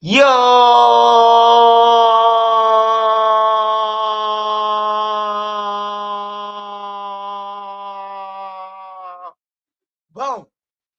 Yo! Boom!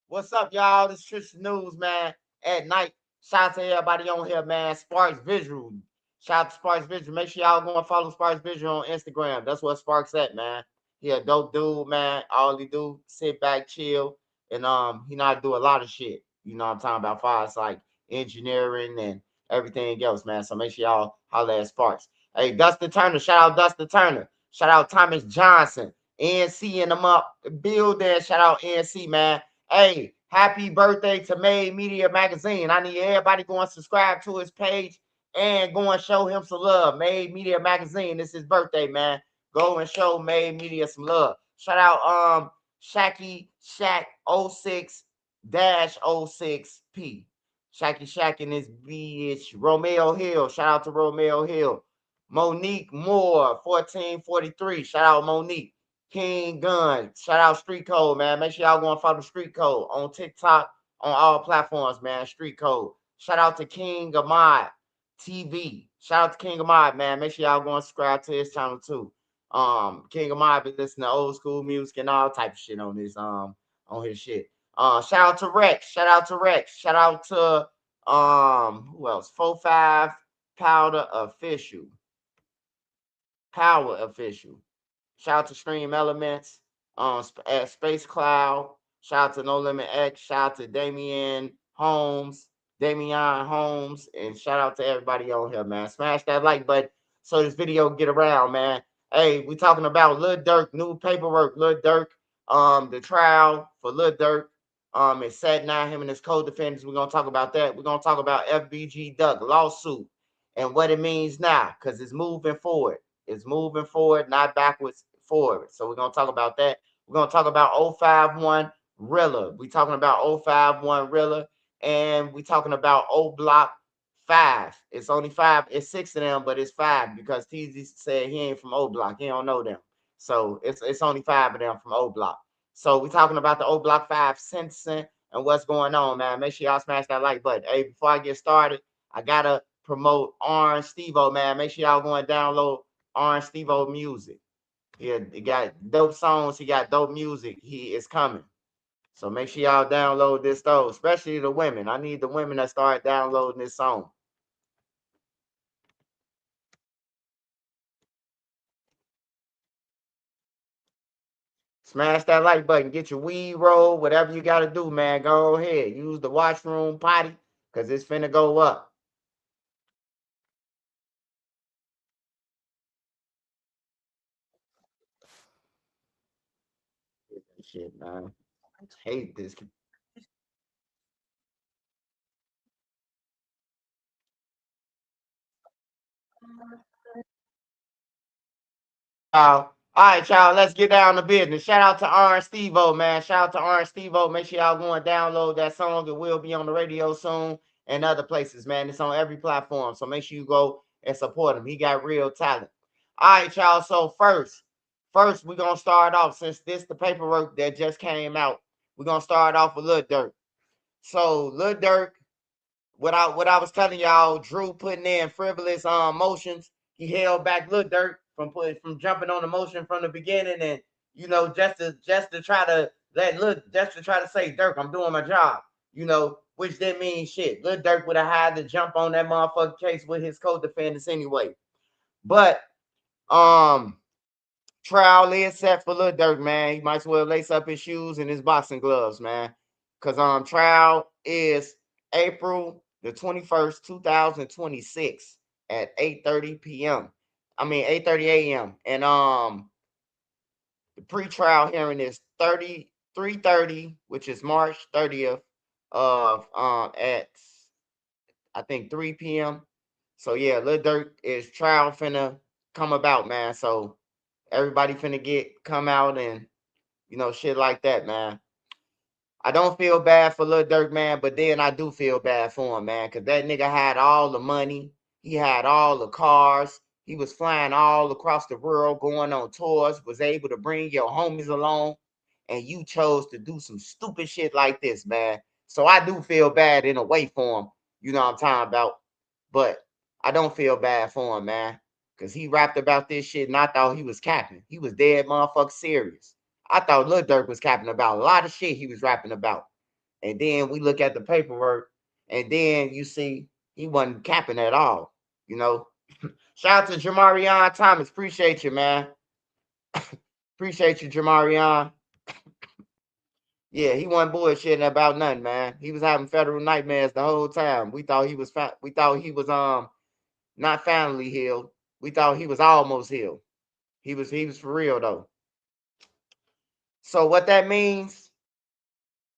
What's up, y'all? This is Tristan News, man. At night. Shout out to everybody on here, man. Sparks Visual. Shout out to Sparks Visual. Make sure y'all go and follow Sparks Visual on Instagram. That's what Sparks at, man. He a dope dude, man. All he do, sit back, chill, and he know how to do a lot of shit. You know what I'm talking about? Far as like engineering and everything else, man. So make sure y'all holler at Sparks. Hey, Dustin Turner. Shout out Dustin Turner. Shout out Thomas Johnson. NC in them up. Building. Shout out NC, man. Hey, happy birthday to Made Media Magazine. I need everybody go and subscribe to his page and go and show him some love. Made Media Magazine. This is his birthday, man. Go and show Made Media some love. Shout out Shacky Shack 06-06P. Shacky Shack and his bitch. Romeo Hill. Shout out to Romeo Hill. Monique Moore, 1443. Shout out Monique. King Gun. Shout out Street Code, man. Make sure y'all go and follow Street Code on TikTok, on all platforms, man. Street Code. Shout out to King Ahmad TV. Shout out to King Ahmad, man. Make sure y'all go and subscribe to his channel too. King Ahmad been listening to old school music and all type of shit on his shit. Shout out to Rex. Shout out to Rex. Shout out to who else? 45 Powder Official. Power Official. Shout out to Stream Elements, at Space Cloud. Shout out to No Limit X. Shout out to Damian Holmes, and shout out to everybody on here, man. Smash that like button so this video get around, man. Hey, we talking about Lil Durk, new paperwork. Lil Durk, the trial for Lil Durk. It's set now. Him and his co-defendants. We're gonna talk about that. We're gonna talk about FBG Duck lawsuit and what it means now, because it's moving forward. It's moving forward, not backwards forward. So we're going to talk about that. We're going to talk about 051 Rilla. We're talking about 051 Rilla. And we're talking about Oblock 5. It's only 5. It's 6 of them, but it's 5 because TZ said he ain't from Oblock. He don't know them. So it's only 5 of them from Oblock. So we're talking about the Oblock 5 sentencing and what's going on, man. Make sure y'all smash that like button. Hey, before I get started, I got to promote Orange Stevo, man. Make sure y'all go and download Orange Stevo music. Yeah, he got dope songs. He got dope music. He is coming. So make sure y'all download this though, especially the women. I need the women that start downloading this song. Smash that like button. Get your weed roll, whatever you got to do, man. Go ahead. Use the washroom potty because it's finna go up. Shit, man. I hate this. All right, y'all. Let's get down to business. Shout out to Orange Stevo, man. Shout out to Orange Stevo. Make sure y'all go and download that song. It will be on the radio soon and other places, man. It's on every platform. So make sure you go and support him. He got real talent. All right, y'all. So first we're gonna start off since this the paperwork that just came out. We're gonna start off with Lil Durk. So Lil Durk, what I was telling y'all, Drew putting in frivolous motions. He held back Lil Durk from jumping on the motion from the beginning, and just to try to just to try to say, Durk, I'm doing my job. Which didn't mean shit. Lil Durk would have had to jump on that motherfucking case with his co-defendants anyway. But um trial is set for Lil Durk, man. He might as well lace up his shoes and his boxing gloves, man. Cause trial is April the 21st, 2026 at 8:30 p.m. I mean 8:30 a.m. And the pre-trial hearing is 3:30, which is March 30th of at I think 3 p.m. So yeah, Lil Durk is trial finna come about, man. So everybody finna come out and shit like that, man. I don't feel bad for Lil Durk, man, but then I do feel bad for him, man, because that nigga had all the money. He had all the cars. He was flying all across the world, going on tours, was able to bring your homies along, and you chose to do some stupid shit like this, man. So I do feel bad in a way for him. You know what I'm talking about? But I don't feel bad for him, man. Cause he rapped about this shit and I thought he was capping. He was dead motherfucker serious. I thought Lil Durk was capping about a lot of shit he was rapping about. And then we look at the paperwork, and then you see he wasn't capping at all. You know. Shout out to Jamarion Thomas. Appreciate you, man. Appreciate you, Jamarion. Yeah, he wasn't bullshitting about nothing, man. He was having federal nightmares the whole time. We thought he was not finally healed. We thought he was almost healed. He was for real though. So what that means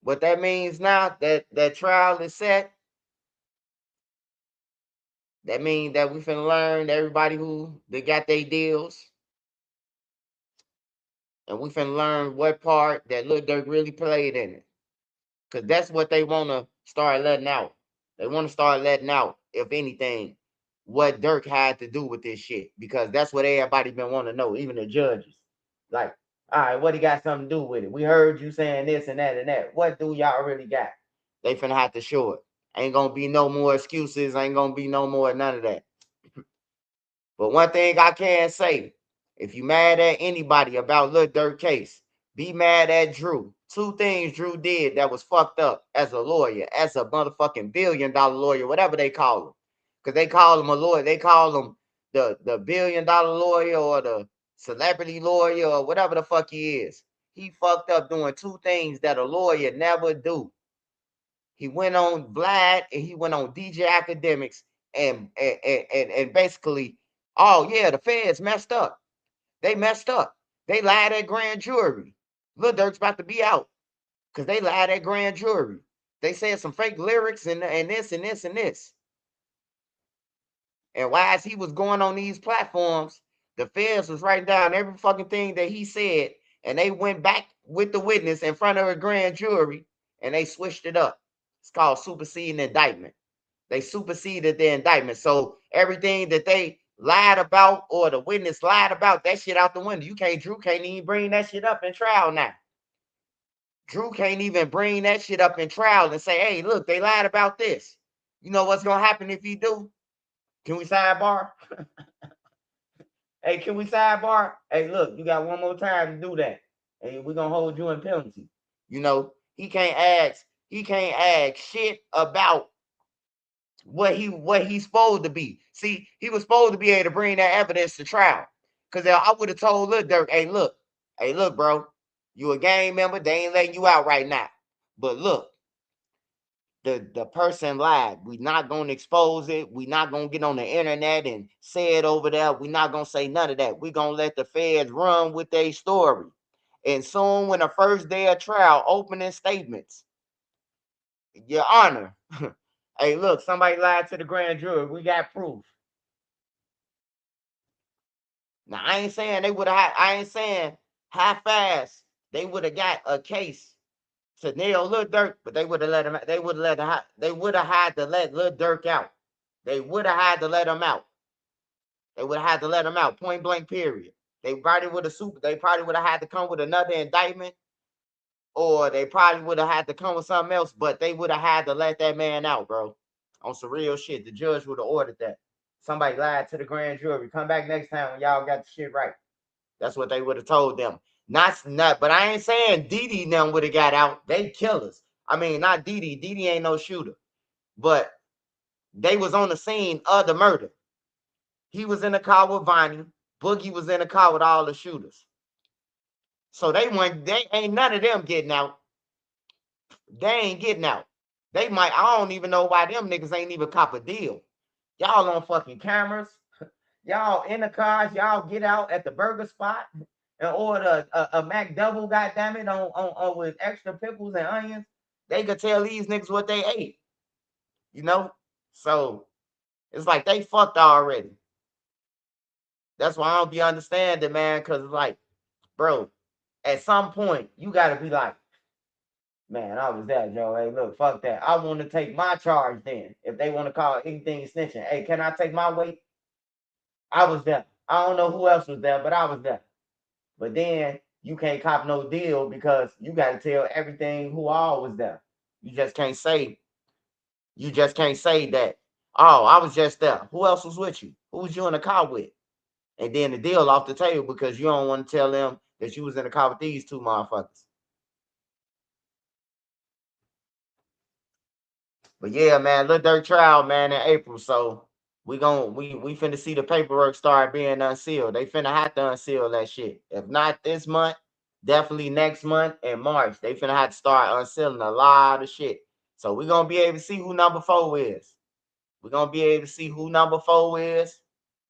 now that trial is set, that means that we finna learn everybody who they got their deals, and we finna learn what part that Lil Durk really played in it. Cause that's what they wanna start letting out. They wanna start letting out, if anything, what Durk had to do with this shit. Because that's what everybody been wanting to know, even the judges. Like, all right, what he got something to do with it? We heard you saying this and that and that. What do y'all really got? They finna have to show it. Ain't gonna be no more excuses. Ain't gonna be no more none of that. But one thing I can say, if you mad at anybody about Lil Durk case, be mad at Drew. Two things Drew did that was fucked up as a lawyer, as a motherfucking $1 billion lawyer, whatever they call him. Because they call him a lawyer. They call him the $1 billion lawyer or the celebrity lawyer or whatever the fuck he is. He fucked up doing two things that a lawyer never do. He went on Vlad and he went on DJ Academics and basically, oh yeah, the feds messed up. They messed up. They lied at grand jury. Lil Durk's about to be out because they lied at grand jury. They said some fake lyrics and this and this and this. And while he was going on these platforms, the feds was writing down every fucking thing that he said, and they went back with the witness in front of a grand jury and they switched it up. It's called superseding indictment. They superseded the indictment. So everything that they lied about or the witness lied about, that shit out the window. Drew can't even bring that shit up in trial now. Drew can't even bring that shit up in trial and say, hey, look, they lied about this. You know what's going to happen if you do? Can we sidebar? Hey, can we sidebar? Hey, look, you got one more time to do that. And we're going to hold you in penalty. You know, he can't ask shit about what he's supposed to be. See, he was supposed to be able to bring that evidence to trial. Because I would have told Lil Durk, hey, look, bro, you a gang member, they ain't letting you out right now. But look, the person lied. We not gonna expose it. We not gonna get on the internet and say it over there. We not gonna say none of that. We gonna let the feds run with their story. And soon, when the first day of trial, opening statements, Your Honor, hey, look, somebody lied to the grand jury. We got proof. Now, I ain't saying they would have. I ain't saying how fast they would have got a case to nail Lil Durk, but they would have let him. They would have let him. They would have had to let Lil Durk out. They would have had to let him out. They would have had to let him out. Point blank. Period. They probably would have They probably would have had to come with another indictment, or they probably would have had to come with something else. But they would have had to let that man out, bro. On some real shit. The judge would have ordered that. Somebody lied to the grand jury. Come back next time when y'all got the shit right. That's what they would have told them. But I ain't saying Didi them would have got out. They killers. I mean, not Didi. Didi ain't no shooter. But they was on the scene of the murder. He was in the car with Vonnie. Boogie was in the car with all the shooters. So they ain't none of them getting out. They ain't getting out. I don't even know why them niggas ain't even cop a deal. Y'all on fucking cameras. Y'all in the cars. Y'all get out at the burger spot and order a McDouble, goddammit, on with extra pickles and onions. They could tell these niggas what they ate. You know? So it's like they fucked already. That's why I don't be understanding, man, because it's like, bro, at some point, you got to be like, man, I was that, Joe. Hey, look, fuck that. I want to take my charge then. If they want to call anything snitching, hey, can I take my weight? I was there. I don't know who else was there, but I was there. But then you can't cop no deal because you got to tell everything who all was there. You just can't say You just can't say that, oh, I was just there. Who else was with you? Who was you in the car with? And then the deal off the table because you don't want to tell them that you was in the car with these two motherfuckers. But yeah, man, Lil Durk trial, man, in April. So we finna see the paperwork start being unsealed. They finna have to unseal that shit. If not this month, definitely next month in March. They finna have to start unsealing a lot of shit. So we're gonna be able to see who number 4 is. We're gonna be able to see who number 4 is,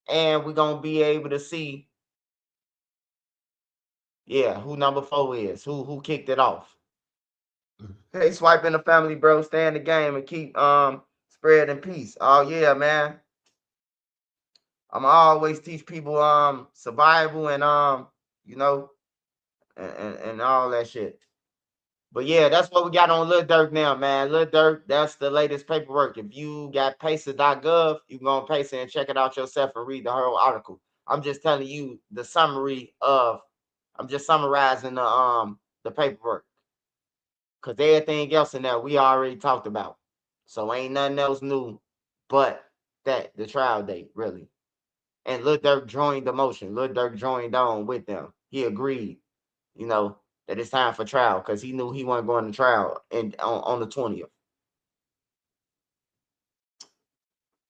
and we're gonna be able to see, yeah, who number 4 is, who kicked it off. Hey, swipe in the family, bro. Stay in the game and keep spreading peace. Oh yeah, man. I'm always teach people survival and you know and all that shit. But yeah, that's what we got on Lil Durk now, man. Lil Durk, that's the latest paperwork. If you got pacer.gov, you can go on Pacer and check it out yourself and read the whole article. I'm just telling you the summary of, I'm just summarizing the paperwork. Cause everything else in there we already talked about. So ain't nothing else new but that the trial date, really. And Lil Durk joined the motion. Lil Durk joined on with them. He agreed, you know, that it's time for trial because he knew he wasn't going to trial and on the 20th.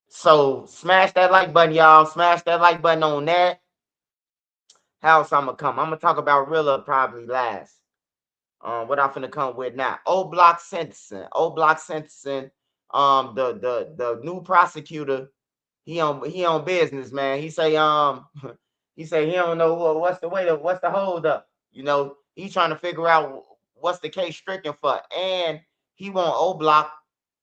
So smash that like button, y'all. Smash that like button on that. How else I'm gonna come? I'm gonna talk about Rilla probably last. What I'm finna come with now. Oblock sentencing. Oblock sentencing. The new prosecutor, he on business, man. He say he say he don't know what's the hold up. You know, he's trying to figure out what's the case stricken for, and he want Oblock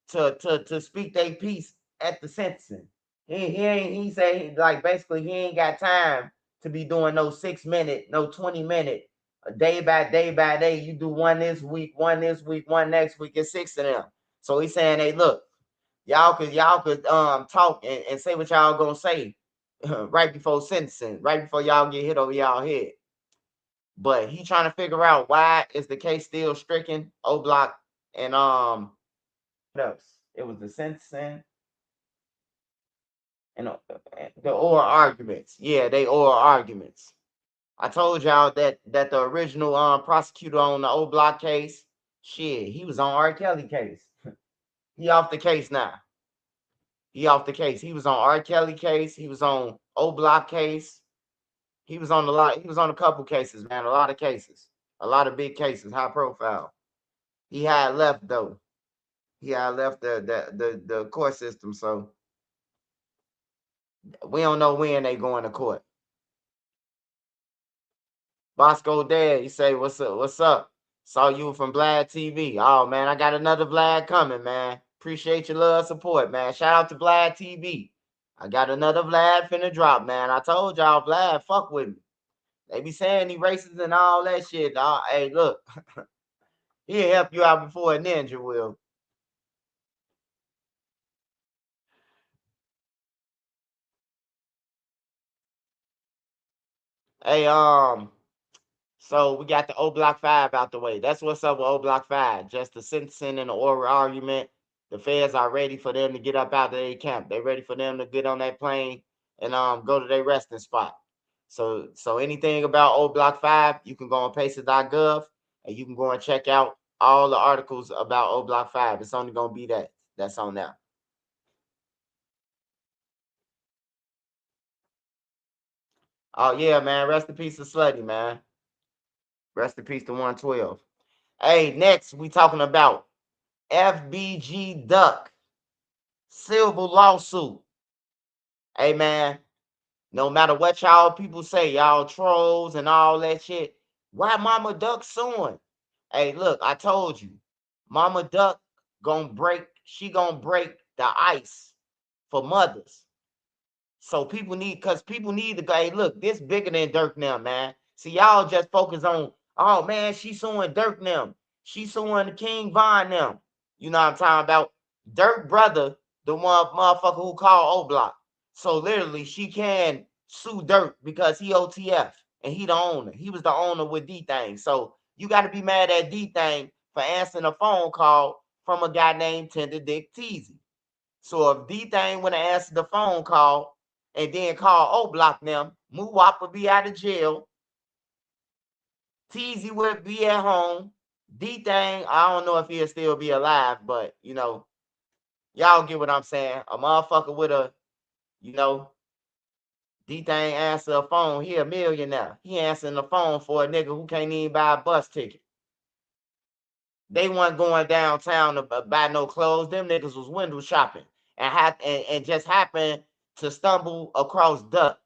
to speak their piece at the sentencing. He say like basically he ain't got time to be doing no 6 minute, no 20 minute, day by day. You do one this week, one next week, it's 6 of them. So he's saying, hey, look, y'all could talk and say what y'all gonna say right before sentencing, right before y'all get hit over y'all head. But he trying to figure out why is the case still stricken, Oblock, and what else? It was the sentencing and the oral arguments. Yeah, they oral arguments. I told y'all that the original prosecutor on the Oblock case, shit, he was on R. Kelly case. He off the case now. He off the case. He was on R. Kelly case. He was on Oblock case. He was on a lot. He was on a couple cases, man. A lot of cases. A lot of big cases, high profile. He had left though. He had left the court system, so we don't know when they going to court. Bosco Dad, he say, "What's up? What's up? Saw you from Vlad TV. Oh man, I got another Vlad coming, man. Appreciate your love support, man. Shout out to Vlad TV. I got another Vlad finna drop, man. I told y'all Vlad fuck with me. They be saying he racist and all that shit. Hey, look, he'll help you out before a ninja will. Hey, so we got the O Block 5 out the way. That's what's up with O Block 5. Just the sentencing and the oral argument. The feds are ready for them to get up out of their camp. They're ready for them to get on that plane and go to their resting spot. So anything about O Block 5, you can go on pacer.gov and you can go and check out all the articles about O Block 5. It's only gonna be that's on there. Oh yeah, man. Rest in peace to Slutty, man. Rest in peace to 112. Hey, next we talking about FBG Duck civil lawsuit. Hey man, no matter what y'all people say, y'all trolls and all that shit, why Mama Duck suing? Hey, look, I told you, Mama Duck she gonna break the ice for mothers. So people need to go, hey, look, this bigger than Durk now, man. See, y'all just focus on, oh man, she suing Durk now. She suing the King Von now. You know what I'm talking about? Durk brother, the one motherfucker who called Oblock. So literally, she can sue Durk because he OTF and he the owner. He was the owner with D Thing. So you got to be mad at D Thing for answering a phone call from a guy named Tender Dick Teasy. So if D-Thing would have answered the phone call and then call Oblock them, Moo-Wop would be out of jail. Teasy would be at home. D-Thing, I don't know if he'll still be alive, but, you know, y'all get what I'm saying. A motherfucker with a, you know, D-Thing answer a phone, he a millionaire. He answering the phone for a nigga who can't even buy a bus ticket. They weren't going downtown to buy no clothes. Them niggas was window shopping and just happened to stumble across Duck.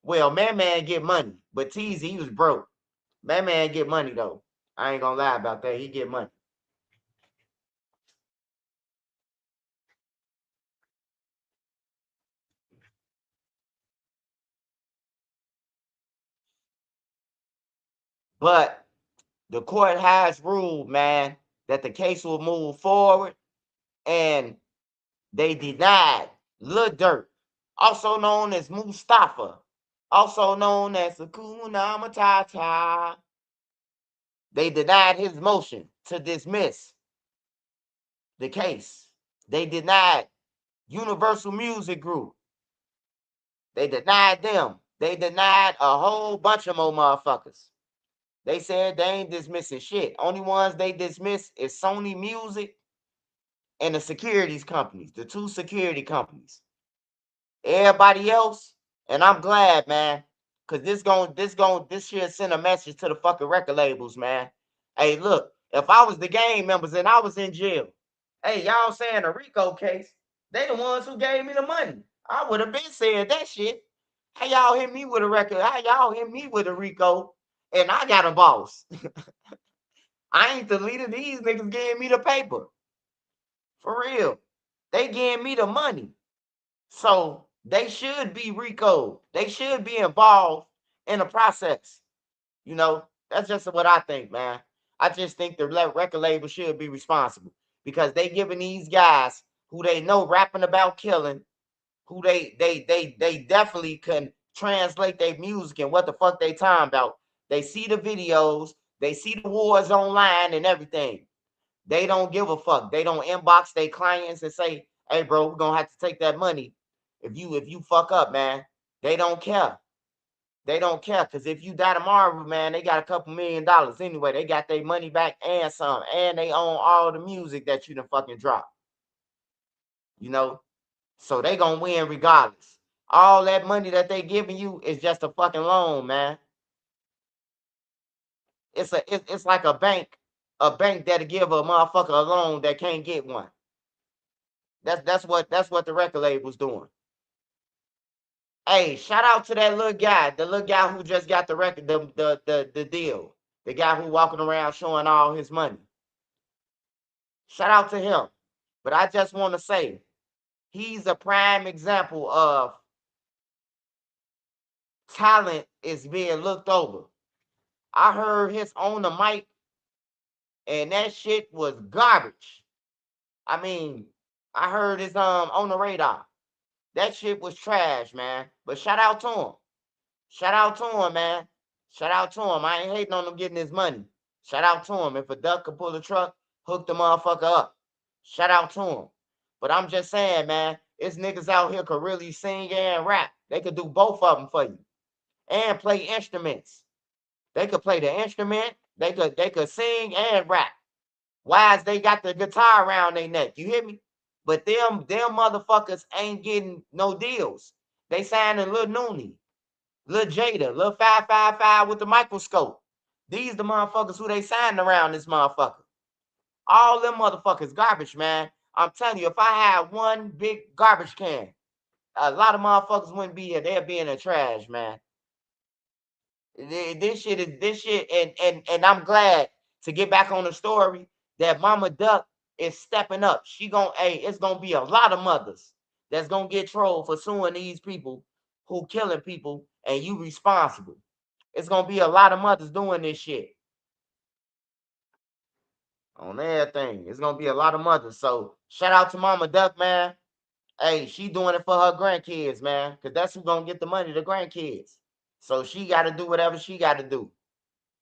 Well, Man get money, but Teasy, he was broke. Man get money though. I ain't gonna lie about that. He get money. But the court has ruled, man, that the case will move forward, and they denied Lil Durk, also known as Mustafa, also known as Hakuna Matata. They denied his motion to dismiss the case. They denied Universal Music Group. They denied them. They denied a whole bunch of more motherfuckers. They said they ain't dismissing shit. Only ones they dismiss is Sony Music and the securities companies, the two security companies. Everybody else, and I'm glad, man, cause this should send a message to the fucking record labels, man. Hey, look, if I was the gang members and I was in jail, hey, y'all saying a RICO case, they the ones who gave me the money. I would have been saying that shit. How y'all hit me with a record? How y'all hit me with a RICO? And I got a boss. I ain't the leader. These niggas gave me the paper. For real. They gave me the money. So they should be RICO. They should be involved in the process. You know, that's just what I think, man. I just think the record label should be responsible because they giving these guys who they know rapping about killing, who they definitely can translate their music and what the fuck they talking about. They see the videos, they see the wars online and everything. They don't give a fuck. They don't inbox their clients and say, "Hey, bro, we're gonna have to take that money if you fuck up, man." They don't care. They don't care because if you die tomorrow, man, they got a couple $1,000,000 anyway. They got their money back and some, and they own all the music that you done fucking dropped. You know, so they gonna win regardless. All that money that they giving you is just a fucking loan, man. It's like a bank that'll give a motherfucker a loan that can't get one. That's what the record label's doing. Hey, shout out to that the little guy who just got the record, the deal, the guy who walking around showing all his money. Shout out to him. But I just want to say, he's a prime example of talent is being looked over. I heard his on the mic, and that shit was garbage. I mean, I heard his on the radar. That shit was trash, man. But shout out to him. Shout out to him, man. Shout out to him. I ain't hating on him getting his money. Shout out to him. If a duck could pull a truck, hook the motherfucker up. Shout out to him. But I'm just saying, man, it's niggas out here could really sing and rap. They could do both of them for you. And play instruments. They could play the instrument. They could sing and rap. Why is they got the guitar around their neck? You hear me? But them motherfuckers ain't getting no deals. They signing Lil Noonie, Lil Jada, Lil 555 with the microscope. These the motherfuckers who they signing around this motherfucker. All them motherfuckers garbage, man. I'm telling you, if I had one big garbage can, a lot of motherfuckers wouldn't be here. They'd be in the trash, man. This shit, and I'm glad to get back on the story that Mama Duck is stepping up. It's gonna be a lot of mothers that's gonna get trolled for suing these people who killing people, and you responsible. It's gonna be a lot of mothers doing this shit on everything. It's gonna be a lot of mothers. So shout out to Mama Duck, man. Hey, she doing it for her grandkids, man, because that's who gonna get the money, the grandkids. So she got to do whatever she got to do.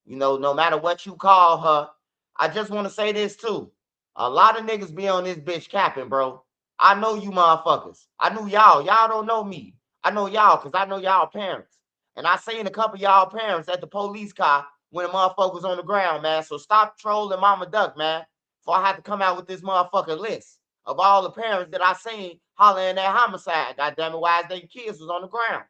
You know, no matter what you call her. I just want to say this too. A lot of niggas be on this bitch capping, bro. I know you motherfuckers. I knew y'all. Y'all don't know me. I know y'all because I know y'all parents. And I seen a couple of y'all parents at the police car when the motherfucker was on the ground, man. So stop trolling Mama Duck, man. Before I have to come out with this motherfucking list of all the parents that I seen hollering that homicide. God damn it, why their kids was on the ground.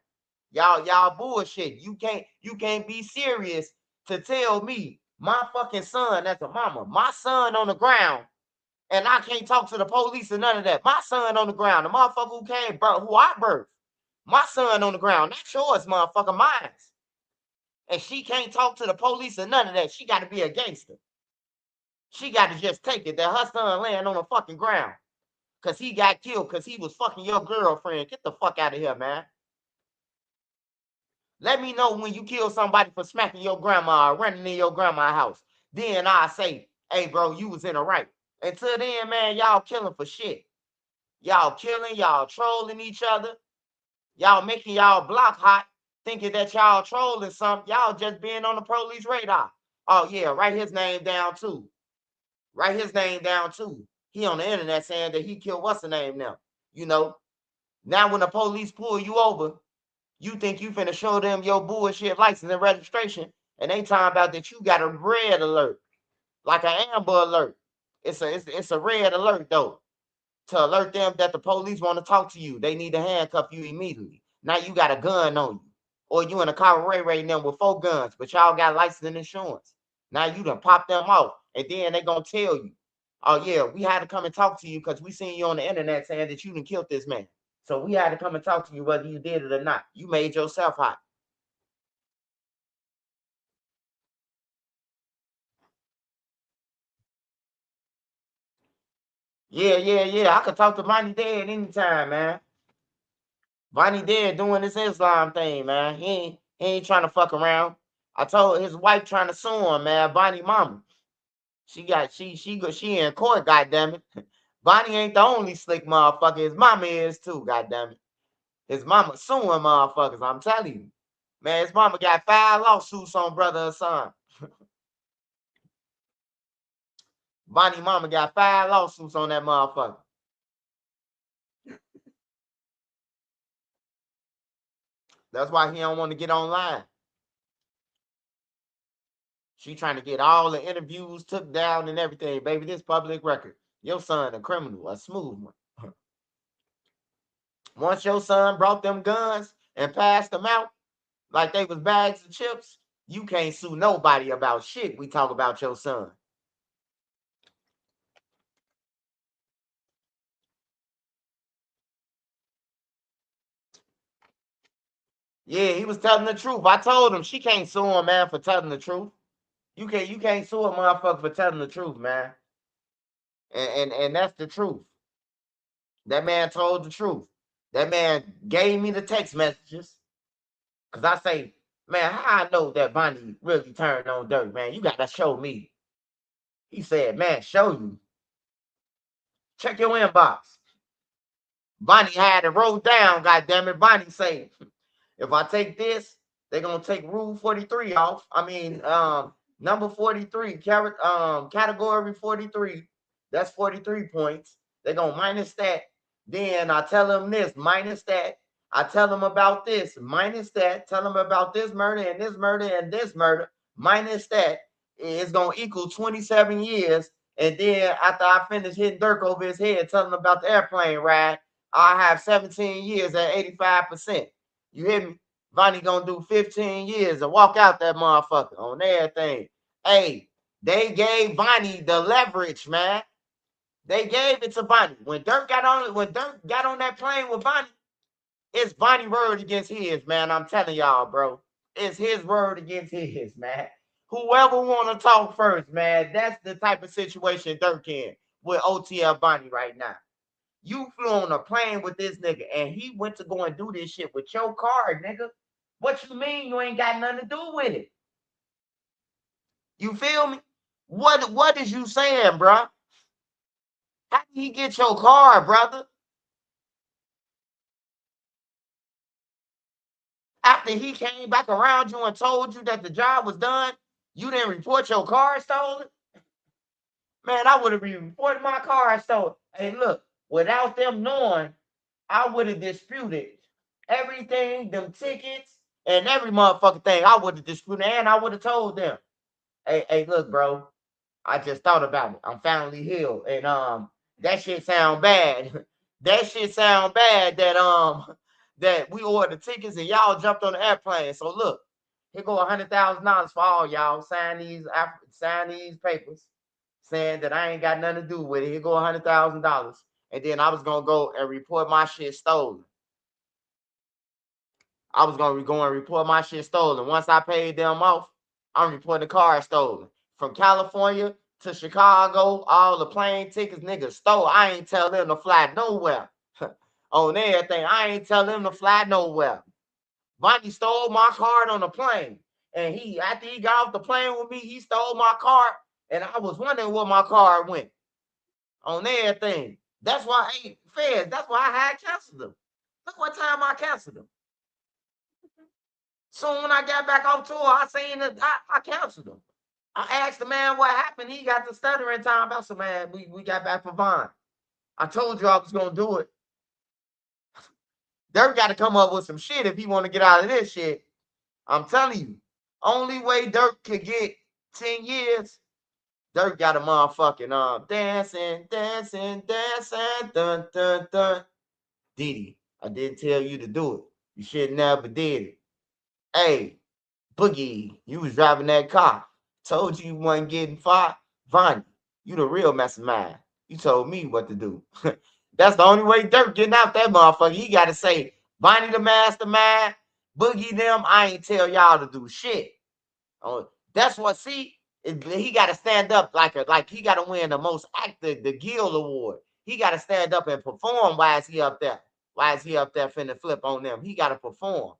Y'all bullshit. You can't be serious to tell me my fucking son, that's a mama, my son on the ground, and I can't talk to the police or none of that. My son on the ground, the motherfucker who came, bro, who I birthed. My son on the ground, not yours, motherfucker, mine. And she can't talk to the police or none of that. She got to be a gangster. She got to just take it that her son laying on the fucking ground because he got killed because he was fucking your girlfriend. Get the fuck out of here, man. Let me know when you kill somebody for smacking your grandma or running in your grandma's house. Then I say, hey, bro, you was in the right. Until then, man, y'all killing for shit. Y'all killing, y'all trolling each other. Y'all making y'all block hot, thinking that y'all trolling something. Y'all just being on the police radar. Oh, yeah, write his name down, too. Write his name down, too. He on the internet saying that he killed what's the name now. You know, now when the police pull you over, you think you finna show them your bullshit license and registration, and they talking about that you got a red alert, like an amber alert. It's a red alert though, to alert them that the police want to talk to you. They need to handcuff you immediately. Now you got a gun on you, or you in a car right now with 4 guns, but y'all got license and insurance. Now you done pop them off, and then they gonna tell you, oh yeah, we had to come and talk to you because we seen you on the internet saying that you done killed this man. So we had to come and talk to you whether you did it or not. You made yourself hot. Yeah. I could talk to Bonnie Dead anytime, man. Bonnie Dead doing this Islam thing, man. He ain't trying to fuck around. I told his wife trying to sue him, man. Bonnie mama. She in court, goddamn it. Bonnie ain't the only slick motherfucker. His mama is too, goddamn it. His mama suing motherfuckers, I'm telling you. Man, his mama got 5 lawsuits on brother and son. Bonnie mama got 5 lawsuits on that motherfucker. That's why he don't want to get online. She trying to get all the interviews took down and everything. Baby, this public record. Your son a criminal, a smooth one. Once your son brought them guns and passed them out like they was bags of chips, you can't sue nobody about shit. We talk about your son. Yeah, he was telling the truth. I told him she can't sue him, man, for telling the truth. You can't sue a motherfucker for telling the truth, man. And that's the truth. That man told the truth. That man gave me the text messages. Cause I say, man, how I know that Bonnie really turned on Durk, man? You gotta show me. He said, man, show you. Check your inbox. Bonnie had it wrote down, goddamn it. Bonnie say, if I take this, they're gonna take rule 43 off. I mean, number 43, category 43. That's 43 points. They're gonna minus that. Then I tell them this, minus that. I tell them about this, minus that. Tell them about this murder and this murder and this murder, minus that. It's gonna equal 27 years. And then after I finish hitting Dirk over his head, telling him about the airplane ride, I have 17 years at 85%. You hear me? Vonnie gonna do 15 years and walk out that motherfucker on everything. Hey, they gave Vonnie the leverage, man. They gave it to Vonnie. When Dirk got on that plane with Vonnie, it's Vonnie word against his, man. I'm telling y'all, bro. It's his word against his, man. Whoever want to talk first, man, that's the type of situation Dirk in with OTF Vonnie right now. You flew on a plane with this nigga and he went to go and do this shit with your car, nigga. What you mean you ain't got nothing to do with it? You feel me? What is you saying, bro? How did he get your car, brother? After he came back around you and told you that the job was done, you didn't report your car stolen? Man, I would have reported my car. So, hey, look, without them knowing, I would have disputed everything, them tickets, and every motherfucking thing. I would have disputed, and I would have told them, hey, look, bro, I just thought about it. I'm finally healed, and that shit sound bad. That shit sound bad that we ordered tickets and y'all jumped on the airplane. So look, here go $100,000 for all y'all. Sign these papers saying that I ain't got nothing to do with it. Here go $100,000, and then I was gonna go and report my shit stolen. I was gonna go and report my shit stolen. Once I paid them off, I'm reporting the car stolen. From California to Chicago, all the plane tickets niggas stole. I ain't tell them to fly nowhere. On everything, I ain't tell them to fly nowhere. Bonnie stole my card on the plane. And after he got off the plane with me, he stole my card. And I was wondering where my card went. On everything. That's why, hey, Feds, that's why I had canceled them. Look what time I canceled them. So when I got back off tour, I seen that I canceled them. I asked the man what happened. He got the stuttering time about some man. We got back from Vine. I told you I was gonna do it. Dirk got to come up with some shit if he want to get out of this shit. I'm telling you, only way Dirk could get 10 years, Dirk got a motherfucking dancing, dun dun dun. Diddy, I didn't tell you to do it. You should never did it. Hey, Boogie, you was driving that car. Told you wasn't getting far. Vonnie, you the real mastermind. You told me what to do. That's the only way Dirk getting out that motherfucker. He got to say, Vonnie the mastermind, Boogie them, I ain't tell y'all to do shit. Oh, that's what, see, he got to stand up like he got to win the most active, the Guild Award. He got to stand up and perform. Why is he up there? Why is he up there finna flip on them? He got to perform.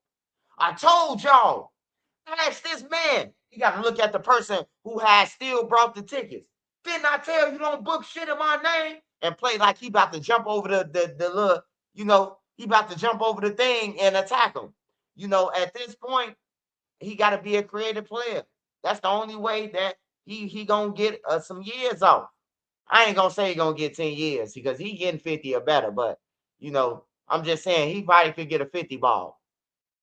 I told y'all. Ask this man. You got to look at the person who has still brought the tickets. Didn't I tell you don't book shit in my name? And play like he about to jump over the little, he about to jump over the thing and attack him. At this point, he got to be a creative player. That's the only way that he gonna get some years off. I ain't gonna say he gonna get 10 years because he getting 50 or better, but I'm just saying he probably could get a 50 ball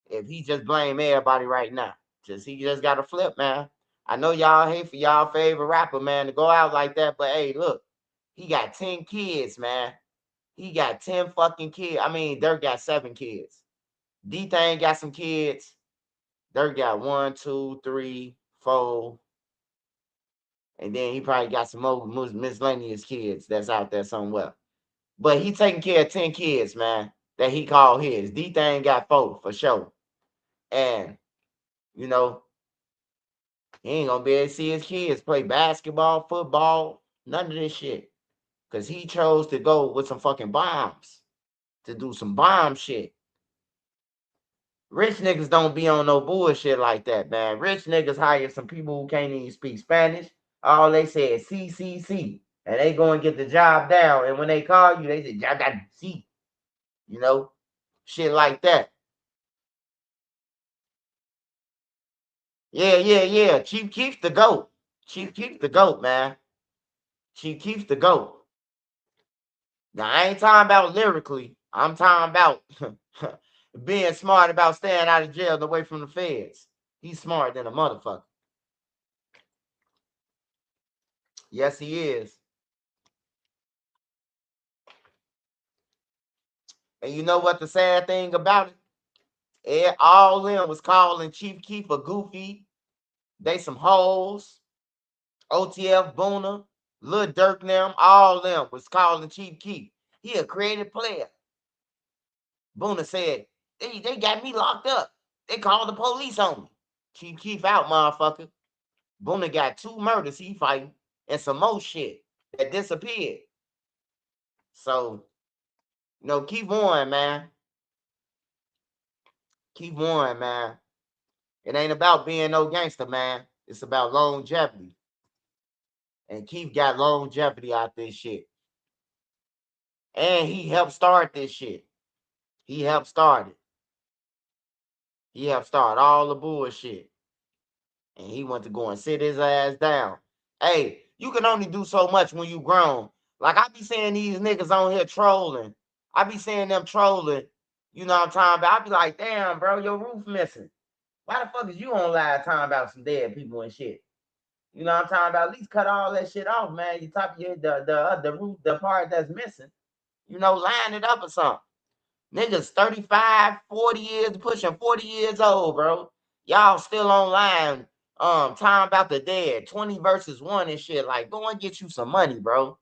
if he just blame everybody right now. He just got to flip, man. I know y'all hate for y'all favorite rapper, man, to go out like that, but hey, look, he got 10 kids, man. He got 10 fucking kids. I mean, Dirk got 7 kids. D-Thing got some kids. Dirk got 1, 2, 3, 4. And then he probably got some more miscellaneous kids that's out there somewhere. But he taking care of 10 kids, man, that he called his. D-Thing got 4 for sure. And, you know, he ain't gonna be able to see his kids play basketball, football, none of this shit. Cause he chose to go with some fucking bombs to do some bomb shit. Rich niggas don't be on no bullshit like that, man. Rich niggas hire some people who can't even speak Spanish. All they say is C. And they go and get the job down. And when they call you, they say, "I got C." Shit like that. Yeah. Chief Keef's the GOAT. Chief Keef's the GOAT, man. Chief Keef's the GOAT. Now, I ain't talking about lyrically. I'm talking about being smart about staying out of jail and away from the feds. He's smarter than a motherfucker. Yes, he is. And you know what the sad thing about it? All them was calling Chief Keef a goofy. They some hoes. OTF Booner, Lil Durk them, all them was calling Chief Keef. He a creative player. Booner said, they got me locked up. They called the police on me. Chief Keef out, motherfucker. Booner got 2 murders he fighting and some more shit that disappeared. So, keep on, man. Keep on, man. It ain't about being no gangster, man. It's about longevity. And Keith got longevity out this shit. And he helped start this shit. He helped start it. He helped start all the bullshit. And he went to go and sit his ass down. Hey, You can only do so much when you grown. Like I be seeing these niggas on here trolling. I be seeing them trolling. You know what I'm talking about? I be like, damn, bro, your roof missing. Why the fuck is you on live talking about some dead people and shit? You know what I'm talking about? At least cut all that shit off, man. You talk your the roof, the part that's missing. You know, line it up or something. Niggas 35, 40 years, pushing 40 years old, bro. Y'all still online, talking about the dead, 20 versus 1 and shit. Like, go and get you some money, bro.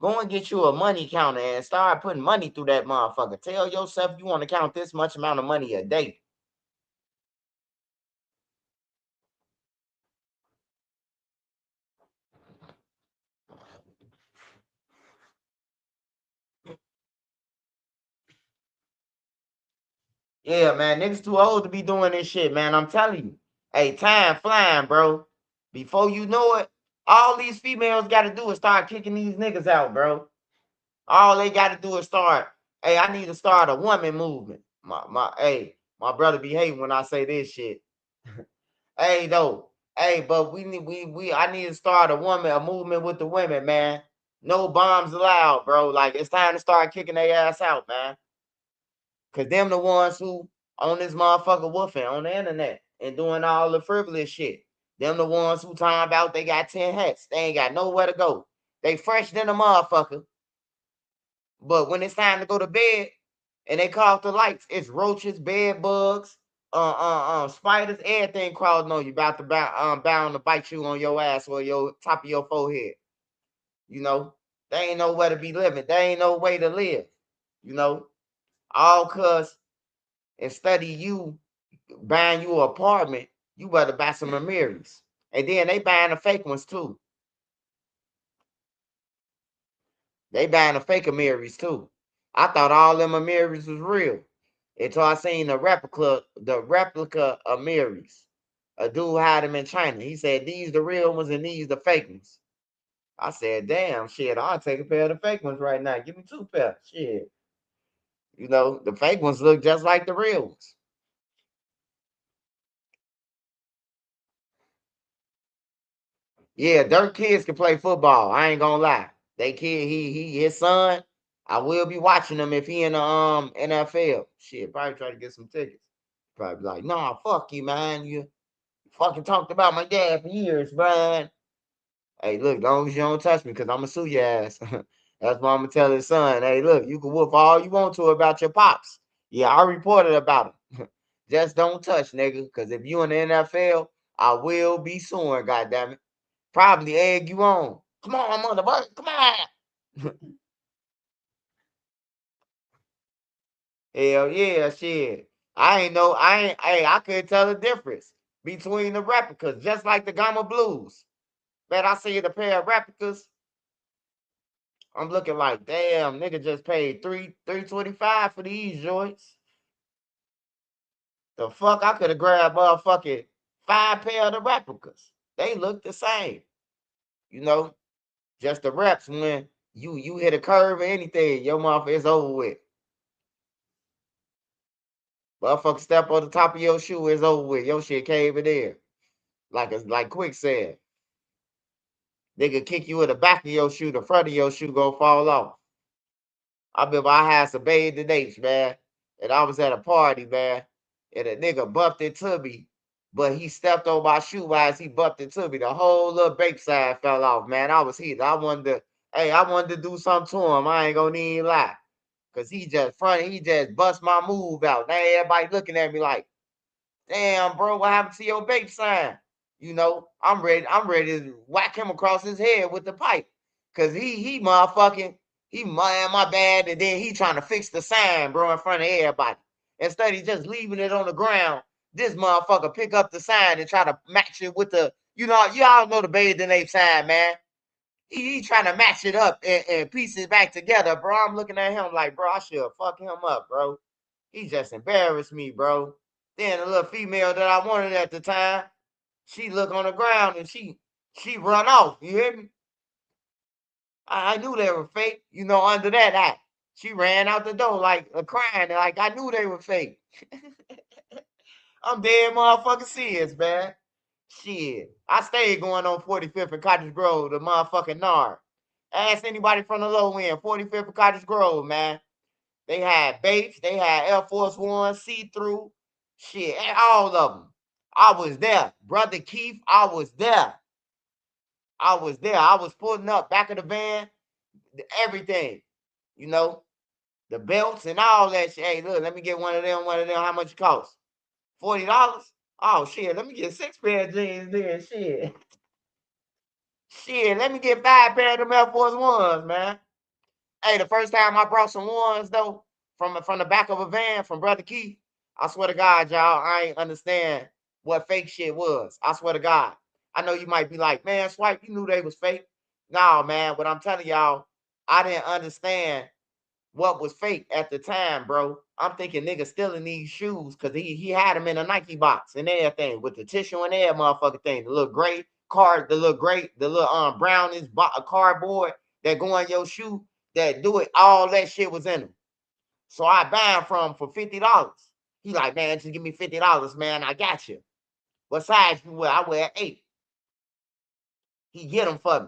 Go and get you a money counter and start putting money through that motherfucker. Tell yourself you want to count this much amount of money a day. Yeah, man, niggas too old to be doing this shit, man. I'm telling you. Hey, time flying, bro. Before you know it, all these females got to do is start kicking these niggas out, bro. All they got to do is start. Hey, I need to start a woman movement. My brother be hating when I say this shit. Hey, though. Hey, but I need to start a movement with the women, man. No bombs allowed, bro. Like it's time to start kicking their ass out, man. Cause them the ones who on this motherfucker woofing on the internet and doing all the frivolous shit. Them the ones who talking about they got 10 hats. They ain't got nowhere to go. They fresh than a motherfucker. But when it's time to go to bed and they call off the lights, it's roaches, bed bugs, spiders, everything crawling on you, about to bound to bite you on your ass or your top of your forehead. You know, they ain't nowhere to be living. They ain't no way to live. You know, all cause instead of you buying you an apartment, you better buy some Amiris. And then they buying the fake ones too. They buying the fake Amiris too. I thought all them Amiris was real until I seen the replica Amiris. A dude had them in China. He said these the real ones and these the fake ones. I said, damn, shit, I'll take a pair of the fake ones right now. Give me 2 pairs. Shit. You know, the fake ones look just like the real ones. Yeah, Dirk kids can play football. I ain't gonna lie. They kid, his son. I will be watching him if he in the NFL. Shit, probably try to get some tickets. Probably be like, nah, fuck you, man. You fucking talked about my dad for years, man. Hey, look, as long as you don't touch me, because I'm gonna sue your ass. That's what I'm gonna tell his son. Hey, look, you can whoop all you want to about your pops. Yeah, I reported about him. Just don't touch, nigga. Because if you in the NFL, I will be suing, goddammit. Probably egg you on. Come on, motherfucker. Come on. Hell yeah, shit. I ain't know. Hey, I couldn't tell the difference between the replicas, just like the Gamma Blues. Man, I see the pair of replicas. I'm looking like, damn, nigga just paid 325 for these joints. The fuck, I could have grabbed motherfucking 5 pair of the replicas. They look the same, you know. Just the reps when you hit a curve or anything, your motherfucker is over with. Motherfucker step on the top of your shoe, it's over with. Your shit caving in. Like quicksand. Nigga kick you in the back of your shoe, the front of your shoe gonna fall off. I remember I had some bathing apes, man. And I was at a party, man. And a nigga bumped into me, but he stepped on my shoe as he bumped into me. The whole little bape side fell off, man. I was heated. I wanted to do something to him. I ain't gonna even lie. Cause he just bust my move out. Now everybody looking at me like, damn, bro, what happened to your bape sign? You know, I'm ready to whack him across his head with the pipe. Cause he motherfucking, my bad, and then he trying to fix the sign, bro, in front of everybody. Instead of just leaving it on the ground, this motherfucker pick up the sign and try to match it with y'all know the bathing ape sign, man. He trying to match it up and piece it back together, bro. I'm looking at him like, bro, I should fuck him up, bro. He just embarrassed me, bro. Then the little female that I wanted at the time, she look on the ground and she run off. You hear me? I knew they were fake. You know, under that act, she ran out the door like crying, like I knew they were fake. I'm dead motherfucking serious, man. Shit. I stayed going on 45th and Cottage Grove, the motherfucking Nard. Ask anybody from the low end, 45th and Cottage Grove, man. They had Bates, they had Air Force One, see-through, shit, all of them. I was there. Brother Keith, I was there. I was there. I was pulling up back of the van, everything, you know, the belts and all that shit. Hey, look, let me get one of them, How much it cost? $40? Oh, shit, let me get 6 pair of jeans then, shit. Shit, let me get 5 pair of them Air Force Ones, man. Hey, the first time I brought some ones, though, from the back of a van from Brother Keith, I swear to God, y'all, I ain't understand what fake shit was. I swear to God. I know you might be like, man, Swipe, you knew they was fake. No, man, what I'm telling y'all, I didn't understand what was fake at the time, bro. I'm thinking nigga stealing these shoes because he had them in a Nike box and everything with the tissue and every motherfucking thing. The little gray card, the little brownish cardboard that go on your shoe that do it. All that shit was in them. So I buy them from for $50. He like, man, just give me $50, man. I got you. What size you wear? I wear 8. He get them for me.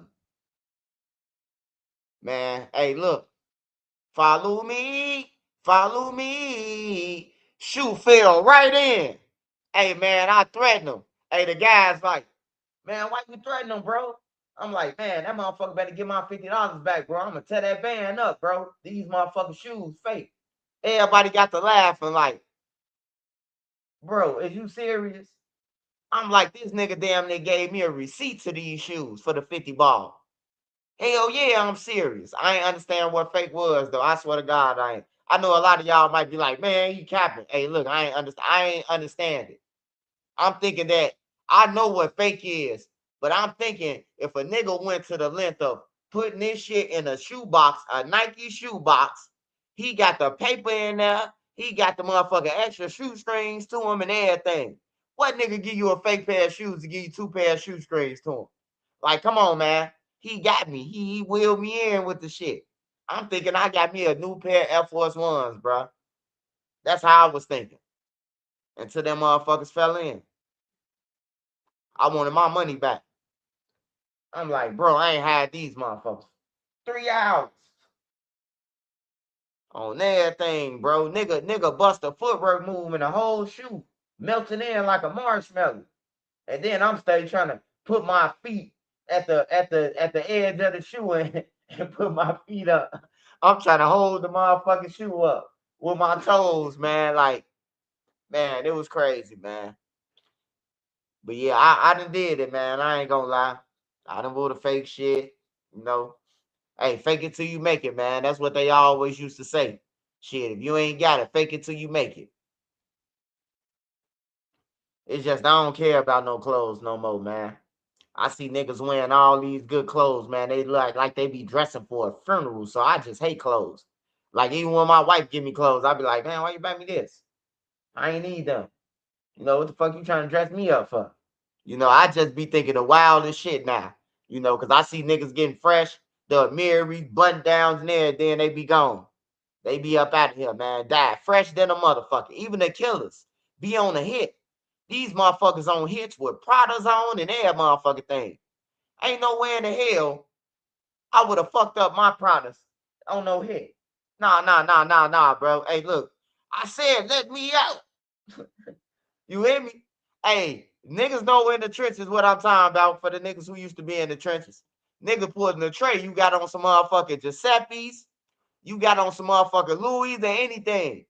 Man, hey, look. Follow me. Follow me. Shoe fell right in. Hey, man, I threatened him. Hey, the guy's like, man, why you threatening him, bro? I'm like, man, that motherfucker better get my $50 back, bro. I'm going to tear that band up, bro. These motherfucking shoes fake. Everybody got to laughing like, bro, is you serious? I'm like, this nigga damn near gave me a receipt to these shoes for the 50 ball. Hell yeah, I'm serious. I ain't understand what fake was though. I swear to God, I ain't. I know a lot of y'all might be like, man, you capping. Hey, look, I ain't understand it. I'm thinking that I know what fake is, but I'm thinking if a nigga went to the length of putting this shit in a shoebox, a Nike shoebox, he got the paper in there, he got the motherfucking extra shoestrings to him and everything. What nigga give you a fake pair of shoes to give you 2 pair of shoestrings to him? Like, come on, man. He got me. He wheeled me in with the shit. I'm thinking I got me a new pair of Air Force Ones, bro. That's how I was thinking. Until them motherfuckers fell in. I wanted my money back. I'm like, bro, I ain't had these motherfuckers. 3 hours on everything, bro. Nigga bust a footwork move in the whole shoe, melting in like a marshmallow. And then I'm steady trying to put my feet at the edge of the shoe and put my feet up. I'm trying to hold the motherfucking shoe up with my toes, man. Like, man, it was crazy, man. But yeah, I done did it, man. I ain't gonna lie. I done wore the fake shit, you know. Hey, fake it till you make it, man. That's what they always used to say. Shit, if you ain't got it, fake it till you make it. It's just I don't care about no clothes no more, man. I see niggas wearing all these good clothes, man. They look like they be dressing for a funeral. So I just hate clothes. Like even when my wife give me clothes, I be like, man, why you buy me this? I ain't need them. You know, what the fuck you trying to dress me up for? You know, I just be thinking the wildest shit now. You know, because I see niggas getting fresh, the mirror button downs and everything, they be gone. They be up out of here, man. Die fresh than a motherfucker. Even the killers be on a hit. These motherfuckers on hits with Pradas on and every motherfucking thing. Ain't no way in the hell I would have fucked up my Pradas on no hit. Nah, bro. Hey, look. I said, let me out. You hear me? Hey, niggas know in the trenches what I'm talking about for the niggas who used to be in the trenches. Nigga putting the tray, you got on some motherfucking Giuseppe's, you got on some motherfucking Louis or anything.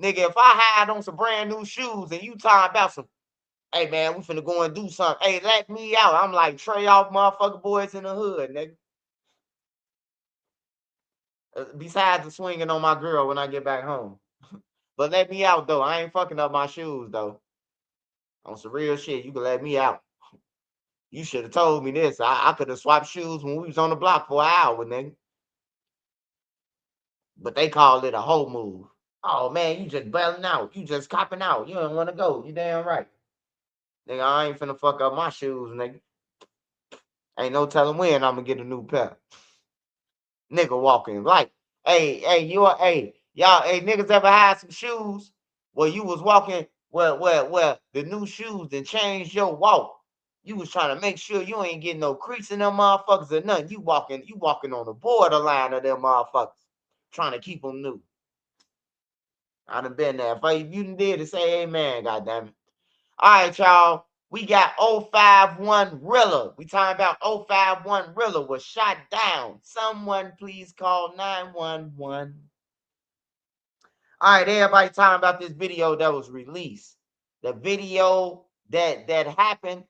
Nigga, if I had on some brand new shoes and you talking about some, hey man, we finna go and do something. Hey, let me out. I'm like Trey off motherfucking boys in the hood, nigga. Besides the swinging on my girl when I get back home. But let me out though. I ain't fucking up my shoes though. On some real shit, you can let me out. You should have told me this. I could have swapped shoes when we was on the block for an hour, nigga. But they called it a whole move. Oh man, you just bailing out. You just copping out. You don't want to go. You damn right. Nigga, I ain't finna fuck up my shoes, nigga. Ain't no telling when I'm gonna get a new pair. Nigga walking like, y'all, hey, niggas ever had some shoes where you was walking, where the new shoes then changed your walk. You was trying to make sure you ain't getting no crease in them motherfuckers or nothing. You walking on the borderline of them motherfuckers, trying to keep them new. I done been there. If you did to say amen, goddammit. All right, y'all. We got 051 Rilla. We talking about 051 Rilla was shot down. Someone please call 911. All right, everybody talking about this video that was released. The video that happened,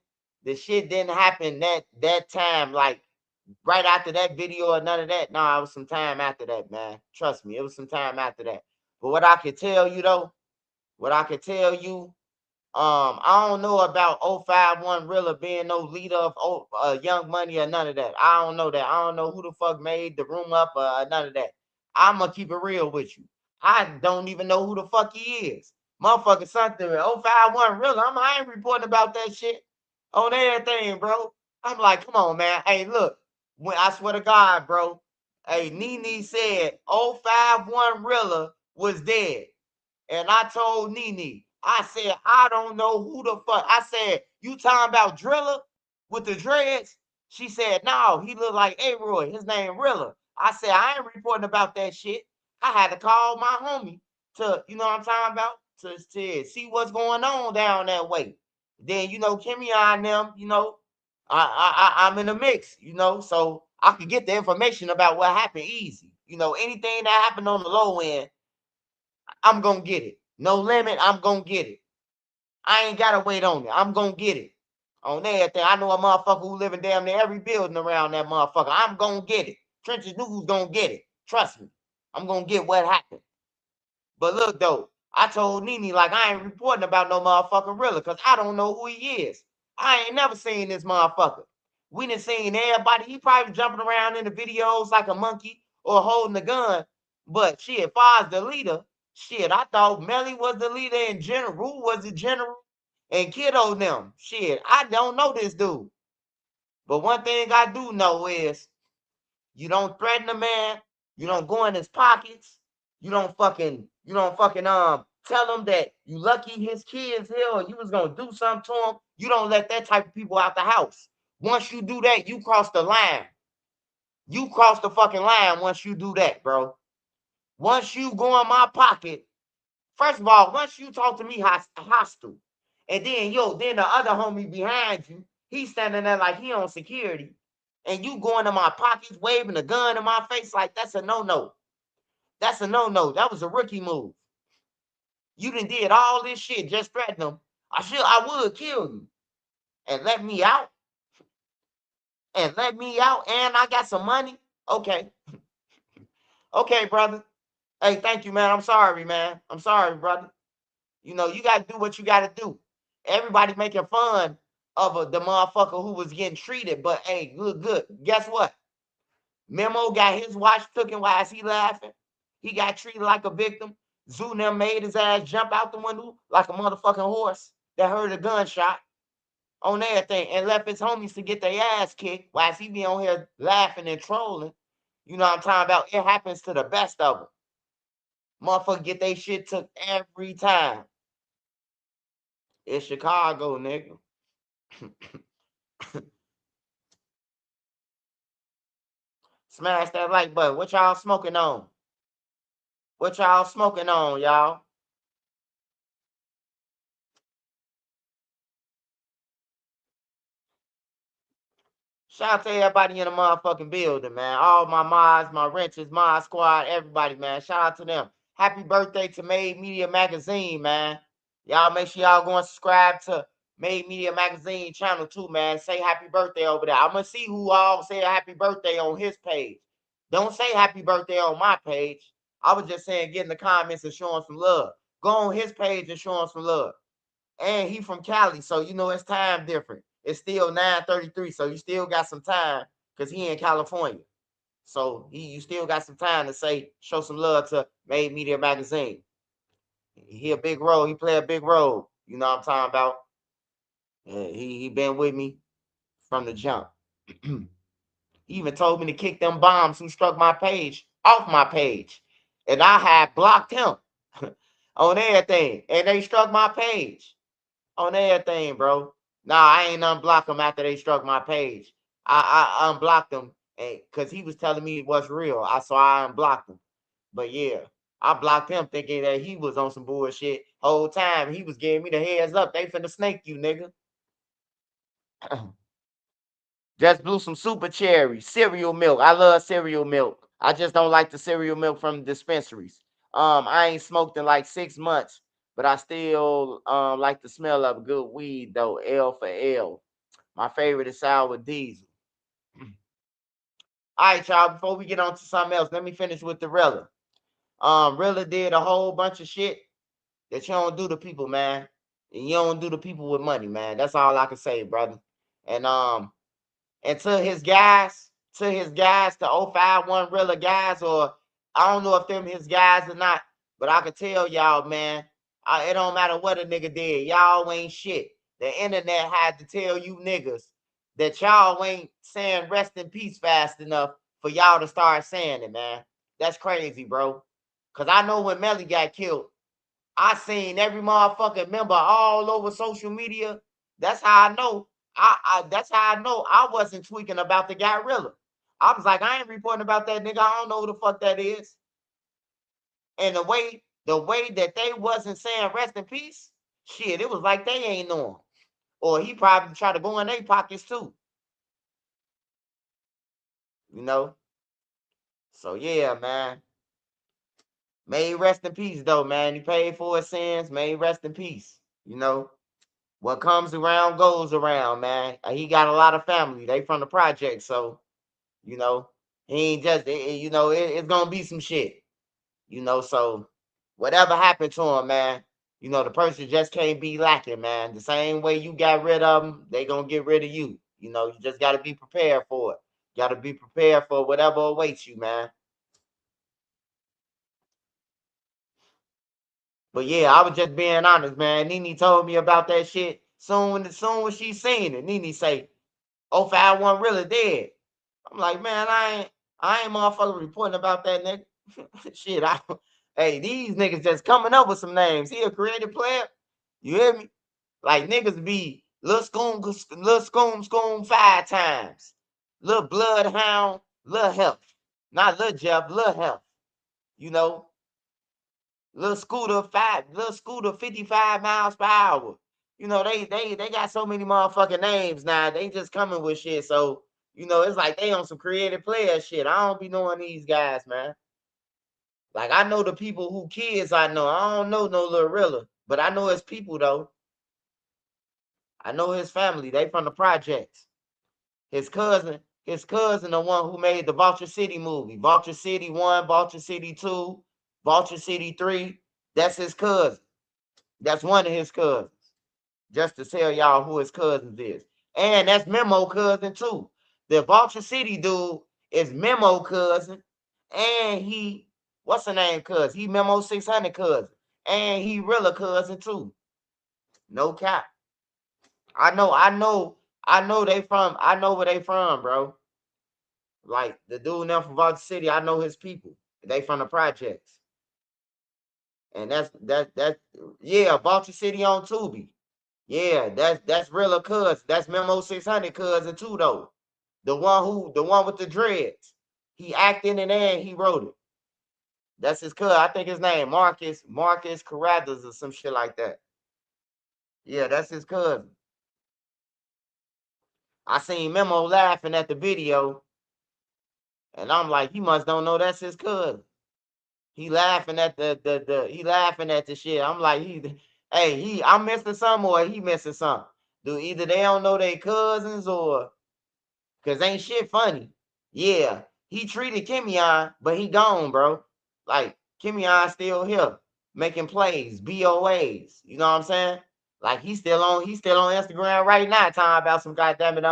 the shit didn't happen that time, like right after that video or none of that. Nah, it was some time after that, man. Trust me, it was some time after that. But what I can tell you though, I don't know about 051 Rilla being no leader of Young Money or none of that. I don't know that. I don't know who the fuck made the room up or none of that. I'm gonna keep it real with you. I don't even know who the fuck he is. Motherfucker something 051 Rilla. I ain't reporting about that shit on everything, bro. I'm like, come on, man. Hey, look, when I swear to God, bro. Hey, Nene said 051 Rilla was dead. And I told Nene, I said, I don't know who the fuck. I said, you talking about Driller with the dreads? She said, no, he looked like A-Roy. His name Rilla. I said, I ain't reporting about that shit. I had to call my homie to, you know what I'm talking about? To see what's going on down that way. Then, Kimmy and them, I'm in the mix, so I could get the information about what happened easy. Anything that happened on the low end, I'm gonna get it. No limit, I'm gonna get it. I ain't gotta wait on it. I'm gonna get it. On everything. I know a motherfucker who living damn near every building around that motherfucker. I'm gonna get it. Trenches knew who's gonna get it. Trust me. I'm gonna get what happened. But look though, I told Nene like I ain't reporting about no motherfucker Rilla because I don't know who he is. I ain't never seen this motherfucker. We done seen everybody. He probably jumping around in the videos like a monkey or holding a gun. But shit, as far as the leader, shit, I thought Melly was the leader and General was the general and Kiddo them. Shit, I don't know this dude. But one thing I do know is you don't threaten a man, you don't go in his pockets, you don't fucking tell him that you lucky his kids here or you was gonna do something to him. You don't let that type of people out the house. Once you do that, you cross the line. You cross the fucking line once you do that, bro. Once you go in my pocket, first of all, once you talk to me hostile, and then then the other homie behind you, he's standing there like he on security, and you going in my pockets, waving a gun in my face, like that's a no-no. That's a no-no. That was a rookie move. You done did all this shit, just threaten them. I would kill you. And let me out. And I got some money. Okay. Okay, brother. Hey, thank you, man. I'm sorry, man. I'm sorry, brother. You got to do what you got to do. Everybody making fun of the motherfucker who was getting treated. But, hey, good. Guess what? Memo got his watch taken while he laughing. He got treated like a victim. Zoo them made his ass jump out the window like a motherfucking horse that heard a gunshot on everything and left his homies to get their ass kicked while he be on here laughing and trolling. You know what I'm talking about? It happens to the best of them. Motherfucker get they shit took every time. It's Chicago, nigga. Smash that like button. What y'all smoking on? What y'all smoking on, y'all? Shout out to everybody in the motherfucking building, man. All my mods, my renters, my squad, everybody, man. Shout out to them. Happy birthday to Made Media Magazine, man. Y'all make sure y'all go and subscribe to Made Media Magazine channel too, man. Say happy birthday over there. I'm gonna see who all say happy birthday on his page. Don't say happy birthday on my page. I was just saying get in the comments and show him some love. Go on his page and show him some love. And he from Cali, so it's time different. It's still 9:33, so you still got some time because he in California. So you still got some time to show some love to Made Media Magazine. He a big role. He play a big role. You know what I'm talking about? He been with me from the jump. He even told me to kick them bombs who struck my page off my page. And I had blocked him on everything. And they struck my page on everything, bro. Nah, I ain't unblock them after they struck my page. I unblocked them because he was telling me it was real. I unblocked him. But yeah, I blocked him thinking that he was on some bullshit. Whole time he was giving me the heads up. They finna snake you, nigga. Just blew some super cherry, cereal milk. I love cereal milk. I just don't like the cereal milk from dispensaries. I ain't smoked in like 6 months, but I still like the smell of good weed though. L for L. My favorite is sour diesel. All right, y'all. Before we get on to something else, let me finish with the Rilla. Rilla did a whole bunch of shit that you don't do to people, man. And you don't do to people with money, man. That's all I can say, brother. And and to his guys, to 051 Rilla guys, or I don't know if them his guys or not, but I can tell y'all, man, it don't matter what a nigga did. Y'all ain't shit. The internet had to tell you niggas that y'all ain't saying rest in peace fast enough for y'all to start saying it, man. That's crazy, bro. Cause I know when Melly got killed, I seen every motherfucking member all over social media. That's how I know. That's how I know I wasn't tweaking about the guy Rilla. I was like, I ain't reporting about that nigga. I don't know who the fuck that is. And the way that they wasn't saying rest in peace, shit, it was like they ain't know him. Or he probably tried to go in their pockets too. You know? So yeah, man. May he rest in peace though, man. He paid for his sins. May he rest in peace. You know? What comes around goes around, man. He got a lot of family. They from the project, so you know he ain't just. It's gonna be some shit. So whatever happened to him, man. The person just can't be lacking, man. The same way you got rid of them, they gonna get rid of you. You just gotta be prepared for it. Gotta be prepared for whatever awaits you, man. But yeah, I was just being honest, man. Nene told me about that shit. Soon when she seen it, Nene say, "Oh, 5-1 really dead." I'm like, man, I ain't motherfucking reporting about that nigga. Shit, hey, these niggas just coming up with some names. He a creative player. You hear me? Like niggas be Lil Scoom 5 times. Lil Bloodhound, Lil Health. Not Lil Jeff, Lil Health. You know, Lil Scooter 55 miles per hour. They got so many motherfucking names now. They just coming with shit. So, it's like they on some creative player shit. I don't be knowing these guys, man. Like I know the people who kids I know. I don't know no Lil Rilla, but I know his people though. I know his family. They from the projects. His cousin, the one who made the Vulture City movie. Vulture City 1, Vulture City 2, Vulture City 3. That's his cousin. That's one of his cousins. Just to tell y'all who his cousins is. And that's Memo cousin too. The Vulture City dude is Memo cousin. And what's the name cousin? He Memo 600 cousin. And he Rilla cousin too. No cap. I know where they from, bro. Like the dude now from Vulture City, I know his people. They from the projects. And that's yeah, Vulture City on Tubi. Yeah, that's Rilla cousin. That's Memo 600 cousin too though. The one with the dreads. He acted in there and he wrote it. That's his cousin. I think his name Marcus Carruthers or some shit like that. Yeah, that's his cousin. I seen Memo laughing at the video, and I'm like, he must don't know that's his cousin. He laughing at he laughing at the shit. I'm like, I'm missing something or he missing something. Do either they don't know they cousins or cause ain't shit funny. Yeah, he treated Kimion, but he gone, bro. Like Kimion still here making plays, BOAs. You know what I'm saying? Like he's still on Instagram right now talking about some goddamn it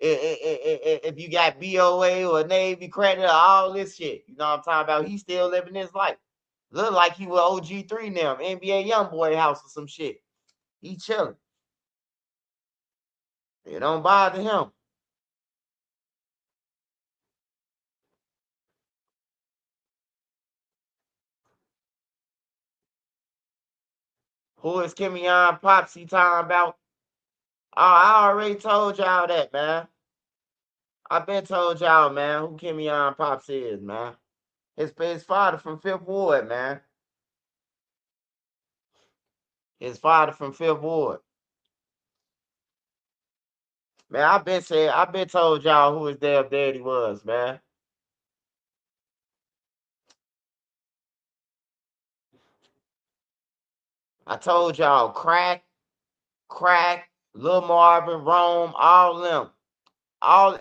if you got BOA or Navy credit or all this shit. You know what I'm talking about? He's still living his life. Look like he was OG3 now, NBA Youngboy house or some shit. He chilling. It don't bother him. Who is Kimion Pops he talking about? I already told y'all that, man. I been told y'all, man, who Kimion Pops is, man. His father from Fifth Ward, man. His father from Fifth Ward. Man, I been told y'all who his damn daddy was, man. I told y'all Crack, Lil Marvin, Rome, all them. All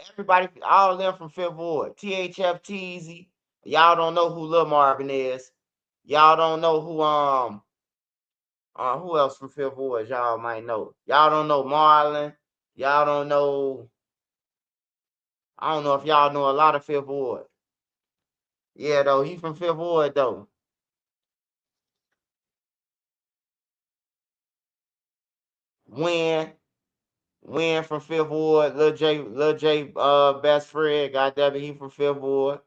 them from Fifth Ward. THF Teasy. Y'all don't know who Lil Marvin is. Y'all don't know who else from Fifth Ward y'all might know. Y'all don't know Marlon. Y'all don't know. I don't know if y'all know a lot of Fifth Ward. Yeah, though, he from Fifth Ward though. Win. Win from Fifth Ward. Lil J best friend, goddamn it, he from Fifth Ward.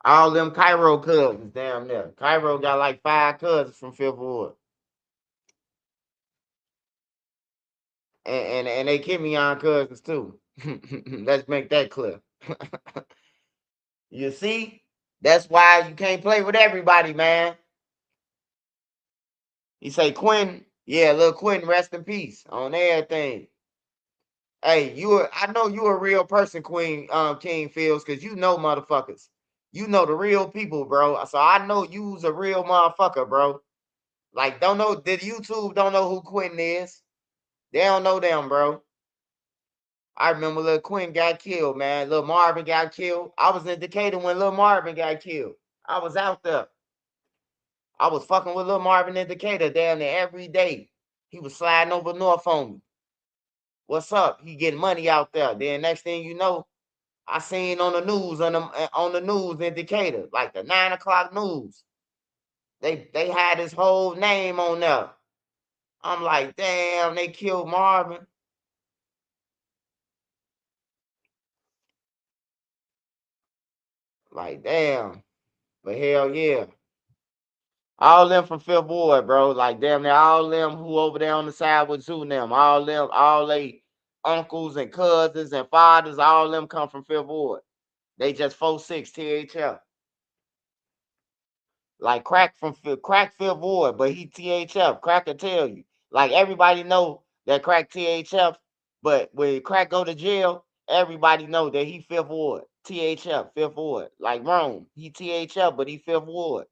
All them Cairo cousins, damn near. Cairo got like 5 cousins from Fifth Ward. And they Kimion cousins too. Let's make that clear. You see? That's why you can't play with everybody, man. You say Quentin, yeah, little Quentin, rest in peace on everything. Hey, I know you a real person, King Fields, because you know motherfuckers. You know the real people, bro. So I know you's a real motherfucker, bro. Like, don't know, did YouTube don't know who Quentin is? They don't know them, bro. I remember Lil Quentin got killed, man. Lil Marvin got killed. I was in Decatur when Lil Marvin got killed. I was out there. I was fucking with Lil Marvin in Decatur down there every day. He was sliding over north on me. What's up? He getting money out there. Then next thing you know, I seen on the news on the news in Decatur, like the 9 o'clock news. They had his whole name on there. I'm like, damn, they killed Marvin. Like, damn. But hell yeah. All them from Fifth Ward, bro. Like damn near all them who over there on the side with Zoo them. All them, all they uncles and cousins and fathers, all them come from Fifth Ward. They just 4'6" THL. Like Crack Fifth Ward, but he THF. Crack can tell you. Like everybody know that Crack THF, but when Crack go to jail, everybody know that he Fifth Ward. THF, Fifth Ward. Like Rome. He THF, but he Fifth Ward.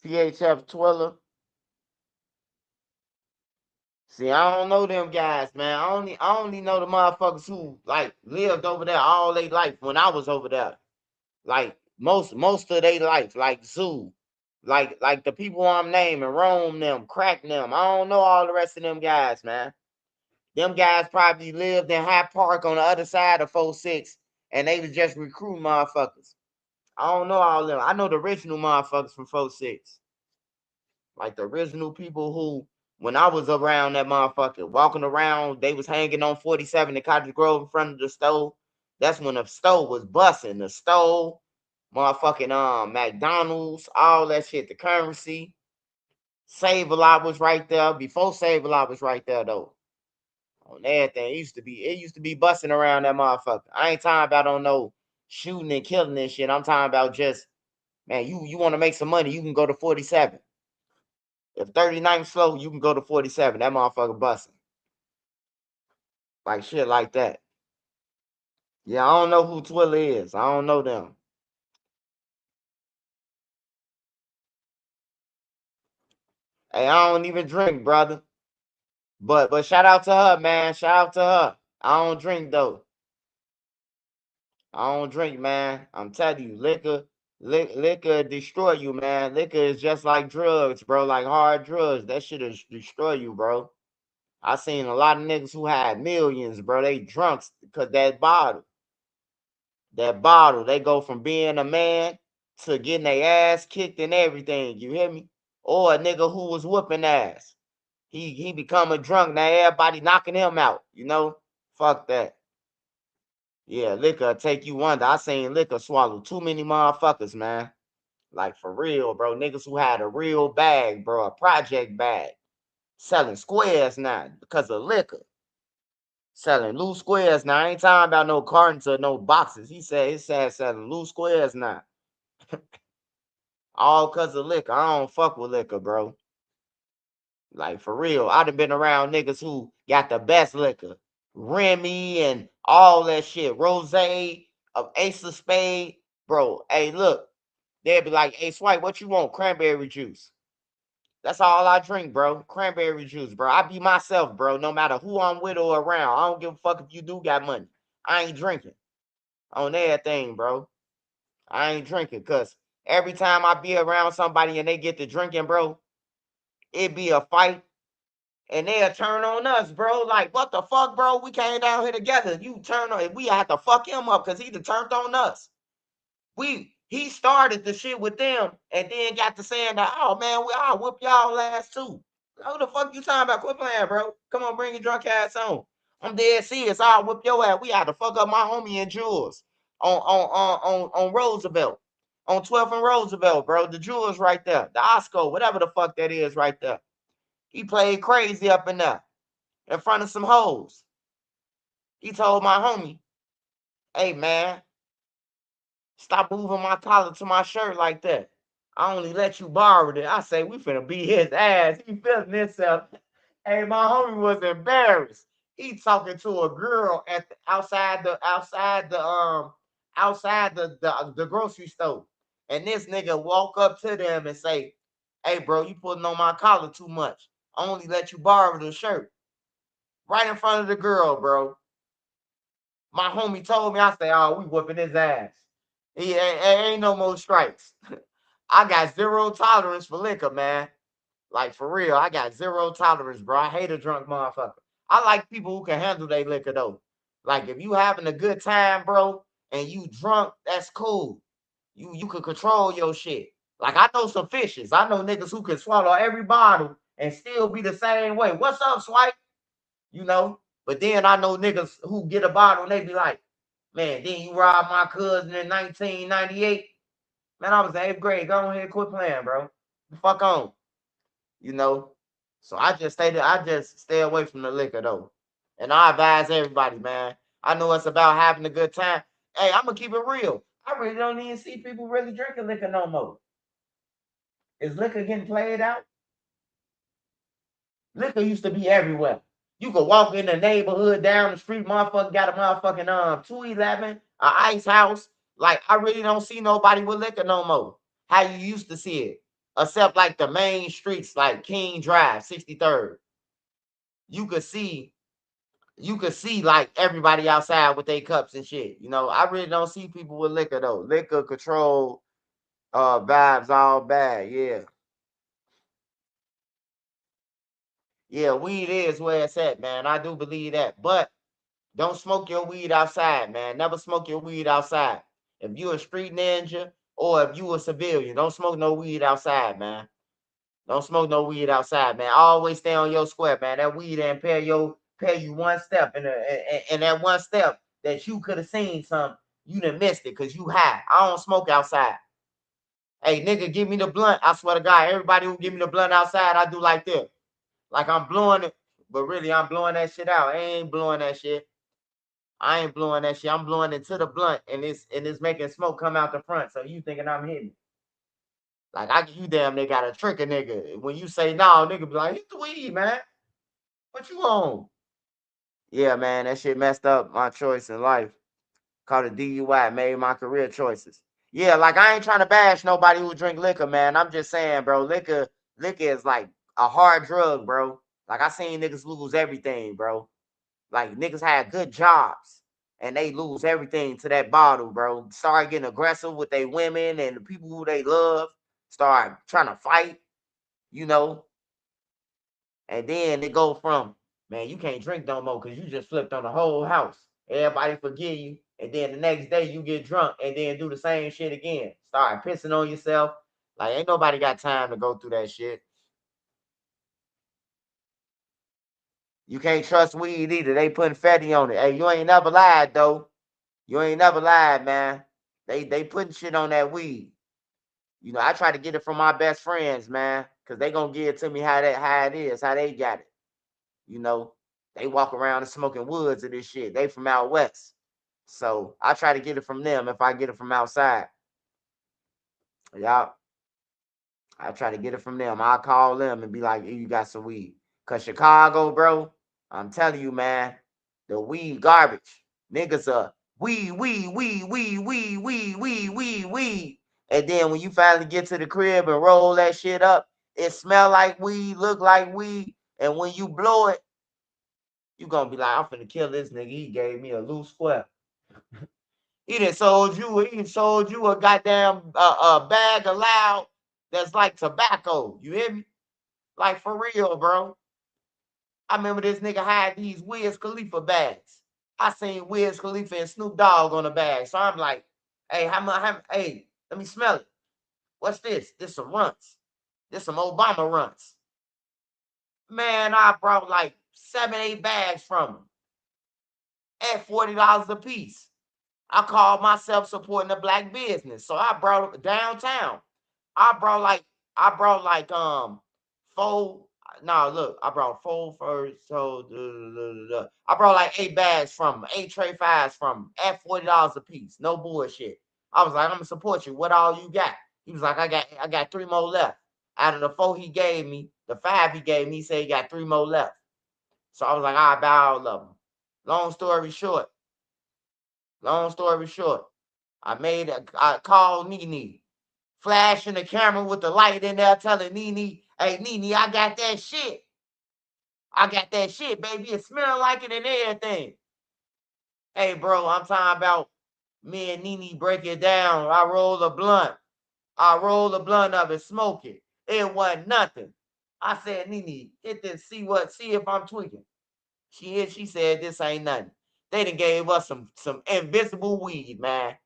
THF Twiller. See, I don't know them guys, man. I only know the motherfuckers who like lived over there all their life when I was over there. Like most of their life, like Zoo, like the people I'm naming, Rome them, Crack them. I don't know all the rest of them guys, man. Them guys probably lived in High Park on the other side of 4-6, and they was just recruiting motherfuckers. I don't know all them. I know the original motherfuckers from 4-6. Like the original people who, when I was around that motherfucker, walking around, they was hanging on 47 in Cottage Grove in front of the stove. That's when the stove was busting. The stove, motherfucking McDonald's, all that shit, the currency. Save a Lot was right there. Before Save a Lot was right there though. On everything. It used to be busting around that motherfucker. I ain't talking about on no shooting and killing and shit. I'm talking about just, man, you want to make some money, you can go to 47. If 39 slow, you can go to 47. That motherfucker busting. Like shit like that. Yeah, I don't know who Twilla is. I don't know them. Hey, I don't even drink, brother. But shout out to her, man. Shout out to her. I don't drink though. I don't drink, man. I'm telling you, liquor destroy you, man. Liquor is just like drugs, bro. Like hard drugs. That shit destroy you, bro. I seen a lot of niggas who had millions, bro. They drunks because that bottle. That bottle. They go from being a man to getting their ass kicked and everything. You hear me? Or a nigga who was whooping ass. He become a drunk. Now everybody knocking him out. You know? Fuck that. Yeah, liquor take you under. I seen liquor swallow too many motherfuckers, man. Like for real, bro. Niggas who had a real bag, bro, a project bag. Selling squares now because of liquor. Selling loose squares now. I ain't talking about no cartons or no boxes. He said selling loose squares now. All because of liquor. I don't fuck with liquor, bro. Like for real. I done been around niggas who got the best liquor. Remy and all that shit. Rose of Ace of Spade. Bro, hey, look. They'll be like, hey, Swipe, what you want? Cranberry juice. That's all I drink, bro. Cranberry juice, bro. I be myself, bro. No matter who I'm with or around. I don't give a fuck if you do got money. I ain't drinking on everything, bro. I ain't drinking because every time I be around somebody and they get to drinking, bro, it be a fight and they'll turn on us, bro. Like, what the fuck, bro? We came down here together. You turn on, we had to fuck him up because he done turned on us. He started the shit with them and then got to saying that, oh man, I'll whoop y'all ass too. Who the fuck you talking about? Quit playing, bro. Come on, bring your drunk ass on. I'm dead serious. I'll whip your ass. We had to fuck up my homie and Jules on Roosevelt. On 12th and Roosevelt, bro. The Jules right there. The Osco, whatever the fuck that is right there. He played crazy up in there. In front of some hoes. He told my homie, hey man, stop moving my collar to my shirt like that. I only let you borrow it. I say, we finna beat his ass. He feeling himself. Hey, my homie was embarrassed. He talking to a girl at the outside the grocery store. And this nigga walk up to them and say, hey bro, you putting on my collar too much. I only let you borrow the shirt. Right in front of the girl, bro. My homie told me, I say, oh, we whooping his ass. He ain't no more strikes. I got zero tolerance for liquor, man. Like for real, I got zero tolerance, bro. I hate a drunk motherfucker. I like people who can handle their liquor though. Like if you having a good time, bro, and you drunk, that's cool. You can control your shit. Like I know some fishes. I know niggas who can swallow every bottle and still be the same way. What's up, Swipe? You know? But then I know niggas who get a bottle and they be like, man, then you robbed my cousin in 1998. Man, I was in 8th grade. Go ahead, quit playing, bro. The fuck on. You know. So I just stay away from the liquor though. And I advise everybody, man. I know it's about having a good time. Hey, I'm gonna keep it real. I really don't even see people really drinking liquor no more. Is liquor getting played out? Liquor used to be everywhere. You could walk in the neighborhood down the street, motherfucker got a motherfucking 211, a ice house. Like I really don't see nobody with liquor no more. How you used to see it. Except like the main streets like King Drive, 63rd. You could see like everybody outside with their cups and shit. You know, I really don't see people with liquor though. Liquor control vibes all bad. Yeah. Yeah, weed is where it's at, man. I do believe that. But don't smoke your weed outside, man. Never smoke your weed outside. If you a street ninja or if you a civilian, don't smoke no weed outside, man. Don't smoke no weed outside, man. Always stay on your square, man. That weed ain't pay you one step, and that one step that you could have seen some, you done missed it because you high. I don't smoke outside. Hey, nigga, give me the blunt. I swear to God, everybody who give me the blunt outside, I do like this. Like I'm blowing it, but really I'm blowing that shit out. I ain't blowing that shit. I ain't blowing that shit. I'm blowing into the blunt, and it's making smoke come out the front. So you thinking I'm hitting? Like you damn they got a trick a nigga. When you say no, nigga be like, hit the weed, man. What you on? Yeah, man, that shit messed up my choice in life. Called a DUI, made my career choices. Yeah, like I ain't trying to bash nobody who drink liquor, man. I'm just saying, bro, liquor is like a hard drug, bro. Like I seen niggas lose everything, bro. Like niggas had good jobs and they lose everything to that bottle, bro. Start getting aggressive with their women and the people who they love. Start trying to fight, you know. And then it go from man, you can't drink no more because you just flipped on the whole house. Everybody forgive you, and then the next day you get drunk and then do the same shit again. Start pissing on yourself. Like, ain't nobody got time to go through that shit. You can't trust weed either. They putting fatty on it. Hey, you ain't never lied though. You ain't never lied, man. They putting shit on that weed. You know, I try to get it from my best friends, man, because they gonna give it to me how it is, how they got it. You know, they walk around and smoking woods of this shit. They from out west. So I try to get it from them if I get it from outside. Y'all, I try to get it from them. I call them and be like, hey, you got some weed. Cause Chicago, bro, I'm telling you, man, the weed garbage. Niggas are weed. And then when you finally get to the crib and roll that shit up, it smell like weed, look like weed. And when you blow it, you gonna be like, I'm finna kill this nigga. He gave me a loose square. He done sold you a goddamn bag of loud that's like tobacco. You hear me? Like for real, bro. I remember this nigga had these Wiz Khalifa bags. I seen Wiz Khalifa and Snoop Dogg on the bag. So I'm like, hey, hey, let me smell it. What's this? This some runts. This some Obama runts. Man, I brought like 7, 8 bags from him at $40 a piece. I called myself supporting a black business. So I brought it downtown. I brought like four. No, look, I brought four first. So I brought like 8 bags from them, 8 tray fives from them at $40 a piece. No bullshit. I was like, I'm gonna support you. What all you got? He was like, I got 3 more left. Out of the 4 he gave me, the 5 he gave me, he said he got 3 more left. So I was like, I buy all of them. Long story short, I called Nene, flashing the camera with the light in there, telling Nene, hey, Nene, I got that shit. I got that shit, baby. It smell like it and everything. Hey, bro, I'm talking about me and Nene break it down. I roll a blunt. Of it, smoke it. It wasn't nothing. I said, Nene, hit this, see if I'm tweaking. She said, this ain't nothing. They done gave us some invisible weed, man.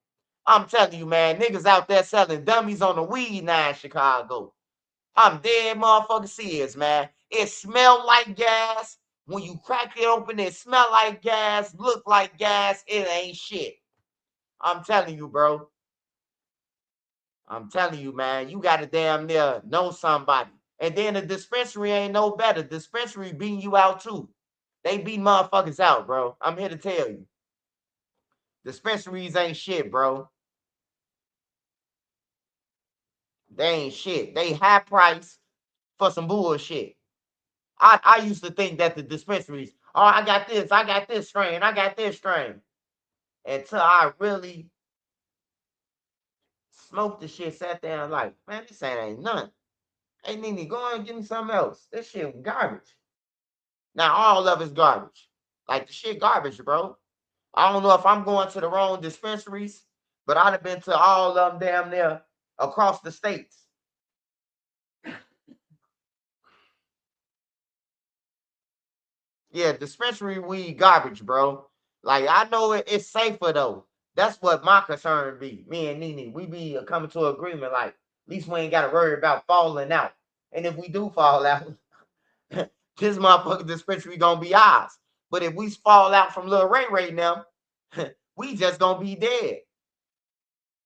I'm telling you, man, niggas out there selling dummies on the weed now in Chicago. I'm dead motherfucking serious, man. It smell like gas. When you crack it open, it smell like gas, look like gas. It ain't shit. I'm telling you, bro. I'm telling you, man. You got to damn near know somebody. And then the dispensary ain't no better. Dispensary beating you out too. They beat motherfuckers out, bro. I'm here to tell you. Dispensaries ain't shit, bro. They ain't shit. They high price for some bullshit. I used to think that the dispensaries, oh, I got this strain, Until I really smoked the shit, sat down like, man, this ain't nothing. Hey, Nene, go and give me something else. This shit garbage. Now all of it's garbage. Like the shit garbage, bro. I don't know if I'm going to the wrong dispensaries, but I'd have been to all of them damn near across the states. Yeah, dispensary weed garbage, bro. Like I know it's safer though. That's what my concern be. Me and Nene, we be coming to an agreement. Like at least we ain't got to worry about falling out. And if we do fall out, this motherfucking dispensary gonna be ours. But if we fall out from Lil Ray right now, we just gonna be dead.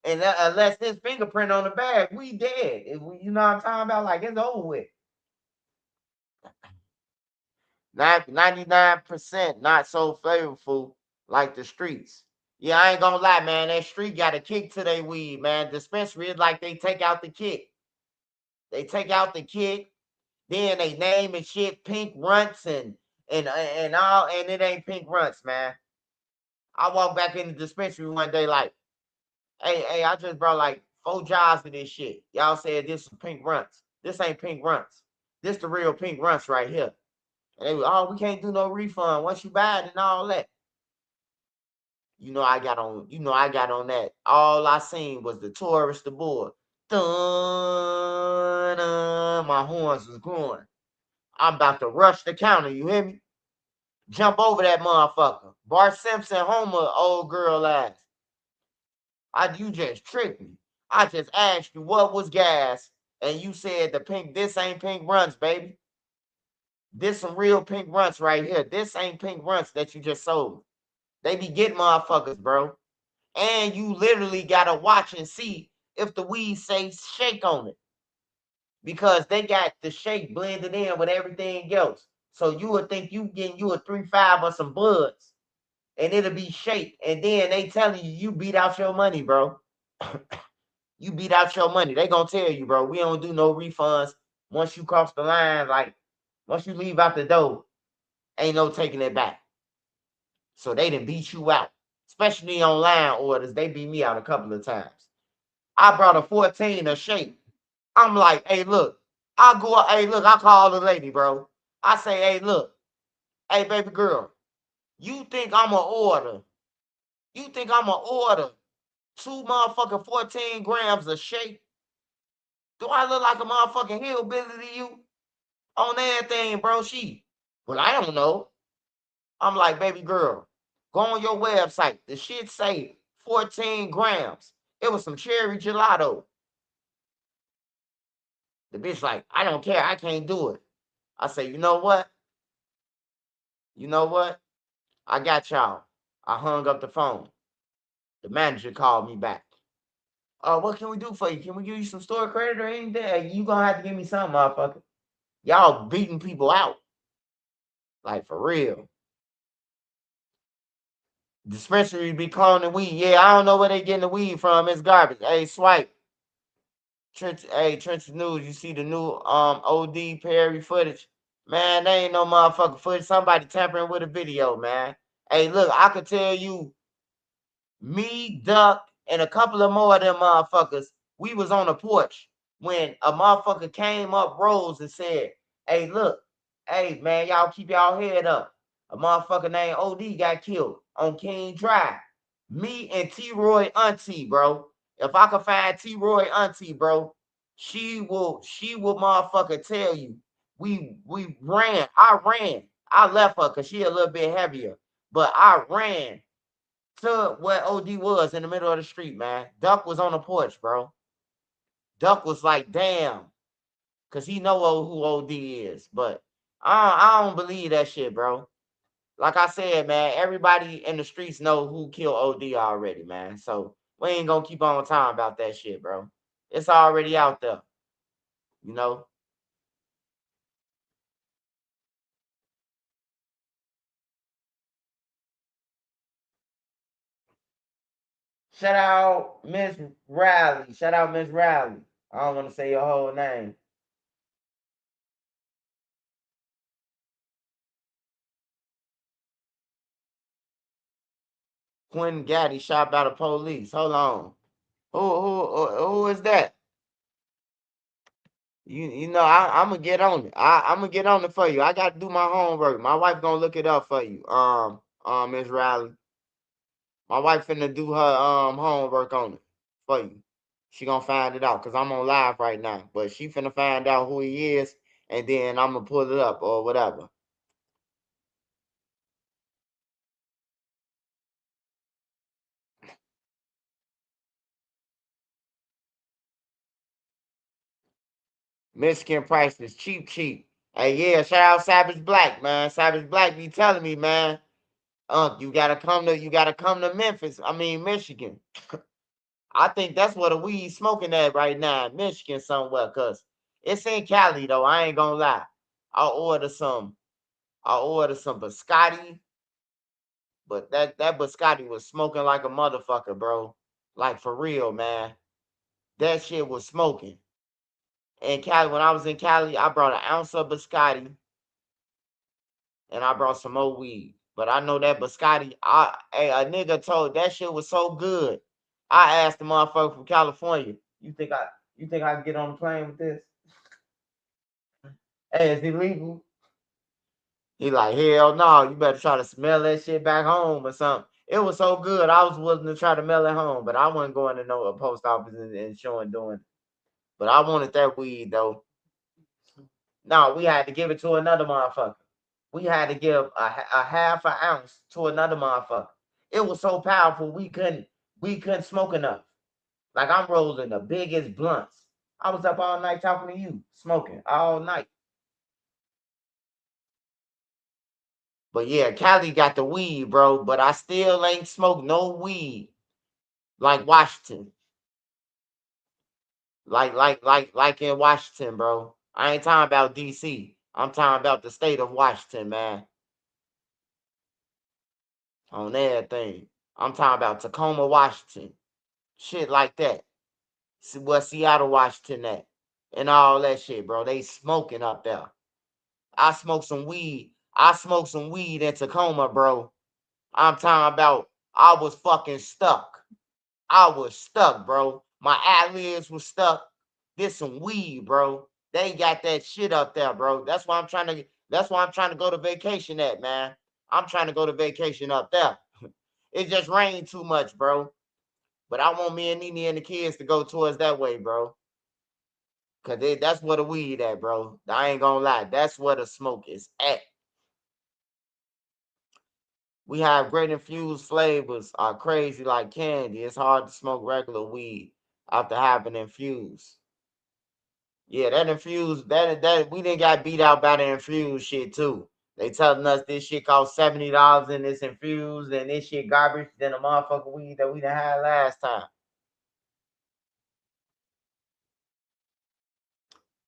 And unless his fingerprint on the bag, we dead. You know what I'm talking about? Like it's over with. 99% not so flavorful like the streets. Yeah, I ain't gonna lie, man. That street got a kick to their weed, man. Dispensary is like they take out the kick. They take out the kick, then they name and shit pink runts and all, and it ain't pink runts, man. I walked back in the dispensary one day like, hey, I just brought like 4 jars of this shit. Y'all said this is pink runts. This ain't pink runts. This the real pink runts right here. And they were, oh, we can't do no refund once you buy it and all that. I got on that. All I seen was the tourist aboard. Dun, my horns was going. I'm about to rush the counter, you hear me? Jump over that motherfucker. Bart Simpson, Homer, old girl ass. You just tricked me. I just asked you what was gas, and you said this ain't pink runs, baby. This some real pink runs right here. This ain't pink runs that you just sold. They be getting motherfuckers, bro. And you literally gotta watch and see if the weed say shake on it. Because they got the shake blended in with everything else. So you would think you getting you a 3-5 or some buds, and it'll be shake. And then they telling you beat out your money, bro. You beat out your money. They gonna tell you, bro, we don't do no refunds once you cross the line. Like, once you leave out the door, ain't no taking it back. So they done beat you out. Especially on line orders. They beat me out a couple of times. I brought a 14 a shake. I'm like, hey, look. I call the lady, bro. I say, hey, look. Hey, baby girl. You think I'm You think I'm going to order 2 motherfucking 14 grams of shake? Do I look like a motherfucking hillbilly to you? On everything, bro. Well, I don't know. I'm like, baby girl, go on your website. The shit say 14 grams. It was some cherry gelato. The bitch like, I don't care. I can't do it. I say, you know what? You know what? I got y'all. I hung up the phone. The manager called me back. What can we do for you? Can we give you some store credit or anything? You gonna have to give me something, motherfucker. Y'all beating people out. Like, for real. Dispensaries be cloning weed. Yeah, I don't know where they getting the weed from. It's garbage. Hey, swipe. Trench News. You see the new OD Perry footage? Man, they ain't no motherfucking footage. Somebody tampering with a video, man. Hey, look, I could tell you, me, Duck, and a couple of more of them motherfuckers, we was on the porch when a motherfucker came up, rose, and said, hey, look, hey, man, y'all keep y'all head up. A motherfucker named OD got killed on King Drive. Me and T-Roy auntie, bro. If I could find T-Roy auntie, bro, she will motherfucker tell you. We ran. I ran. I left her because she a little bit heavier. But I ran to where OD was in the middle of the street, man. Duck was on the porch, bro. Duck was like, damn, because he know who OD is. But I don't believe that shit, bro. Like I said, man, everybody in the streets know who killed OD already, man. So we ain't gonna keep on talking about that shit, bro. It's already out there, you know. Shout out Miss Riley. Shout out Miss Riley. I don't want to say your whole name. Quentin Gaddy shot by the police. Hold on. Who is that? You know I'm gonna get on it. I'm gonna get on it for you. I got to do my homework. My wife gonna look it up for you. Miss Riley. My wife finna do her homework on it for you. She gonna find it out because I'm on live right now. But she finna find out who he is, and then I'm gonna pull it up or whatever. Mexican prices cheap, cheap. Hey, yeah, shout out Savage Black, man. Savage Black be telling me, man, you gotta come to Memphis. I mean Michigan. I think that's what the weed smoking at right now in Michigan somewhere, cause it's in Cali though. I ain't gonna lie. I'll order some. I'll order some biscotti, but that biscotti was smoking like a motherfucker, bro. Like for real, man. That shit was smoking. In Cali, when I was in Cali, I brought an ounce of biscotti and I brought some more weed. But I know that biscotti, a nigga told that shit was so good. I asked the motherfucker from California, you think I can get on the plane with this? Hey, is it legal? He like, hell no, you better try to smell that shit back home or something. It was so good, I was willing to try to mail it home, but I wasn't going to no post office and showing doing it. But I wanted that weed though. No, we had to give it to another motherfucker. we had to give a half an ounce to another motherfucker. It was so powerful we couldn't smoke enough. Like I'm rolling the biggest blunts. I was up all night talking to you, smoking all night. But yeah, Cali got the weed, bro. But I still ain't smoked no weed like Washington. Like in Washington, bro. I ain't talking about DC. I'm talking about the state of Washington, man. On everything. I'm talking about Tacoma, Washington. Shit like that. See what Seattle, Washington at. And all that shit, bro. They smoking up there. I smoked some weed. I smoked some weed in Tacoma, bro. I'm talking about I was fucking stuck. I was stuck, bro. My eyelids was stuck. This some weed, bro. They got that shit up there, bro. That's why I'm trying to go to vacation at, man. I'm trying to go to vacation up there. It just rained too much, bro. But I want me and Nene and the kids to go towards that way, bro. Cause that's where the weed at, bro. I ain't gonna lie. That's where the smoke is at. We have great infused flavors are crazy like candy. It's hard to smoke regular weed after having infused. Yeah, that infused that we didn't got beat out by the infused shit too. They telling us this shit cost $70 and it's infused and this shit garbage than the motherfucking weed that we done had last time.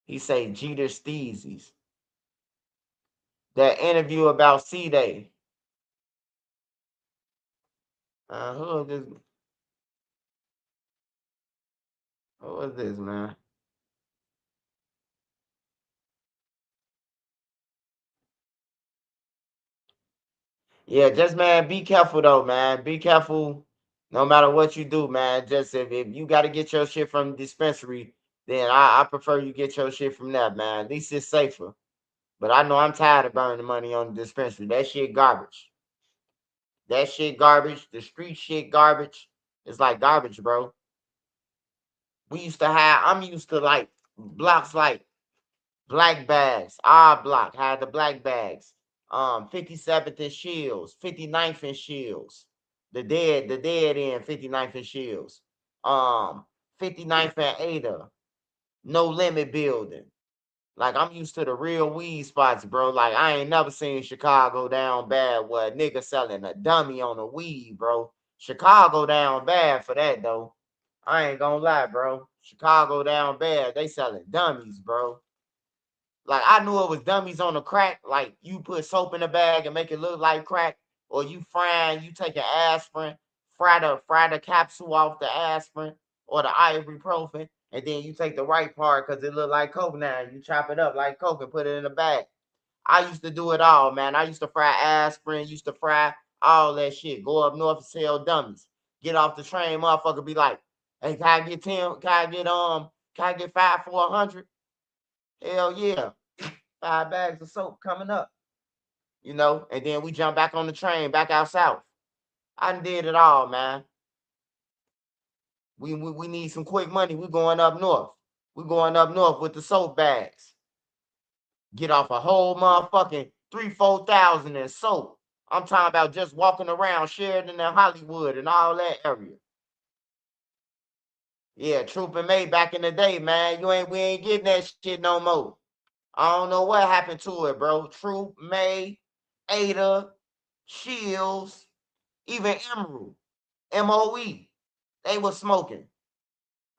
He say Jeter Steezies. That interview about C-Day. Who is this? Who is this, man? Yeah, just man, be careful though, man. Be careful no matter what you do, man. Just if you got to get your shit from the dispensary, then I prefer you get your shit from that, man. At least it's safer. But I know I'm tired of burning money on the dispensary. That shit garbage. That shit garbage. The street shit garbage. It's like garbage, bro. I'm used to like blocks like black bags. Our block had the black bags. 57th and Shields, 59th and Shields. The dead end 59th and Shields. 59th and Ada. No limit building. Like I'm used to the real weed spots, bro. Like I ain't never seen Chicago down bad where a nigga selling a dummy on a weed, bro. Chicago down bad for that though. I ain't gonna lie, bro. Chicago down bad. They selling dummies, bro. Like I knew it was dummies on the crack. Like you put soap in a bag and make it look like crack, or you take an aspirin, fry the capsule off the aspirin or the ibuprofen, and then you take the right part because it look like coke now. You chop it up like coke and put it in a bag. I used to do it all, man. I used to fry aspirin, used to fry all that shit. Go up north and sell dummies. Get off the train, motherfucker. Be like, hey, can I get 10? Can I get 5 for 100? Hell yeah. 5 bags of soap coming up, and then we jump back on the train back out south. I done did it all, man. We need some quick money. We going up north. We going up north with the soap bags. Get off a whole motherfucking 3-4 thousand in soap. I'm talking about just walking around Sheridan and Hollywood and all that area. Yeah, Troop and May back in the day, man. We ain't getting that shit no more. I don't know what happened to it, bro. Troop, May, Ada, Shields, even Emerald, MOE. They was smoking.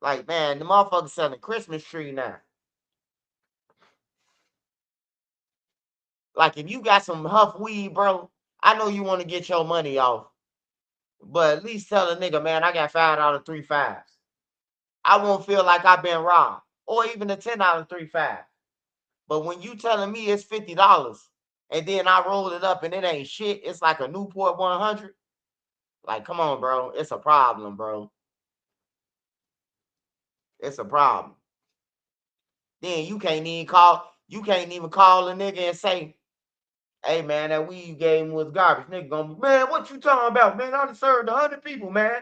Like, man, the motherfuckers selling Christmas tree now. Like, if you got some huff weed, bro, I know you want to get your money off. But at least tell a nigga, man, I got $5 3 5s. I won't feel like I've been robbed. Or even a $10 3 5. But when you telling me it's $50 and then I roll it up and it ain't shit, it's like a Newport 100. Like, come on, bro. It's a problem, bro. It's a problem. Then you can't even call a nigga and say, hey man, that weed you gave me was garbage. Nigga gonna be, man, what you talking about? Man, I done served 100 people, man.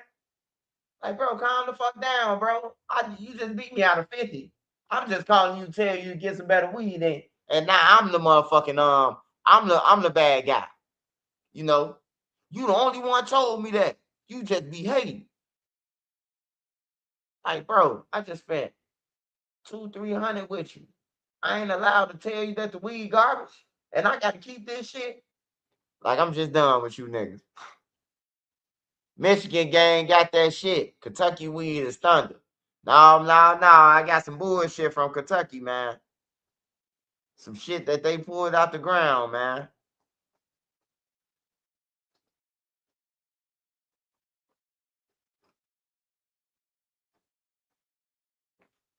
Like, bro, calm the fuck down, bro. You just beat me out of 50. I'm just calling you to tell you to get some better weed in. And now I'm the motherfucking I'm the bad guy. You know, you the only one told me that. You just be hating. Like, bro, I just spent 200-300 with you. I ain't allowed to tell you that the weed garbage, and I got to keep this shit. Like, I'm just done with you niggas. Michigan gang got that shit. Kentucky weed is thunder. No, no, no. I got some bullshit from Kentucky, man. Some shit that they pulled out the ground, man.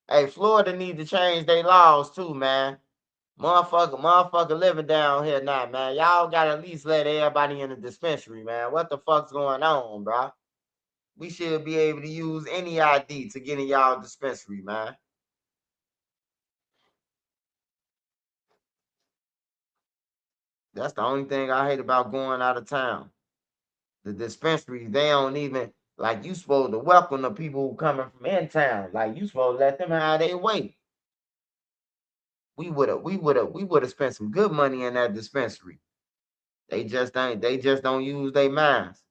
Hey, Florida need to change their laws too, man. Motherfucker living down here now, man. Y'all gotta at least let everybody in the dispensary, man. What the fuck's going on, bro? We should be able to use any ID to get in y'all dispensary, man. That's the only thing I hate about going out of town. The dispensaries, they don't even like you supposed to welcome the people who coming from in town. Like you supposed to let them have their way. We would have spent some good money in that dispensary. They just don't use their minds.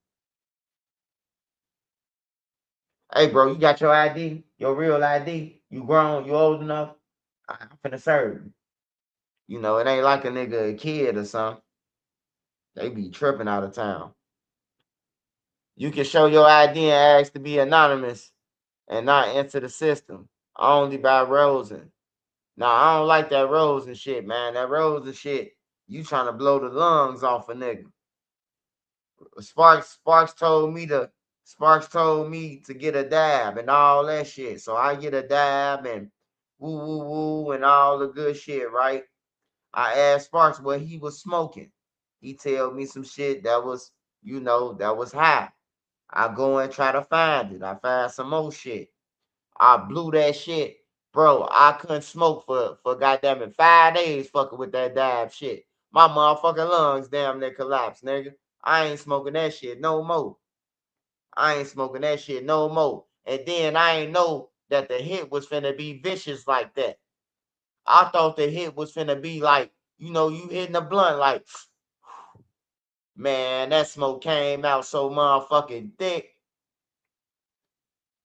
Hey bro, you got your ID, your real ID, you grown, you old enough. I'm finna serve you. You know, it ain't like a nigga a kid or something. They be tripping out of town. You can show your ID and ask to be anonymous and not enter the system. Only by Rosen. Now I don't like that Rose and shit, man. That Rose and shit, you trying to blow the lungs off a nigga. Sparks told me to get a dab and all that shit. So I get a dab and woo woo woo and all the good shit, right? I asked Sparks what he was smoking. He tell me some shit that was, that was high. I go and try to find it. I find some more shit. I blew that shit. Bro, I couldn't smoke for goddamn it 5 days fucking with that dab shit. My motherfucking lungs damn near collapsed, nigga. I ain't smoking that shit no more. I ain't smoking that shit no more. And then I ain't know that the hit was finna be vicious like that. I thought the hit was finna be like, you hitting a blunt like, man, that smoke came out so motherfucking thick.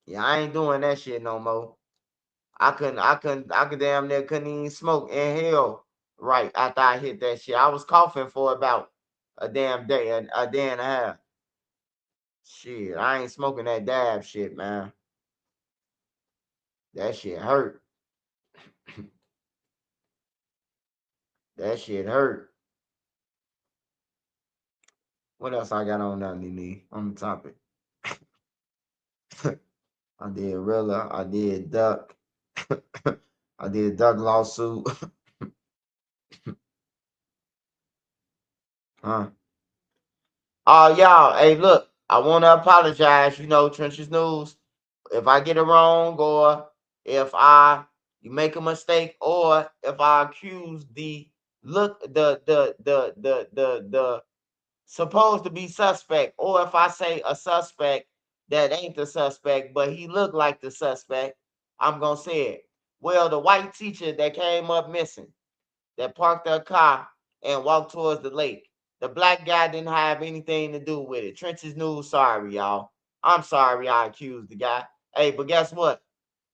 Yeah, I ain't doing that shit no more. I could damn near couldn't even smoke in hell right after I hit that shit. I was coughing for about a damn day, a day and a half. Shit, I ain't smoking that dab shit, man. That shit hurt. That shit hurt. What else I got on that, Nene? On the topic. I did Rilla. I did Duck. I did Duck lawsuit. Huh? Oh, y'all. Hey, look. I want to apologize. Trenches News. If I get it wrong, or if I you make a mistake, or if I accuse the supposed to be suspect, or if I say a suspect that ain't the suspect, but he looked like the suspect, I'm gonna say it. Well, the white teacher that came up missing, that parked their car and walked towards the lake. The black guy didn't have anything to do with it. Trenches News, sorry, y'all. I'm sorry I accused the guy. Hey, but guess what?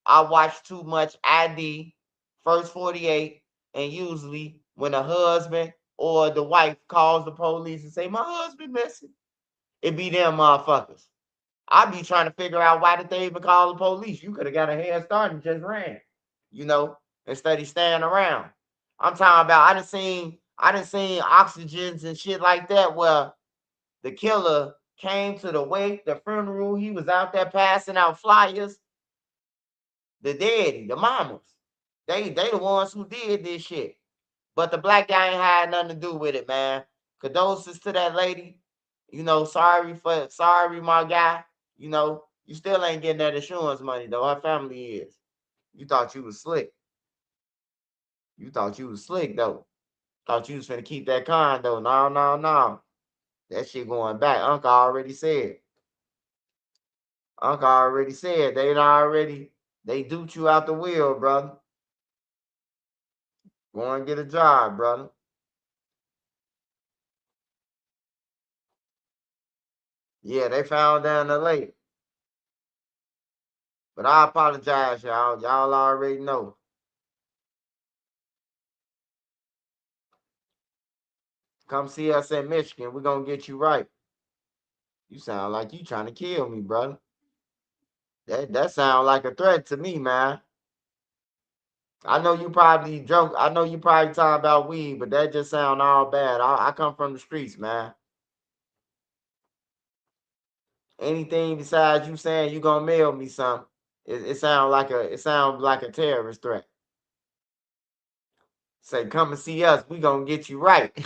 I watch too much ID, First 48, and usually when a husband or the wife calls the police and say, my husband missing, it be them motherfuckers. I be trying to figure out why did they even call the police? You could have got a head start and just ran, you know, instead of staying around. I'm talking about I done seen oxygens and shit like that where the killer came to the wake, the funeral, he was out there passing out flyers. The daddy, the mamas, they the ones who did this shit. But the black guy ain't had nothing to do with it, man. Condolences to that lady. Sorry, my guy. You still ain't getting that insurance money though. Her family is. You thought you was slick. You thought you was slick though. Thought you was finna keep that condo. No, no, no. That shit going back. Uncle already said. Uncle already said they duped you out the wheel, brother. Go and get a job, brother. Yeah, they found down the lake. But I apologize, y'all. Y'all already know. Come see us in Michigan. We're gonna get you right. You sound like you trying to kill me, brother. That sound like a threat to me, man. I know you probably joke. I know you probably talking about weed, but that just sound all bad. I come from the streets, man. Anything besides you saying you gonna mail me something, it sounds like a terrorist threat. Say, come and see us. We gonna get you right.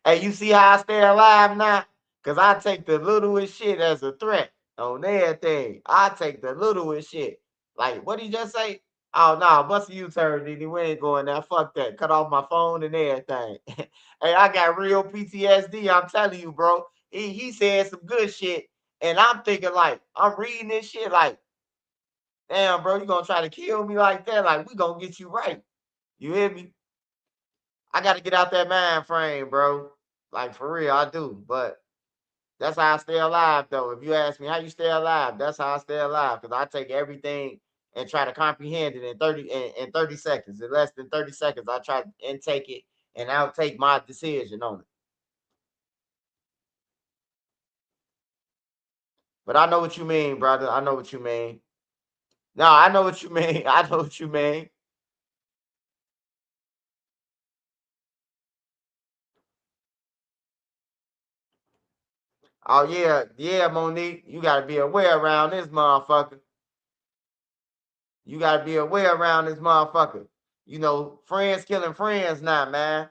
Hey, you see how I stay alive now? Cause I take the littlest shit as a threat on everything. I take the littlest shit. Like, what did he just say? Oh no, bust a U-turn, Diddy. We ain't going there. Fuck that. Cut off my phone and everything. Hey, I got real PTSD. I'm telling you, bro. He said some good shit, and I'm thinking like I'm reading this shit like, damn, bro, you gonna try to kill me like that? Like we gonna get you right. You hear me? I got to get out that mind frame, bro. Like for real, I do. But that's how I stay alive, though. If you ask me how you stay alive, that's how I stay alive. Because I take everything and try to comprehend it in 30 seconds. In less than 30 seconds, I try to intake it and outtake my decision on it. But I know what you mean, brother. I know what you mean. No, I know what you mean. I know what you mean. Oh yeah, yeah, Monique. You gotta be aware around this motherfucker. You gotta be aware around this motherfucker. You know, friends killing friends now, man.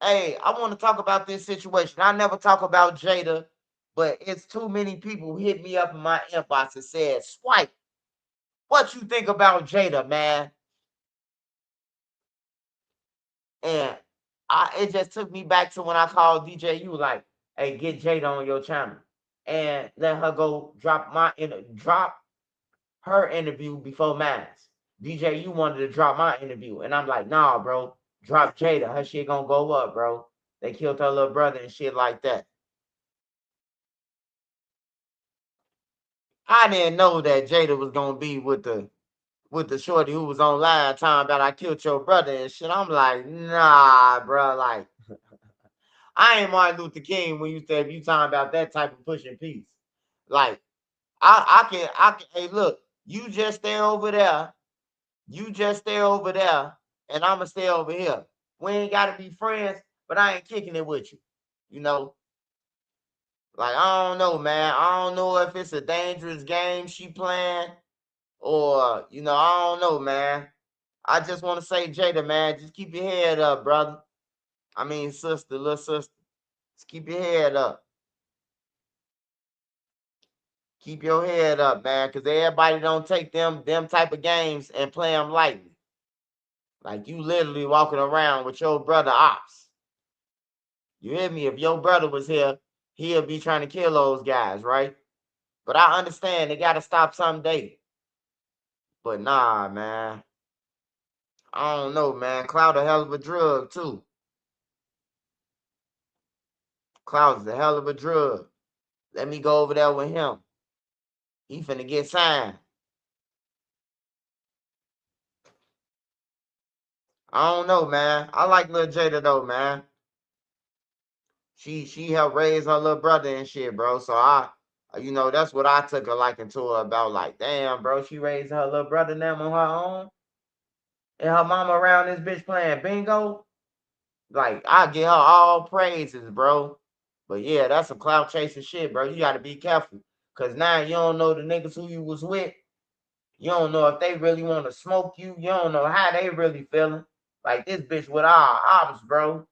Hey, I want to talk about this situation. I never talk about Jada, but it's too many people who hit me up in my inbox and said, "Swipe, what you think about Jada, man?" And it just took me back to when I called DJU, like, "Hey, get Jada on your channel and let her go drop her interview before mine." DJU wanted to drop my interview, and I'm like, "Nah, bro, drop Jada. Her shit gonna go up, bro. They killed her little brother and shit like that." I didn't know that Jada was gonna be with the shorty who was online talking about I killed your brother and shit. I'm like, nah, bro. Like, I ain't Martin Luther King when you said you talking about that type of pushing peace. Like, I can. Hey, look, you just stay over there. You just stay over there, and I'ma stay over here. We ain't gotta be friends, but I ain't kicking it with you. You know, like I don't know, man. I don't know if it's a dangerous game she playing or I don't know, man. I just want to say, Jada, man, just keep your head up, brother. I mean, sister, little sister, just keep your head up. Keep your head up, man, because everybody don't take them type of games and play them lightly. Like you literally walking around with your brother ops. You hear me? If your brother was here, he'll be trying to kill those guys, right? But I understand they got to stop someday. But nah, man. I don't know, man. Cloud a hell of a drug too. Cloud's a hell of a drug. Let me go over there with him. He finna get signed. I don't know, man. I like little Jada though, man. She helped raise her little brother and shit, bro. So that's what I took a liking to her about. Like, damn, bro, she raised her little brother and them on her own, and her mama around this bitch playing bingo. Like, I give her all praises, bro. But yeah, that's some clout chasing shit, bro. You gotta be careful. Cause now you don't know the niggas who you was with. You don't know if they really want to smoke you. You don't know how they really feeling. Like this bitch with our ops, bro.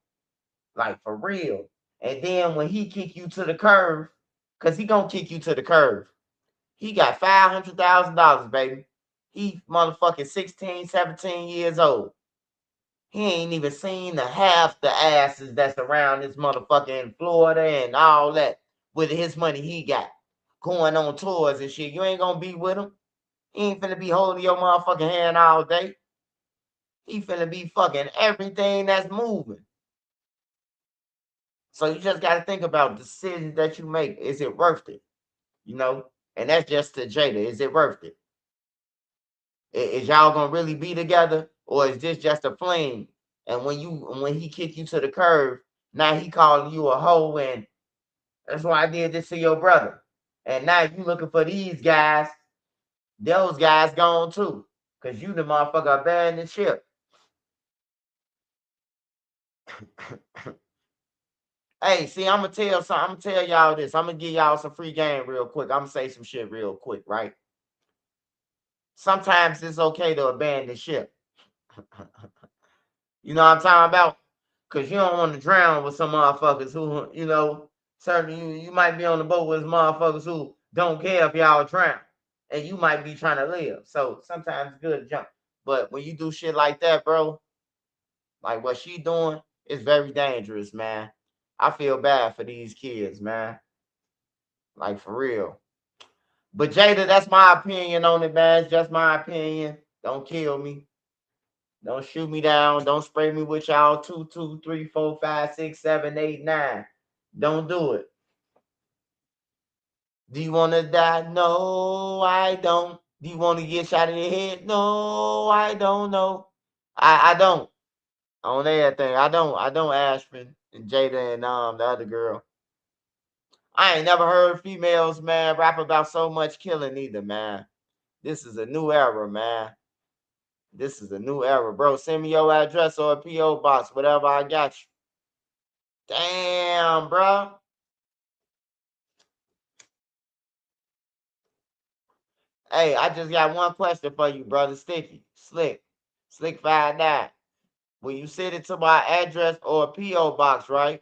Like for real. And then when he kick you to the curve, cause he gonna kick you to the curve. He got $500,000, baby. He motherfucking 16, 17 years old. He ain't even seen the half the asses that's around this motherfucker in Florida and all that with his money he got going on tours and shit. You ain't gonna be with him. He ain't finna be holding your motherfucking hand all day. He finna be fucking everything that's moving. So you just got to think about the decisions that you make. Is it worth it? You know, and that's just to Jada. Is it worth it? Is y'all gonna really be together, or is this just a fling? And when he kick you to the curb, now he calling you a hoe, and that's why I did this to your brother. And now you looking for these guys, those guys gone too, cause you the motherfucker abandoned ship. Hey, see, I'm gonna tell some. I'm gonna tell y'all this. I'm gonna give y'all some free game real quick. I'm gonna say some shit real quick, right? Sometimes it's okay to abandon ship. You know what I'm talking about? Because you don't want to drown with some motherfuckers who, certainly you might be on the boat with motherfuckers who don't care if y'all drown. And you might be trying to live. So sometimes it's good to jump. But when you do shit like that, bro, like what she doing, it's very dangerous, man. I feel bad for these kids, man. Like for real. But Jada, that's my opinion on it, man. It's just my opinion. Don't kill me. Don't shoot me down. Don't spray me with y'all 2, 2, 3, 4, 5, 6, 7, 8, 9. Don't do it. Do you want to die? No, I don't. Do you want to get shot in the head? No, I don't know. I don't. On everything. I don't Ashton and Jada and the other girl. I ain't never heard females, man, rap about so much killing either, man. This is a new era, man. This is a new era, bro. Send me your address or a P.O. box, whatever I got you. Damn, bro. Hey, I just got one question for you, brother. Sticky, Slick 59. When you send it to my address or a P.O. box, right?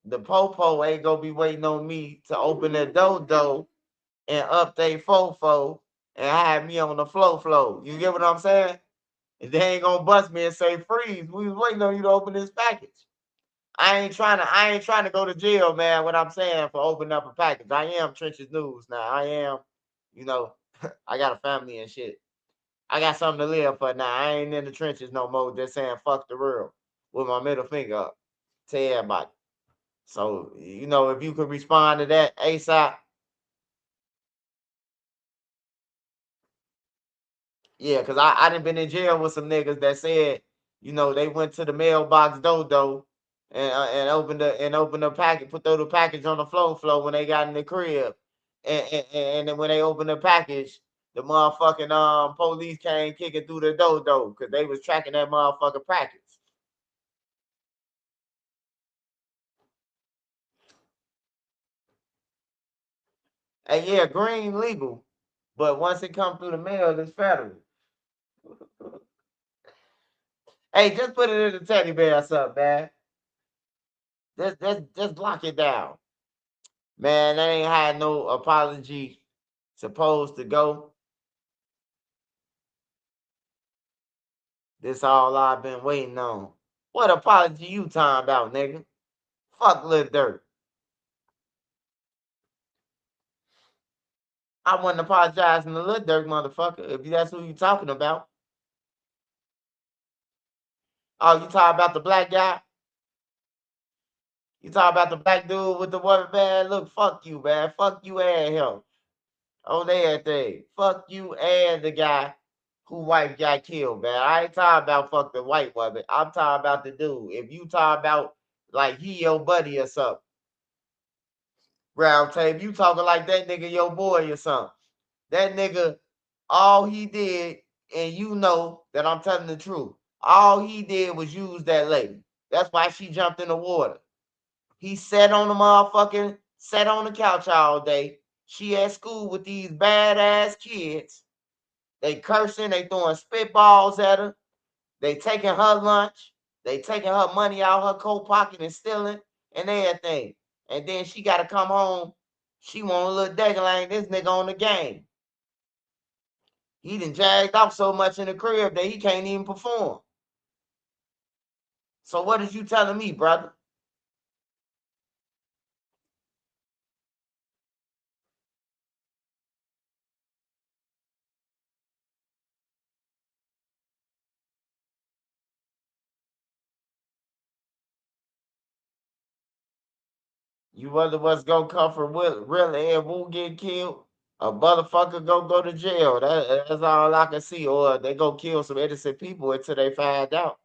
The popo ain't gonna be waiting on me to open the dodo and update fofo and have me on the flow. You get what I'm saying? And they ain't gonna bust me and say freeze. We was waiting on you to open this package. I ain't trying to go to jail, man. What I'm saying for opening up a package. I am Trenches News now. I am, you know, I got a family and shit. I got something to live for now. I ain't in the trenches no more. Just saying fuck the world with my middle finger up to everybody. So if you could respond to that ASAP, yeah, because I done been in jail with some niggas that said, they went to the mailbox dodo and opened the package, put the package on the flow when they got in the crib. And then when they opened the package, the motherfucking police came kicking through the dodo because they was tracking that motherfucking package. And yeah, green legal, but once it comes through the mail, it's federal. Hey, just put it in the teddy bear or something, man. Just block it down. Man, that ain't had no apology supposed to go. This all I've been waiting on. What apology you talking about, nigga? Fuck Lil Durk. I wasn't apologizing to Lil Durk, motherfucker, if that's who you talking about. Oh, you talking about the black guy? You talking about the black dude with the woman, man? Look, fuck you, man. Fuck you and him. On everything. Fuck you and the guy who wife got killed, man. I ain't talking about fuck the white woman. I'm talking about the dude. If you talking about like he your buddy or something, round table, you talking like that nigga your boy or something. That nigga, all he did, and you know that I'm telling the truth. All he did was use that lady. That's why she jumped in the water. He sat on the couch all day. She at school with these badass kids. They cursing, they throwing spitballs at her. They taking her lunch. They taking her money out her coat pocket and stealing and everything. And then she got to come home. She want a little dangling this nigga on the game. He done jagged off so much in the crib that he can't even perform. So what is you telling me, brother? You wonder what's gonna come from Rilla and won't get killed? A motherfucker go to jail. That's all I can see. Or they go kill some innocent people until they find out.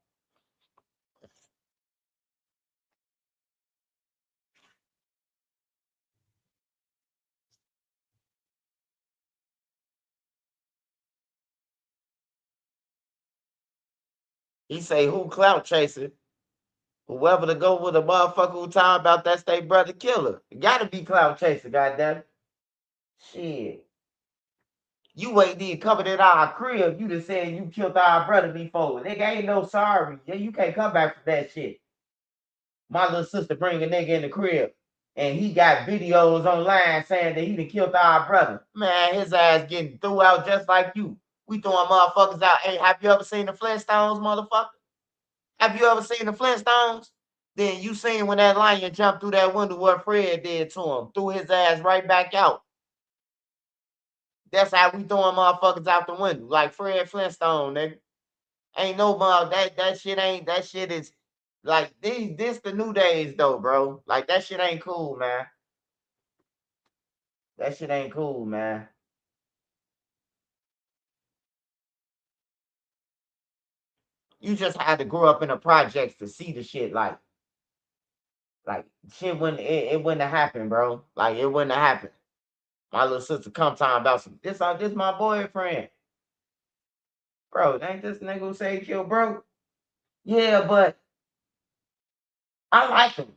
He say who clout chasing? Whoever to go with a motherfucker who talking about that's their brother killer. It gotta be clout chasing, goddamn. Shit. You ain't even covered in our crib. You just said you killed our brother before. Nigga ain't no sorry. Yeah, you can't come back from that shit. My little sister bring a nigga in the crib and he got videos online saying that he done killed our brother. Man, his ass getting threw out just like you. We throwing motherfuckers out. Hey, have you ever seen the Flintstones, motherfucker? Have you ever seen the Flintstones? Then you seen when that lion jumped through that window what Fred did to him. Threw his ass right back out. That's how we throwing motherfuckers out the window. Like Fred Flintstone, nigga. Ain't no that shit is like this the new days though, bro. Like that shit ain't cool, man. That shit ain't cool, man. You just had to grow up in the projects to see the shit like shit wouldn't it wouldn't have happened, bro. Like it wouldn't have happened. My little sister come talking about some this my boyfriend. Bro, ain't this nigga who say he killed bro? Yeah, but I like him.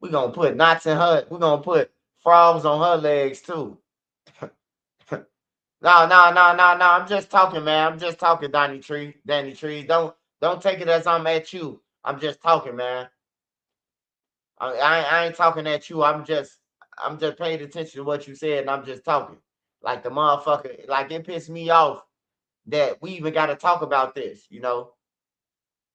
We gonna put knots in her, we gonna put frogs on her legs too. No. I'm just talking, man. I'm just talking, Danny Tree. Don't take it as I'm at you. I'm just talking, man. I ain't talking at you. I'm just paying attention to what you said, and I'm just talking. Like the motherfucker, like it pissed me off that we even got to talk about this. You know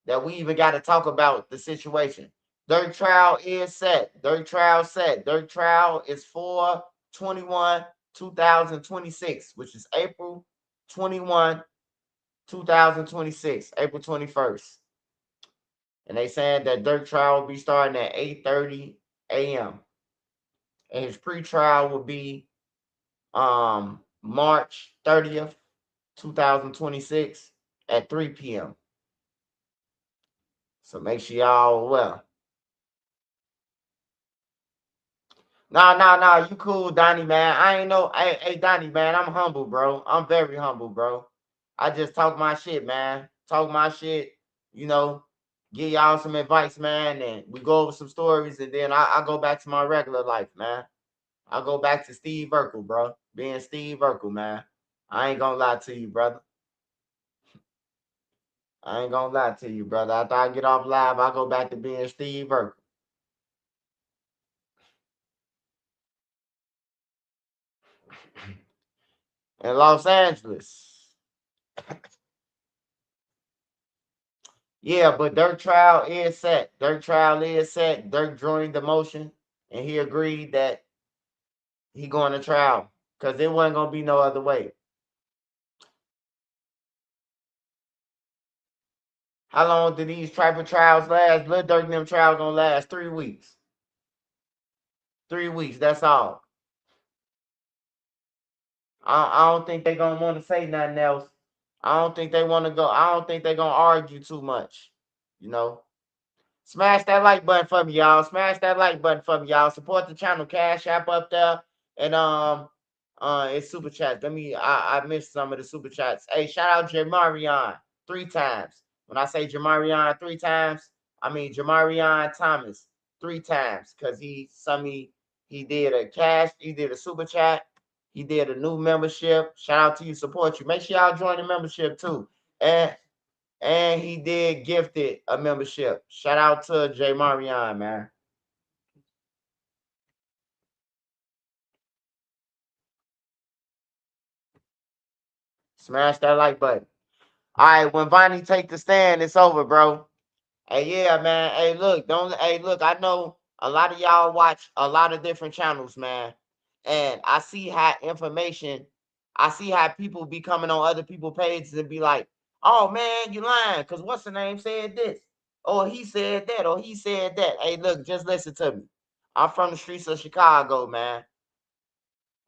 that we even got to talk about the situation. Dirt trial is set. Dirt trial set. Dirt trial is for 21 2026, which is April 21, 2026, April 21st. And they saying that Dirt trial will be starting at 8:30 a.m. And his pre-trial will be March 30th, 2026 at 3 p.m. So make sure y'all well. No. You cool, Donnie, man. I ain't know. Hey, Donnie, man. I'm humble, bro. I'm very humble, bro. I just talk my shit, man. Talk my shit. You know, give y'all some advice, man, and we go over some stories, and then I go back to my regular life, man. I go back to Steve Urkel, bro. Being Steve Urkel, man. I ain't gonna lie to you, brother. I ain't gonna lie to you, brother. After I get off live, I go back to being Steve Urkel in Los Angeles. Yeah, but Dirk trial is set. Dirk trial is set. Dirk joined the motion, and he agreed that he going to trial because it wasn't gonna be no other way. How long did these type of trials last? Lil Durk and them trials gonna last 3 weeks. 3 weeks. That's all. I don't think they gonna want to say nothing else. I don't think they want to go. I don't think they gonna argue too much. You know. Smash that like button for me, y'all. Smash that like button for me, y'all. Support the channel. Cash App up there. And it's super chats. I missed some of the super chats. Hey, shout out Jamarion 3 times. When I say Jamarion 3 times, I mean Jamarion Thomas 3 times. Cause he did a cash, he did a super chat, he did a new membership. Shout out to you, support you. Make sure y'all join the membership too. And he did gifted a membership. Shout out to J Marion, man. Smash that like button. All right, when Vonnie take the stand, it's over, bro. Hey, yeah, man. Hey, look, don't. Hey, look. I know a lot of y'all watch a lot of different channels, man, and I see how information. I see how people be coming on other people's pages and be like, "Oh man, you lying," because what's the name said this. or he said that, or he said that. Hey, look, just listen to me. I'm from the streets of Chicago, man.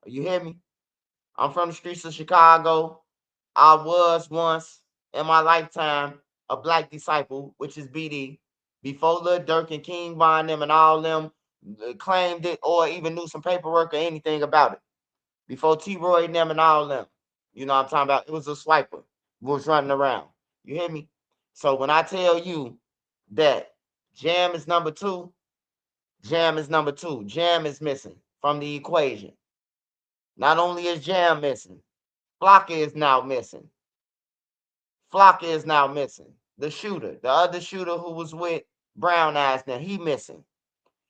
You hear me? I'm from the streets of Chicago. I was once in my lifetime a black disciple, which is BD. Before Lil Durk and King Von them and all them claimed it or even knew some paperwork or anything about it. Before T-Roy and them and all them. You know what I'm talking about? It was a swiper who was running around. You hear me? So when I tell you that Jam is number two, Jam is number two. Jam is missing from the equation. Not only is Jam missing, Flocka is now missing. Flocka is now missing. The shooter, the other shooter who was with Brown Eyes, now he missing.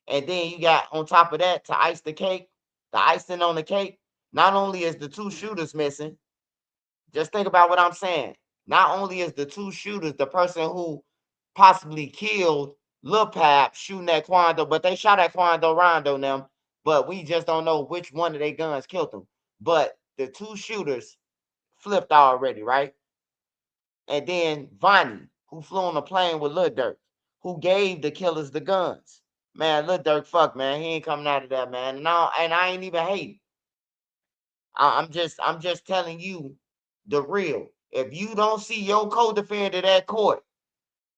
And then you got on top of that to ice the cake, the icing on the cake. Not only is the two shooters missing, just think about what I'm saying. Not only is the two shooters the person who possibly killed Lil Pap shooting at Quando, but they shot at Quando Rondo them, but we just don't know which one of their guns killed them. But the two shooters flipped already, right? And then Vonnie, who flew on a plane with Lil Durk, who gave the killers the guns. Man, Lil Durk, fuck, man, he ain't coming out of that, man. No, and I ain't even hating. I'm just telling you the real. If you don't see your co-defendant at court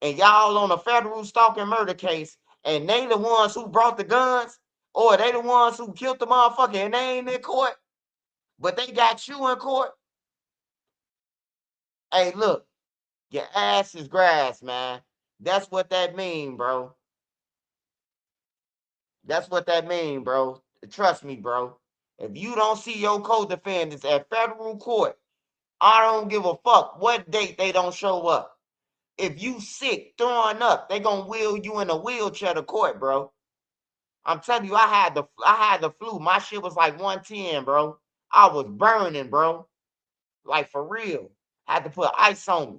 and y'all on a federal stalking murder case and they the ones who brought the guns or they the ones who killed the motherfucker and they ain't in court, but they got you in court, hey, look, your ass is grass, man. That's what that mean, bro. That's what that mean, bro. Trust me, bro. If you don't see your co-defendants at federal court, I don't give a fuck what date they don't show up. If you sick, throwing up, they gonna wheel you in a wheelchair to court, bro. I'm telling you, I had the flu. My shit was like 110, bro. I was burning, bro. Like for real. Had to put ice on me.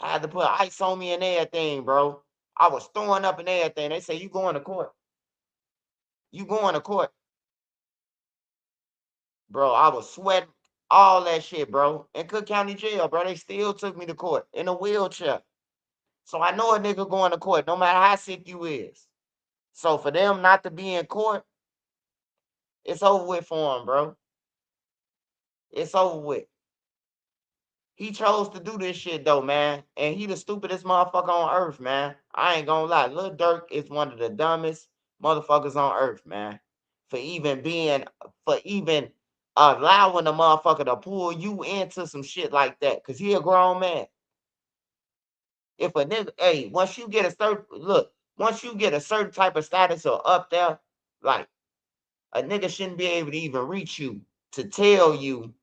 Had to put ice on me and everything, bro. I was throwing up and everything. They say you going to court. You going to court. Bro, I was sweating, all that shit, bro. In Cook County Jail, bro. They still took me to court in a wheelchair. So I know a nigga going to court, no matter how sick you is. So for them not to be in court, it's over with for him, bro. It's over with. He chose to do this shit though, man. And he the stupidest motherfucker on earth, man. I ain't gonna lie. Lil Durk is one of the dumbest motherfuckers on earth, man. For even allowing the motherfucker to pull you into some shit like that. Cause he a grown man. If a nigga, hey, once you get a certain type of status or up there, like a nigga shouldn't be able to even reach you to tell you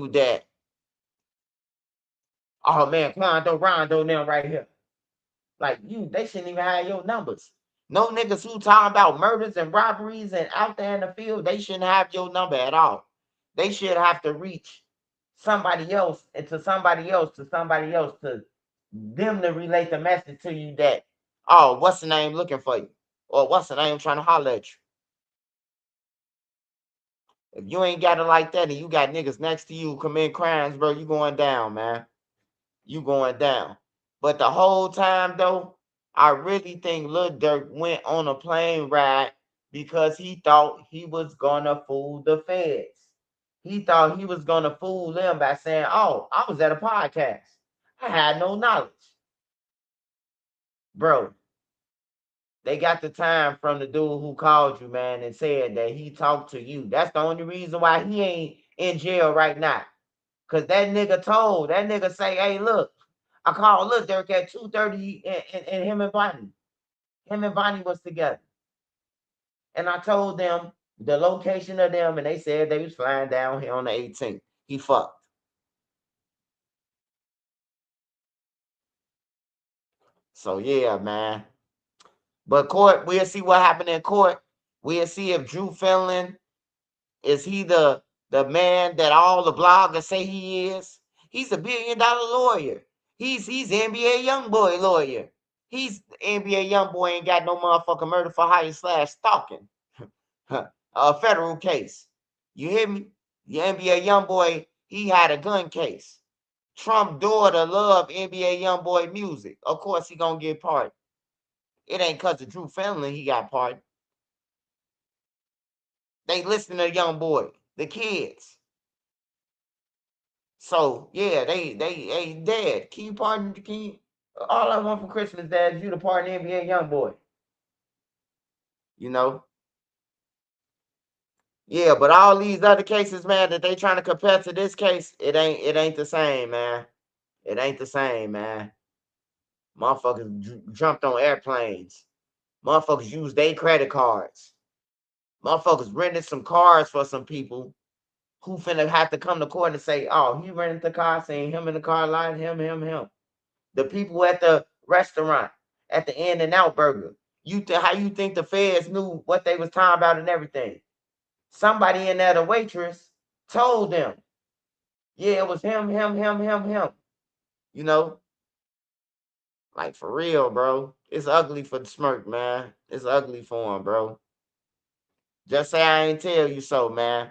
that, oh man, Quando Rondo now right here. Like they shouldn't even have your numbers. No niggas who talking about murders and robberies and out there in the field, they shouldn't have your number at all. They should have to reach somebody else and to somebody else to somebody else to them to relate the message to you that, oh, what's the name looking for you? Or what's the name trying to holler at you? If you ain't got it like that and you got niggas next to you commit crimes, bro, you going down, man. You going down. But the whole time though, I really think Lil Durk went on a plane ride because he thought he was gonna fool the feds. He thought he was gonna fool them by saying, "Oh, I was at a podcast. I had no knowledge." Bro, they got the time from the dude who called you, man, and said that he talked to you. That's the only reason why he ain't in jail right now. Cause that nigga say, hey, look, I called Lil Durk at 2:30 and him and Bonnie. Him and Bonnie was together. And I told them the location of them, and they said they was flying down here on the 18th. He fucked. So yeah, man. But court, we'll see what happened in court. We'll see if Drew Finland is he the man that all the bloggers say he is. He's a $1 billion lawyer. He's NBA young boy lawyer. He's NBA young boy ain't got no motherfucking murder for hire / stalking. A federal case. You hear me? The NBA young boy, he had a gun case. Trump daughter love NBA YoungBoy music. Of course he gonna get part. It ain't cause of Drew Family he got part. They listen to YoungBoy, the kids. So yeah, they dead. Can you pardon? Can you? All I want for Christmas, Dad, is you to pardon NBA YoungBoy. You know. Yeah, but all these other cases, man, that they trying to compare to this case, it ain't the same, man. It ain't the same, man. Motherfuckers jumped on airplanes. Motherfuckers used their credit cards. Motherfuckers rented some cars for some people who finna have to come to court and say, oh, he rented the car, saying him in the car line, him. The people at the restaurant, at the In-N-Out Burger. How you think the feds knew what they was talking about and everything? Somebody in there, the waitress, told them, yeah, it was him. You know, like for real, bro. It's ugly for the smirk, man. It's ugly for him, bro. Just say I ain't tell you so, man.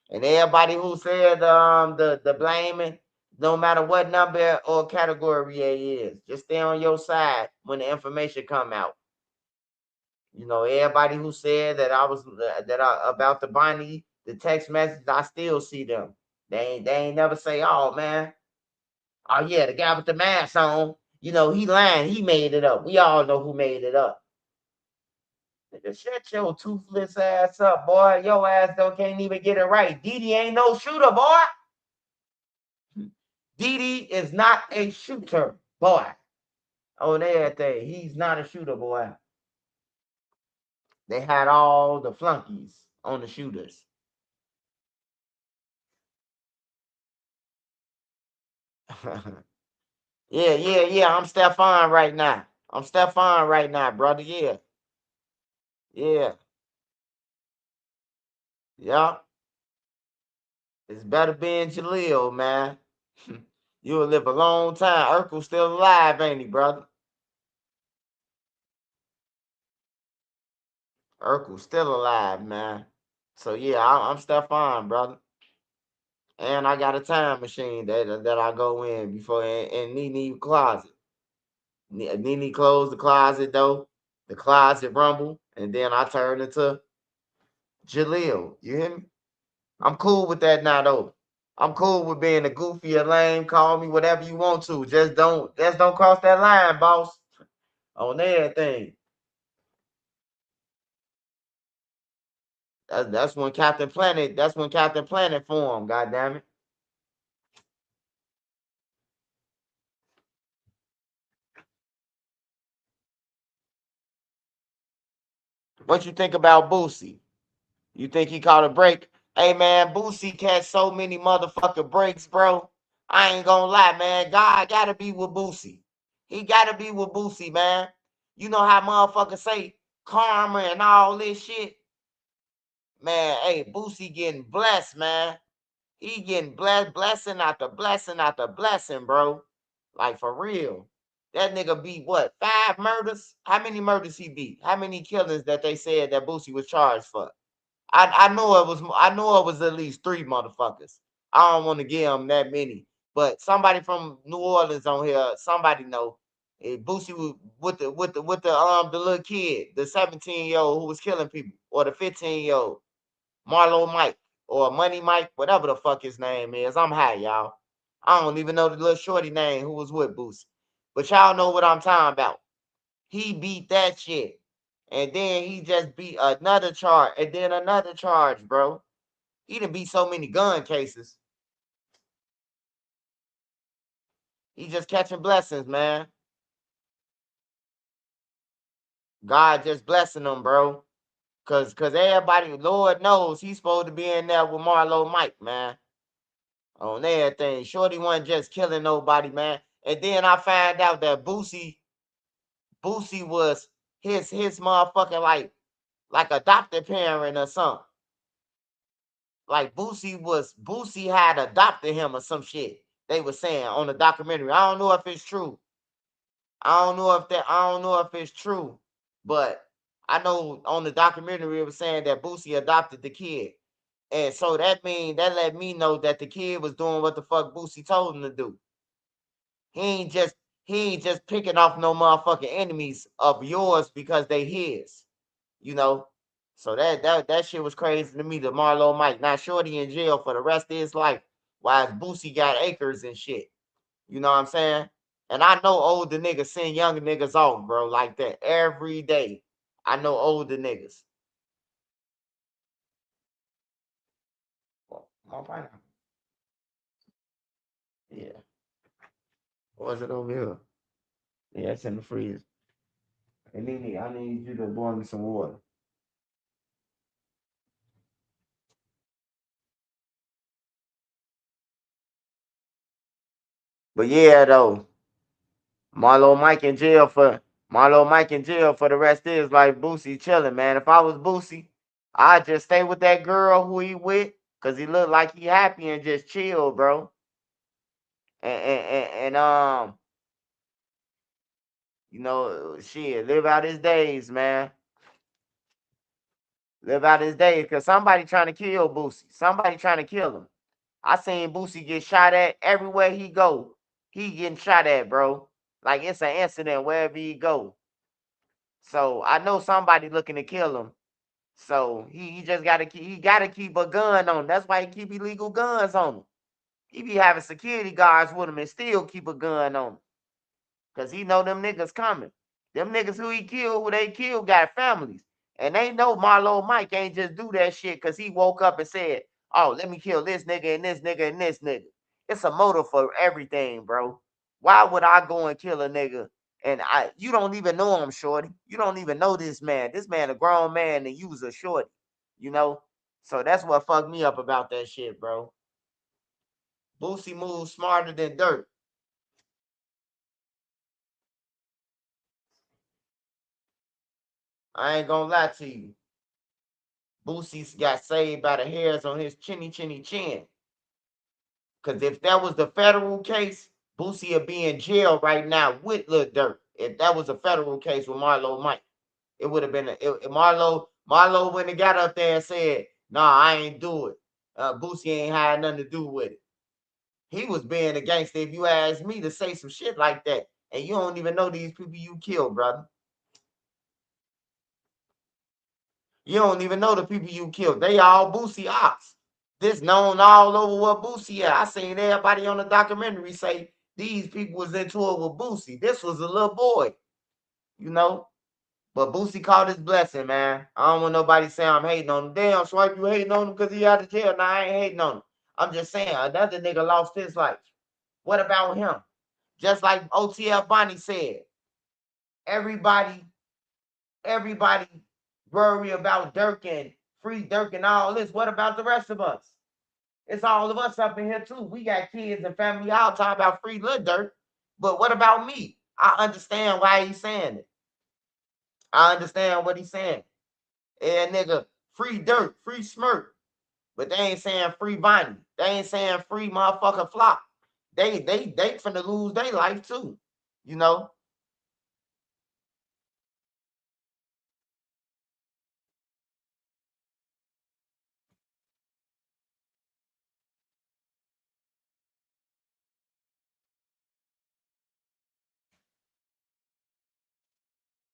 And everybody who said the blaming, no matter what number or category it is, just stay on your side when the information come out. You know, everybody who said that I was about the Bonnie, the text message, I still see them. They ain't never say, oh man, oh yeah, the guy with the mask on, you know, he lying, he made it up. We all know who made it up. Nigga, shut your toothless ass up, boy. Your ass can't even get it right. Didi ain't no shooter, boy. Didi is not a shooter, boy. On everything. He's not a shooter, boy. They had all the flunkies on the shooters. Yeah. I'm Stefan right now. I'm Stefan right now, brother. Yeah. Yeah. Yeah. It's better being Jaleel, man. You'll live a long time. Urkel's still alive, ain't he, brother? Urkel's still alive, man. So yeah, I'm Stefan, brother. And I got a time machine that I go in before in Nene closet. Nene closed the closet though. The closet rumble, and then I turn into Jaleel. You hear me? I'm cool with that now though. I'm cool with being a goofy or lame. Call me whatever you want to. Just don't cross that line, boss. On everything. That's when Captain Planet. That's when Captain Planet formed. God damn it. What you think about Boosie? You think he caught a break? Hey man, Boosie catch so many motherfucking breaks, bro. I ain't gonna lie, man. God gotta be with Boosie. He gotta be with Boosie, man. You know how motherfuckers say karma and all this shit? Man, hey, Boosie getting blessed, man. He getting blessed, blessing after blessing after blessing, bro. Like for real. That nigga beat what? 5 murders? How many murders he beat? How many killings that they said that Boosie was charged for? I know it was at least 3 motherfuckers. I don't want to give him that many, but somebody from New Orleans on here, somebody know. Boosie was with the little kid, the 17-year-old who was killing people, or the 15-year-old Marlo Mike or Money Mike, whatever the fuck his name is. I'm high, y'all. I don't even know the little shorty name who was with Boosie, but y'all know what I'm talking about. He beat that shit. And then he just beat another charge. And then another charge, bro. He done beat so many gun cases. He just catching blessings, man. God just blessing him, bro. Cause everybody, Lord knows he's supposed to be in there with Marlo Mike, man. On everything. Shorty wasn't just killing nobody, man. And then I find out that Boosie was his motherfucking like adopted parent or something. Like Boosie had adopted him or some shit. They were saying on the documentary. I don't know if it's true. I don't know if it's true, but I know on the documentary it was saying that Boosie adopted the kid. And so that let me know that the kid was doing what the fuck Boosie told him to do. He ain't just picking off no motherfucking enemies of yours because they his, you know. So that shit was crazy to me. The Marlo Mike, now Shorty in jail for the rest of his life, while Boosie got acres and shit. You know what I'm saying? And I know older niggas send younger niggas off, bro, like that every day. I know older niggas. Well, my pineapple. Yeah. Or is it over here? Yeah, it's in the freezer. And I need you to boil me some water. But yeah, though, Marlo Mike in jail for the rest of his life. Boosie chilling, man. If I was Boosie, I'd just stay with that girl who he with, cause he look like he happy and just chill, bro. And you know, shit, live out his days, man. Live out his days, cause somebody trying to kill Boosie. Somebody trying to kill him. I seen Boosie get shot at everywhere he go. He getting shot at, bro. Like it's an incident wherever he go. So I know somebody looking to kill him. So he just gotta keep a gun on him. That's why he keep illegal guns on him. He be having security guards with him and still keep a gun on him. Cause he know them niggas coming. Them niggas who he killed, who they killed, got families. And they know Marlo Mike ain't just do that shit because he woke up and said, oh, let me kill this nigga and this nigga and this nigga. It's a motive for everything, bro. Why would I go and kill a nigga? And you don't even know him, shorty. You don't even know this man. This man a grown man and you was a shorty, you know? So that's what fucked me up about that shit, bro. Boosie moves smarter than dirt. I ain't gonna lie to you. Boosie got saved by the hairs on his chinny chin. Because if that was the federal case, Boosie would be in jail right now with Lil Durk. If that was a federal case with Marlo Mike, it would have been Marlo wouldn't have got up there and said, "Nah, I ain't do it. Boosie ain't had nothing to do with it." He was being a gangster. If you ask me to say some shit like that, and you don't even know these people you killed, brother. You don't even know the people you killed. They all Boosie ops. This known all over what Boosie at. I seen everybody on the documentary say these people was into it with Boosie. This was a little boy, you know. But Boosie caught his blessing, man. I don't want nobody saying I'm hating on him. Damn, Swipe, you hating on him because he out of jail. Nah, I ain't hating on him. I'm just saying another nigga lost his life. What about him? Just like OTF Bonnie said, everybody, everybody worry about Durk and free Durk and all this. What about the rest of us? It's all of us up in here too. We got kids and family. Y'all talk about free Lil Durk, but what about me? I understand why he's saying it. I understand what he's saying. And nigga, free Durk, free Smirk, but they ain't saying free Bonnie. They ain't saying free motherfucking Flop. They finna lose their life too. You know,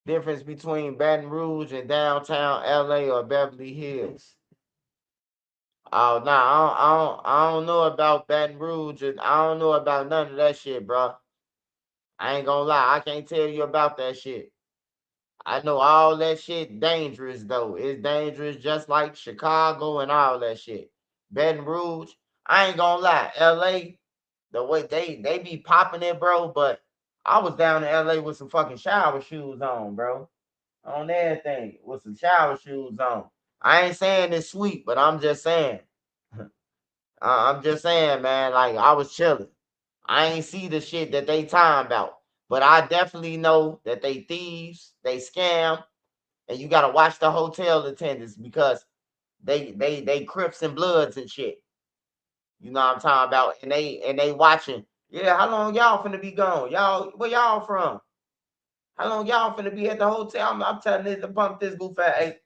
difference between Baton Rouge and downtown LA or Beverly Hills. Oh, nah, I don't know about Baton Rouge and I don't know about none of that shit, bro. I ain't gonna lie, I can't tell you about that shit. I know all that shit dangerous though. It's dangerous just like Chicago and all that shit. Baton Rouge, I ain't gonna lie, LA, the way they be popping it, bro. But I was down in LA with some fucking shower shoes on, bro. On everything with some shower shoes on. I ain't saying it's sweet, but I'm just saying. I'm just saying, man. Like I was chilling. I ain't see the shit that they talking about, but I definitely know that they thieves, they scam, and you gotta watch the hotel attendants because they Crips and Bloods and shit. You know what I'm talking about? And they watching. Yeah, how long y'all finna be gone? Y'all, where y'all from? How long y'all finna be at the hotel? I'm telling this to pump this goof at.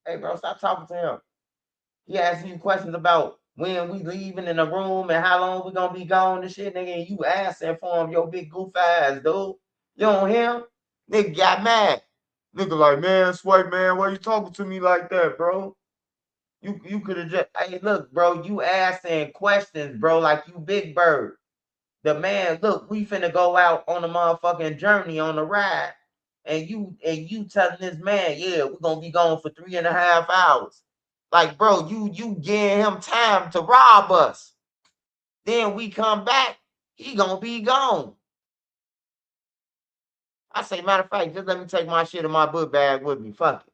Hey, bro, stop talking to him. He asking you questions about when we leaving in the room and how long we gonna be gone and shit, nigga. And you answering for him, your big goof ass, dude. You don't hear him? Nigga got mad. Nigga like, man, Swipe, man, why you talking to me like that, bro? You could have just, hey, look, bro, you asking questions, bro, like you Big Bird. The man, look, we finna go out on a motherfucking journey on a ride. And you telling this man, yeah, we're gonna be gone for 3.5 hours. Like, bro, you giving him time to rob us. Then we come back, he gonna be gone. I say, matter of fact, just let me take my shit in my book bag with me. Fuck it.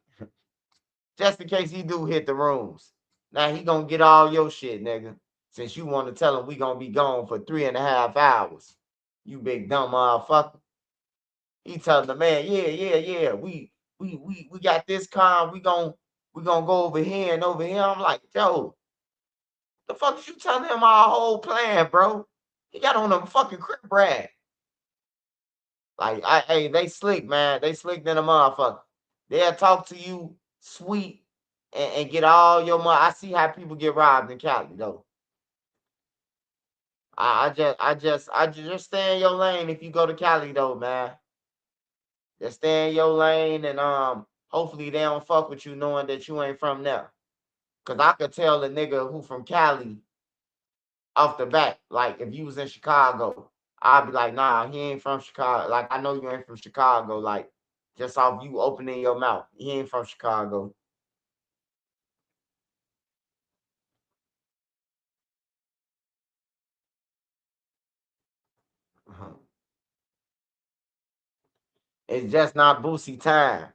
Just in case he do hit the rooms. Now he gonna get all your shit, nigga. Since you want to tell him we gonna be gone for 3.5 hours. You big dumb motherfucker. He telling the man, yeah. We got this car. We gonna go over here and over here. I'm like, Joe, the fuck is you telling him our whole plan, bro? He got on a fucking crib rag. Like, hey, they slick, man. They slick than a motherfucker. They'll talk to you sweet and get all your money. I see how people get robbed in Cali, though. I just stay in your lane if you go to Cali, though, man. Just stay in your lane and hopefully they don't fuck with you knowing that you ain't from there. Cause I could tell a nigga who from Cali off the bat. Like if you was in Chicago, I'd be like, nah, he ain't from Chicago. Like I know you ain't from Chicago. Like just off you opening your mouth. He ain't from Chicago. Uh-huh. It's just not Boosie time.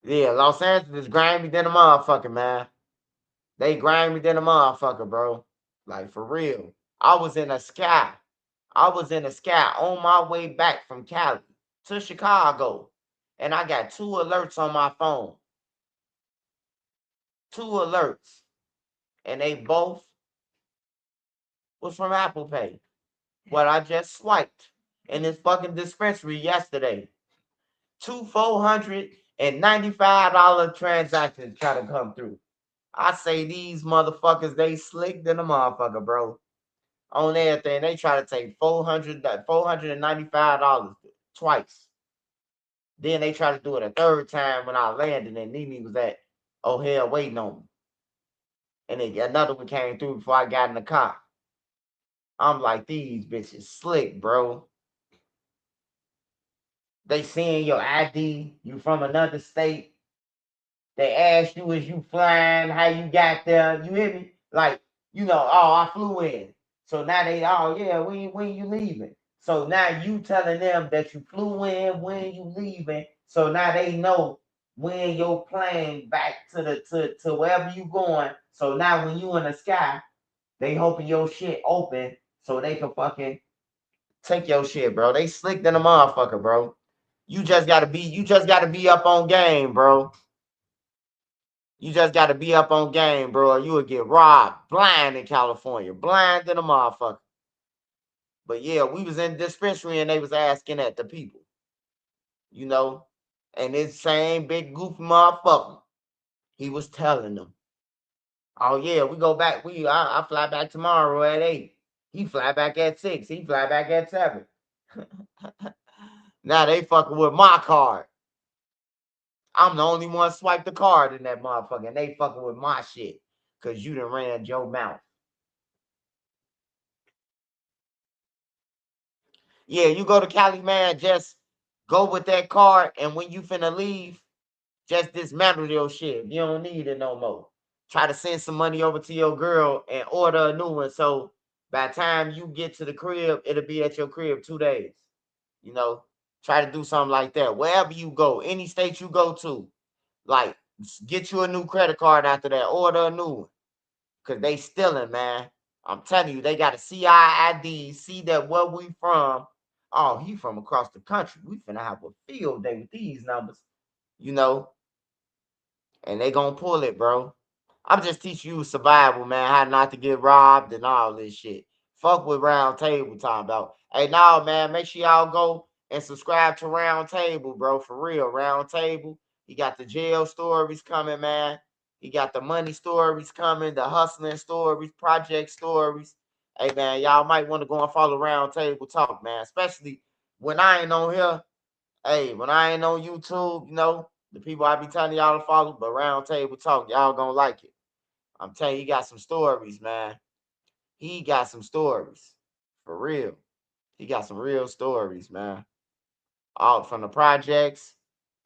Yeah, Los Angeles grimy than a motherfucker, man. They grimy than a motherfucker, bro. Like for real. I was in a sky. I was in the sky on my way back from Cali to Chicago, and I got two alerts on my phone. Two alerts, and they both was from Apple Pay. What I just swiped in this fucking dispensary yesterday. Two $495 transactions try to come through. I say these motherfuckers, they slick than a motherfucker, bro. On everything, they try to take $495 twice. Then they tried to do it a third time when I landed and Nene was at O'Hare waiting on me. And then another one came through before I got in the car. I'm like, these bitches slick, bro. They seeing your ID, you from another state. They ask you, is you flying, how you got there, you hear me? Like, oh, I flew in. So now they, oh yeah, when you leaving? So now you telling them that you flew in, when you leaving. So now they know when your plane back to wherever you going. So now when you in the sky, they hoping your shit open so they can fucking take your shit, bro. They slick than a motherfucker, bro. You just gotta be up on game, bro. You just gotta be up on game, bro, or you would get robbed blind in California. Blind than a motherfucker. But yeah, we was in dispensary and they was asking at the people, you know. And this same big goofy motherfucker, he was telling them, oh yeah, we go back. I fly back tomorrow at 8. He fly back at 6. He fly back at 7. Now they fucking with my card. I'm the only one swipe the card in that motherfucker. And they fucking with my shit. Cause you done ran your mouth. Yeah, you go to Cali, man, just go with that card. And when you finna leave, just dismantle your shit. You don't need it no more. Try to send some money over to your girl and order a new one. So by the time you get to the crib, it'll be at your crib 2 days. You know, try to do something like that. Wherever you go, any state you go to, like get you a new credit card after that. Order a new one. Cause they stealing, man. I'm telling you, they got a CIID, see that where we from. Oh, he from across the country. We finna have a field day with these numbers, you know, and they gonna pull it, bro. I'm just teaching you survival, man, how not to get robbed and all this shit. Fuck with Round Table talking about. Hey, now, man, make sure y'all go and subscribe to Round Table, bro. For real, Round Table. He got the jail stories coming, man. He got the money stories coming, the hustling stories, project stories. Hey, man, y'all might want to go and follow Round Table Talk, man. Especially when I ain't on here. Hey, when I ain't on YouTube, the people I be telling y'all to follow, but Round Table Talk, y'all gonna like it. I'm telling you, he got some stories, man. He got some stories. For real. He got some real stories, man. All from the projects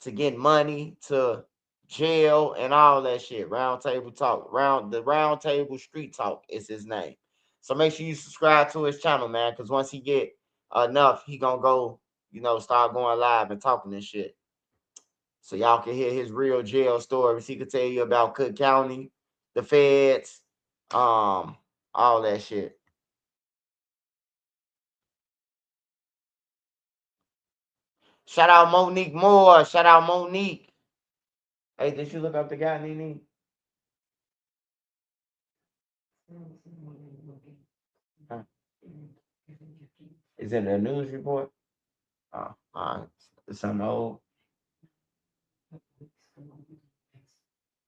to getting money to jail and all that shit. Round Table Talk. Round Table Street Talk is his name. So make sure you subscribe to his channel, man. Because once he get enough, he gonna go, start going live and talking and shit. So y'all can hear his real jail stories. He could tell you about Cook County, the feds, all that shit. Shout out Monique Moore. Shout out Monique. Hey, did you look up the guy, Nene? Huh? Is it a news report? Oh, all right. It's something old.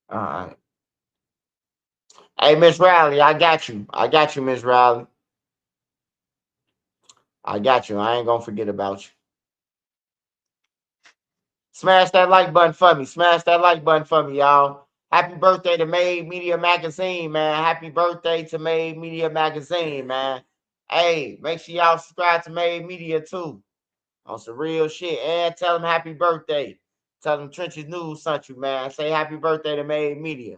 All right. Hey, Miss Riley, I got you. I got you, Miss Riley. I got you. I ain't gonna forget about you. Smash that like button for me. Smash that like button for me, y'all. Happy birthday to Made Media Magazine, man. Happy birthday to Made Media Magazine, man. Hey, make sure y'all subscribe to Made Media too. On some real shit. And tell them happy birthday. Tell them Trenches News sent you, man. Say happy birthday to Made Media.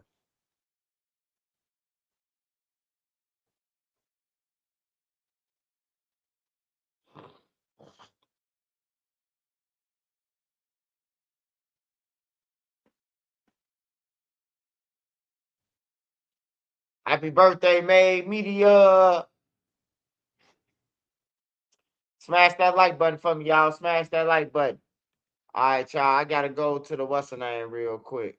Happy birthday, Made Media. Smash that like button for me, y'all. Smash that like button. All right, y'all. I gotta go to the what's the name real quick.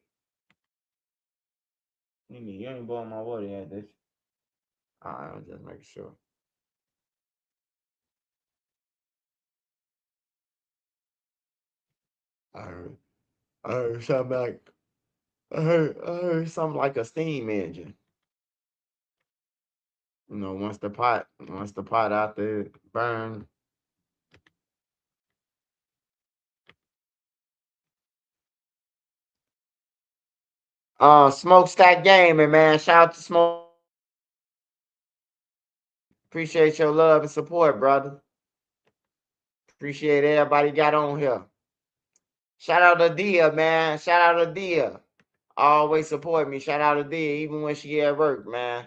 You ain't blowing my water yet, this. All right, I'm just making sure. I heard, I heard something like I heard something like a steam engine. Once the pot out there burn. Smokestack Gaming, man. Shout out to Smoke. Appreciate your love and support, brother. Appreciate everybody got on here. Shout out to Dia, man. Shout out to Dia. Always support me. Shout out to Dia, even when she at work, man.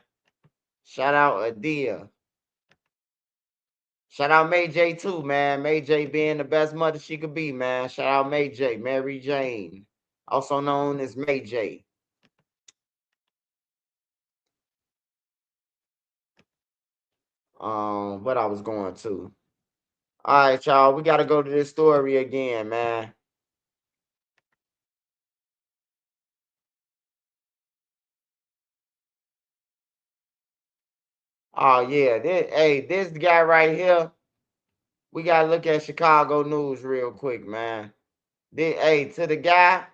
Shout out to Dia. Shout out May J too, man. May J being the best mother she could be, man. Shout out May J, Mary Jane, also known as May J. What I was going to. All right, y'all. We gotta go to this story again, man. Oh yeah, this guy right here. We gotta look at Chicago news real quick, man. Hey, to the guy,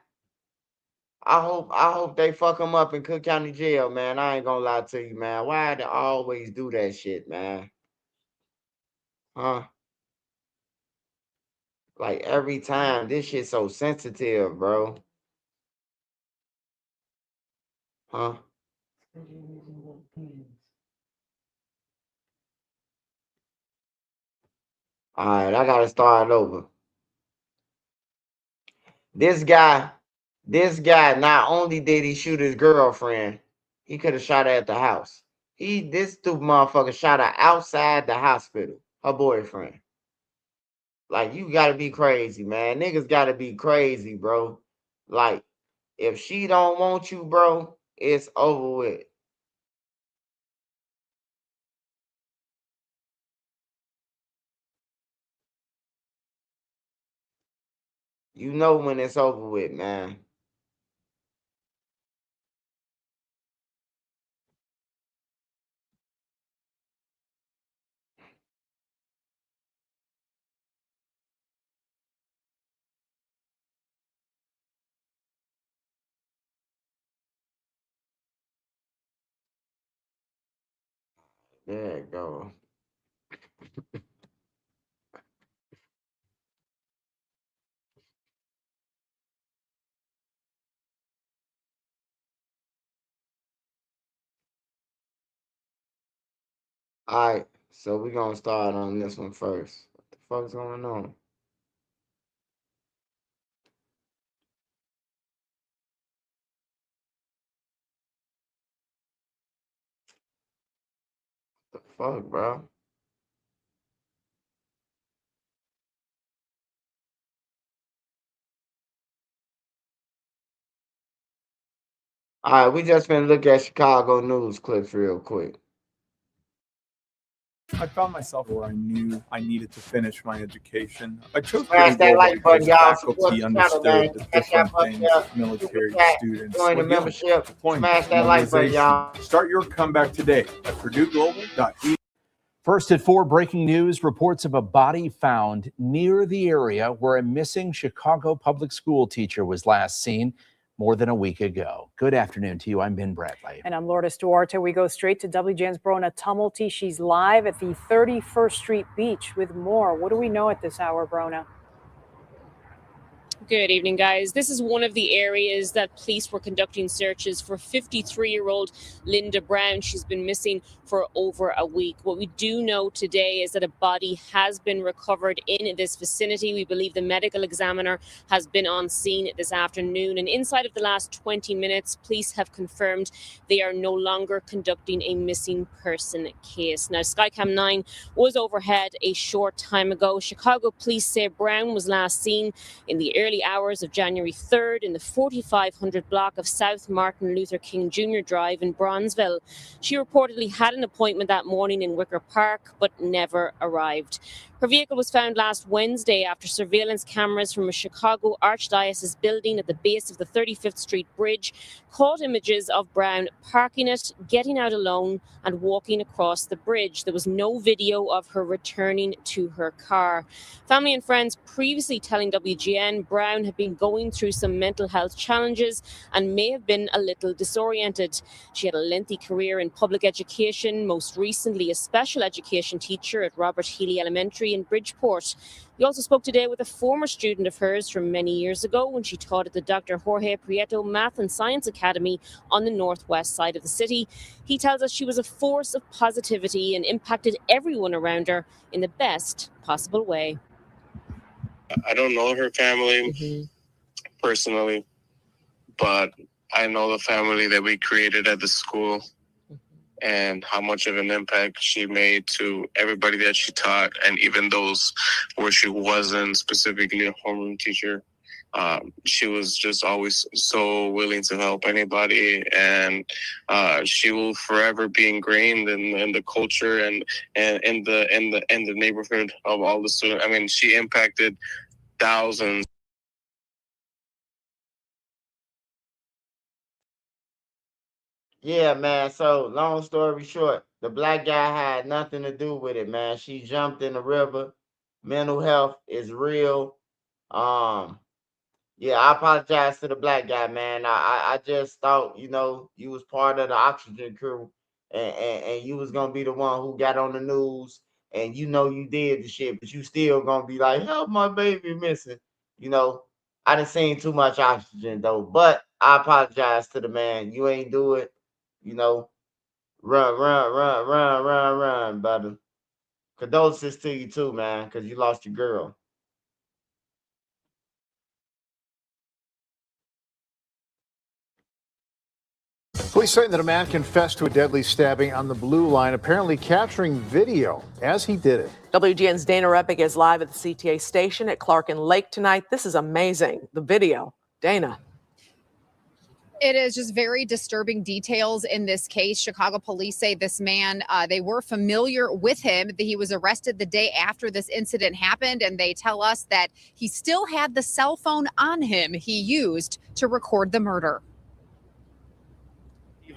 I hope they fuck him up in Cook County Jail, man. I ain't gonna lie to you, man. Why they always do that shit, man? Huh? Like every time, this shit so sensitive, bro. Huh? All right, I gotta start over. This guy, this guy, not only did he shoot his girlfriend, he could have shot her at the house. This stupid motherfucker shot her outside the hospital, her boyfriend. Like, you gotta be crazy, man. Niggas gotta be crazy, bro. Like, if she don't want you, bro, it's over with. You know when it's over with, man. There you go. All right, so we're gonna start on this one first. What the fuck's going on? The fuck, bro? All right, we just gonna look at Chicago news clips real quick. I found myself where I knew I needed to finish my education. I chose Smash Purdue that Global like button, because y'all. Support faculty the channel, man. understood the Smash that different button things up. that military Super chat. students Join were the dealing membership. with. Deployment, Smash that like button, y'all. mobilization. Start your comeback today at purdueglobal.edu. First at 4, breaking news, reports of a body found near the area where a missing Chicago public school teacher was last seen more than a week ago. Good afternoon to you. I'm Ben Bradley. And I'm Lourdes Duarte. We go straight to WGN's Brona Tumulty. She's live at the 31st Street Beach with more. What do we know at this hour, Brona? Good evening, guys. This is one of the areas that police were conducting searches for 53-year-old Linda Brown. She's been missing for over a week. What we do know today is that a body has been recovered in this vicinity. We believe the medical examiner has been on scene this afternoon. And inside of the last 20 minutes, police have confirmed they are no longer conducting a missing person case. Now, Skycam 9 was overhead a short time ago. Chicago police say Brown was last seen in the early hours of January 3rd in the 4500 block of South Martin Luther King Jr. Drive in Bronzeville. She reportedly had an appointment that morning in Wicker Park, but never arrived. Her vehicle was found last Wednesday after surveillance cameras from a Chicago Archdiocese building at the base of the 35th Street Bridge caught images of Brown parking it, getting out alone, and walking across the bridge. There was no video of her returning to her car. Family and friends previously telling WGN Brown had been going through some mental health challenges and may have been a little disoriented. She had a lengthy career in public education, most recently a special education teacher at Robert Healy Elementary in Bridgeport. We also spoke today with a former student of hers from many years ago when she taught at the Dr. Jorge Prieto Math and Science Academy on the northwest side of the city. He tells us she was a force of positivity and impacted everyone around her in the best possible way. I don't know her family personally, but I know the family that we created at the school and how much of an impact she made to everybody that she taught, and even those where she wasn't specifically a homeroom teacher. She was just always so willing to help anybody, and she will forever be ingrained in the culture and in the neighborhood of all the students. I mean, she impacted thousands. Yeah, man. So long story short, the black guy had nothing to do with it, man. She jumped in the river. Mental health is real. Um, yeah, I apologize to the black guy, man. I just thought, you was part of the oxygen crew, and you was gonna be the one who got on the news, and you did the shit, but you still gonna be like, help my baby missing. You know, I done seen too much oxygen though, but I apologize to the man. You ain't do it. You know, run, brother. Condolences to you too, man, because you lost your girl. Police saying that a man confessed to a deadly stabbing on the Blue Line, apparently capturing video as he did it. WGN's Dana Repic is live at the CTA station at Clark and Lake tonight. This is amazing. The video. Dana. It is just very disturbing details in this case. Chicago police say this man, they were familiar with him. He was arrested the day after this incident happened, and they tell us that he still had the cell phone on him he used to record the murder.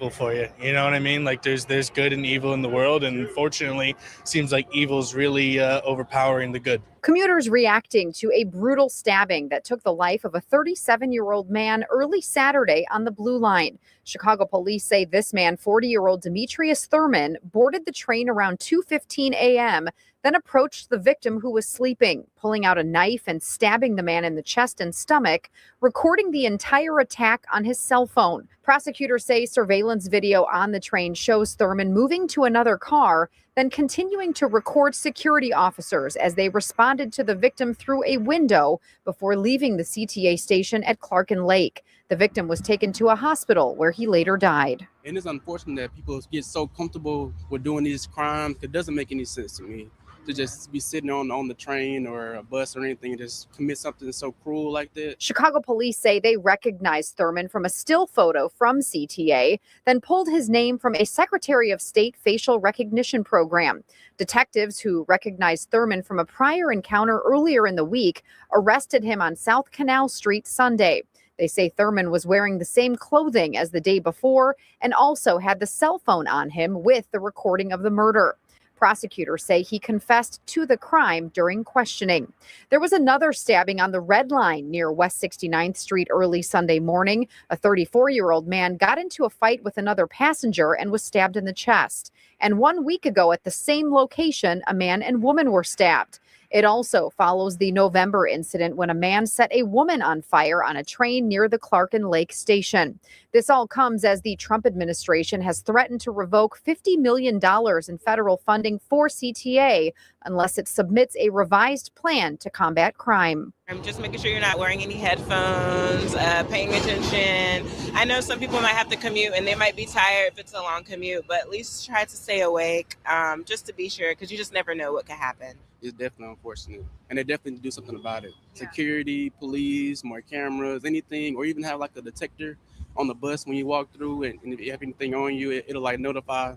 people for you. You know what I mean? Like there's good and evil in the world, and unfortunately, seems like evil's really overpowering the good. Commuters reacting to a brutal stabbing that took the life of a 37-year-old man early Saturday on the Blue Line. Chicago police say this man, 40-year-old Demetrius Thurman, boarded the train around 2:15 a.m., then approached the victim who was sleeping, pulling out a knife and stabbing the man in the chest and stomach, recording the entire attack on his cell phone. Prosecutors say surveillance video on the train shows Thurman moving to another car, then continuing to record security officers as they responded to the victim through a window before leaving the CTA station at Clark and Lake. The victim was taken to a hospital where he later died. And it's unfortunate that people get so comfortable with doing these crimes. It doesn't make any sense to me to just be sitting on the train or a bus or anything and just commit something so cruel like that. Chicago police say they recognized Thurman from a still photo from CTA, then pulled his name from a Secretary of State facial recognition program. Detectives who recognized Thurman from a prior encounter earlier in the week arrested him on South Canal Street Sunday. They say Thurman was wearing the same clothing as the day before and also had the cell phone on him with the recording of the murder. Prosecutors say he confessed to the crime during questioning. There was another stabbing on the Red Line near West 69th Street early Sunday morning. A 34-year-old man got into a fight with another passenger and was stabbed in the chest. And 1 week ago at the same location, a man and woman were stabbed. It also follows the November incident when a man set a woman on fire on a train near the Clark and Lake station. This all comes as the Trump administration has threatened to revoke $50 million in federal funding for CTA unless it submits a revised plan to combat crime. I'm just making sure you're not wearing any headphones, paying attention. I know some people might have to commute and they might be tired if it's a long commute, but at least try to stay awake just to be sure, because you just never know what could happen. It's definitely unfortunate, and they definitely do something about it. Yeah. Security, police, more cameras, anything, or even have like a detector on the bus when you walk through, and if you have anything on you, it'll like notify.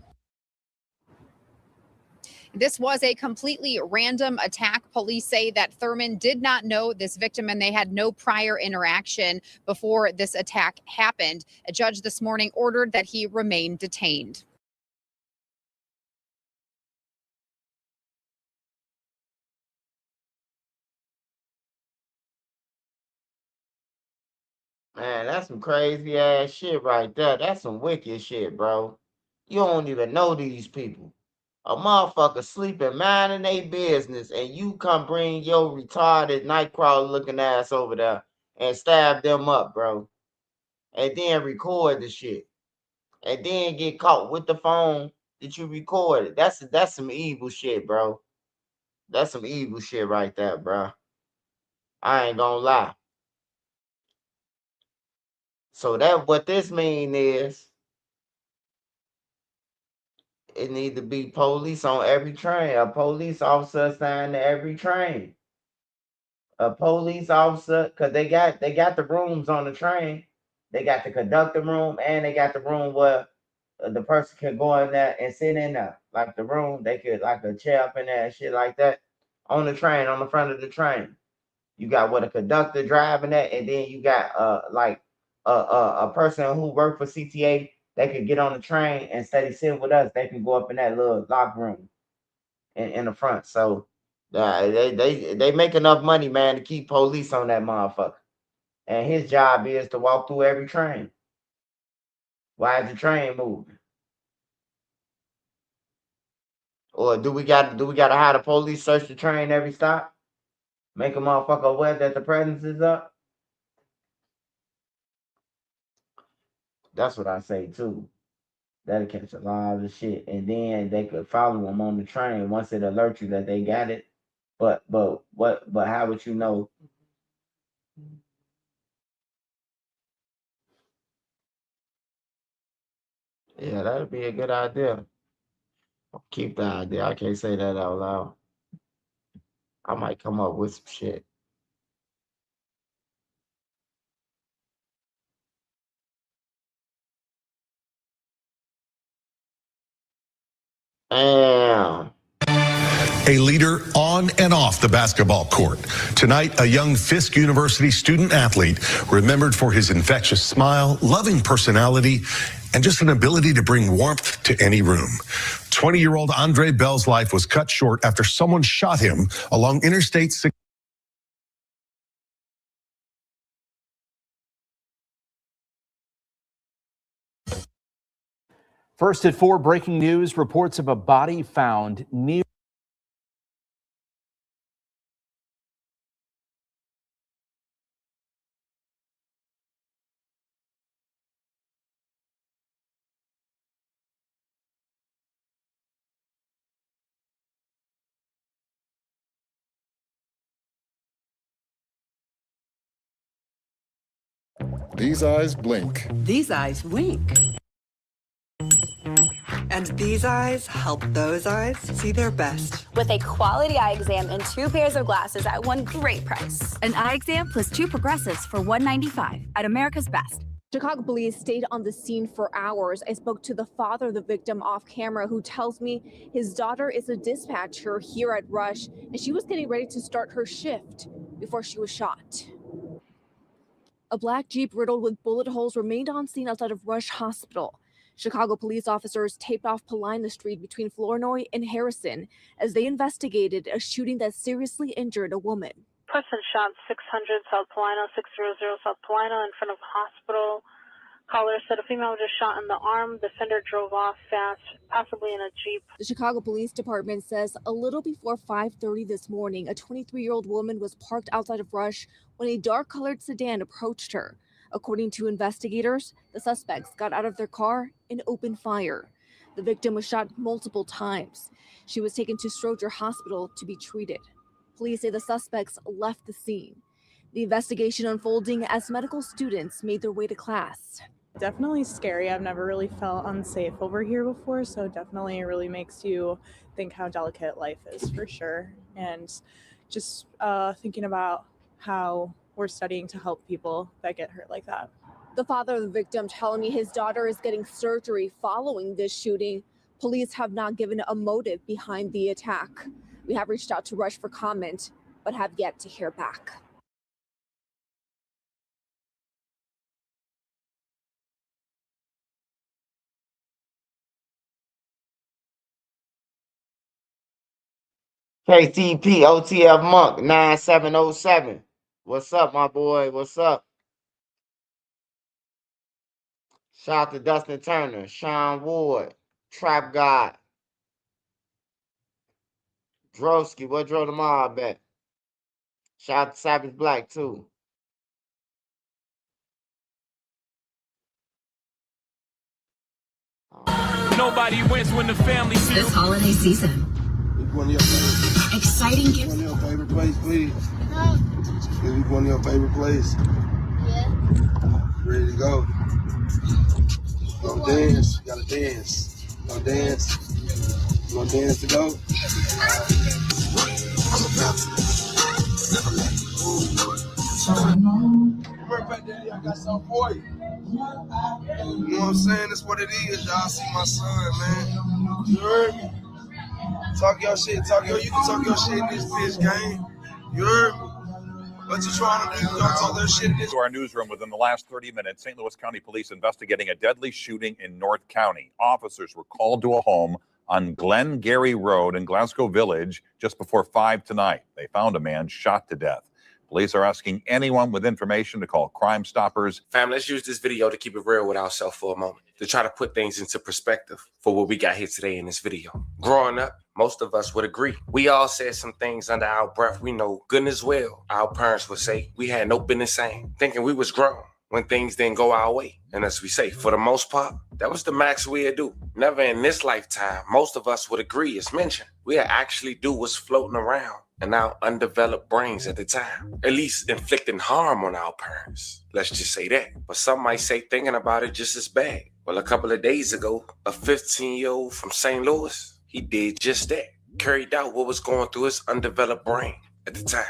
This was a completely random attack. Police say that Thurman did not know this victim and they had no prior interaction before this attack happened. A judge this morning ordered that he remain detained. Man, that's some crazy ass shit right there. That's some wicked shit, bro. You don't even know these people. A motherfucker sleeping, minding their business, and you come bring your retarded nightcrawler looking ass over there and stab them up, bro. And then record the shit. And then get caught with the phone that you recorded. That's some evil shit, bro. That's some evil shit right there, bro. I ain't gonna lie. So that what this mean is it need to be police on every train. A police officer assigned to every train. A police officer, because they got the rooms on the train. They got the conductor room and they got the room where the person can go in there and sit in there. Like the room, they could like a chair up in there and shit like that. On the train, on the front of the train. You got what a conductor driving that, and then you got like a person who worked for CTA. They could get on the train and steady sitting with us. They can go up in that little lock room in the front. So they make enough money, man, to keep police on that motherfucker. And his job is to walk through every train. Why is the train moving? Or do we gotta have the police search the train every stop? Make a motherfucker aware that the presence is up? That's what I say too. That'll catch a lot of shit. And then they could follow them on the train once it alerts you that they got it. But how would you know? Yeah, that'd be a good idea. Keep the idea. I can't say that out loud. I might come up with some shit. Damn. A leader on and off the basketball court. Tonight, a young Fisk University student athlete remembered for his infectious smile, loving personality, and just an ability to bring warmth to any room. 20-year-old Andre Bell's life was cut short after someone shot him along Interstate 6. First at 4, breaking news, reports of a body found near These eyes blink. These eyes wink. And these eyes help those eyes see their best. With a quality eye exam and 2 pairs of glasses at one great price. An eye exam plus 2 progressives for $195 at America's Best. Chicago police stayed on the scene for hours. I spoke to the father of the victim off camera, who tells me his daughter is a dispatcher here at Rush, and she was getting ready to start her shift before she was shot. A black Jeep riddled with bullet holes remained on scene outside of Rush Hospital. Chicago police officers taped off Paulina Street between Flournoy and Harrison as they investigated a shooting that seriously injured a woman. Person shot 600 South Paulina, 600 South Paulina in front of hospital. Caller said a female was just shot in the arm. The offender drove off fast, possibly in a Jeep. The Chicago Police Department says a little before 5:30 this morning, a 23-year-old woman was parked outside of Rush when a dark-colored sedan approached her. According to investigators, the suspects got out of their car and opened fire. The victim was shot multiple times. She was taken to Stroger Hospital to be treated. Police say the suspects left the scene. The investigation unfolding as medical students made their way to class. Definitely scary. I've never really felt unsafe over here before, so definitely it really makes you think how delicate life is for sure. And just thinking about how we're studying to help people that get hurt like that. The father of the victim telling me his daughter is getting surgery following this shooting. Police have not given a motive behind the attack. We have reached out to Rush for comment, but have yet to hear back. KTP OTF Monk 9707. What's up, my boy? What's up? Shout out to Dustin Turner, Sean Ward, Trap God, Drosky. What drove the mob at? Shout out to Savage Black too. Nobody wins when the family feels. This holiday season. One of your favorite. Exciting gifts. One of your favorite place, please. Give me one of your favorite place. Yeah. Ready to go. Gonna dance. You gotta dance. Gonna dance. You gonna dance to go? Back there, I got something for you. You know what I'm saying? That's what it is. Y'all see my son, man. You heard me? Talk your shit. You can talk your shit in this bitch game. You heard me? What you trying to do? Don't talk that shit in this. To our newsroom, within the last 30 minutes, St. Louis County Police investigating a deadly shooting in North County. Officers were called to a home on Glengarry Road in Glasgow Village just before 5 tonight. They found a man shot to death. Police are asking anyone with information to call Crime Stoppers. Fam, let's use this video to keep it real with ourselves for a moment, to try to put things into perspective for what we got here today in this video. Growing up, most of us would agree. We all said some things under our breath we know good and as well. Our parents would say we had no business saying, thinking we was grown when things didn't go our way. And as we say, for the most part, that was the max we'd do. Never in this lifetime, most of us would agree, as mentioned, we'd actually do what's floating around in our undeveloped brains at the time, at least inflicting harm on our parents. Let's just say that. But some might say thinking about it just as bad. Well, a couple of days ago, a 15-year-old from St. Louis, he did just that. Carried out what was going through his undeveloped brain at the time,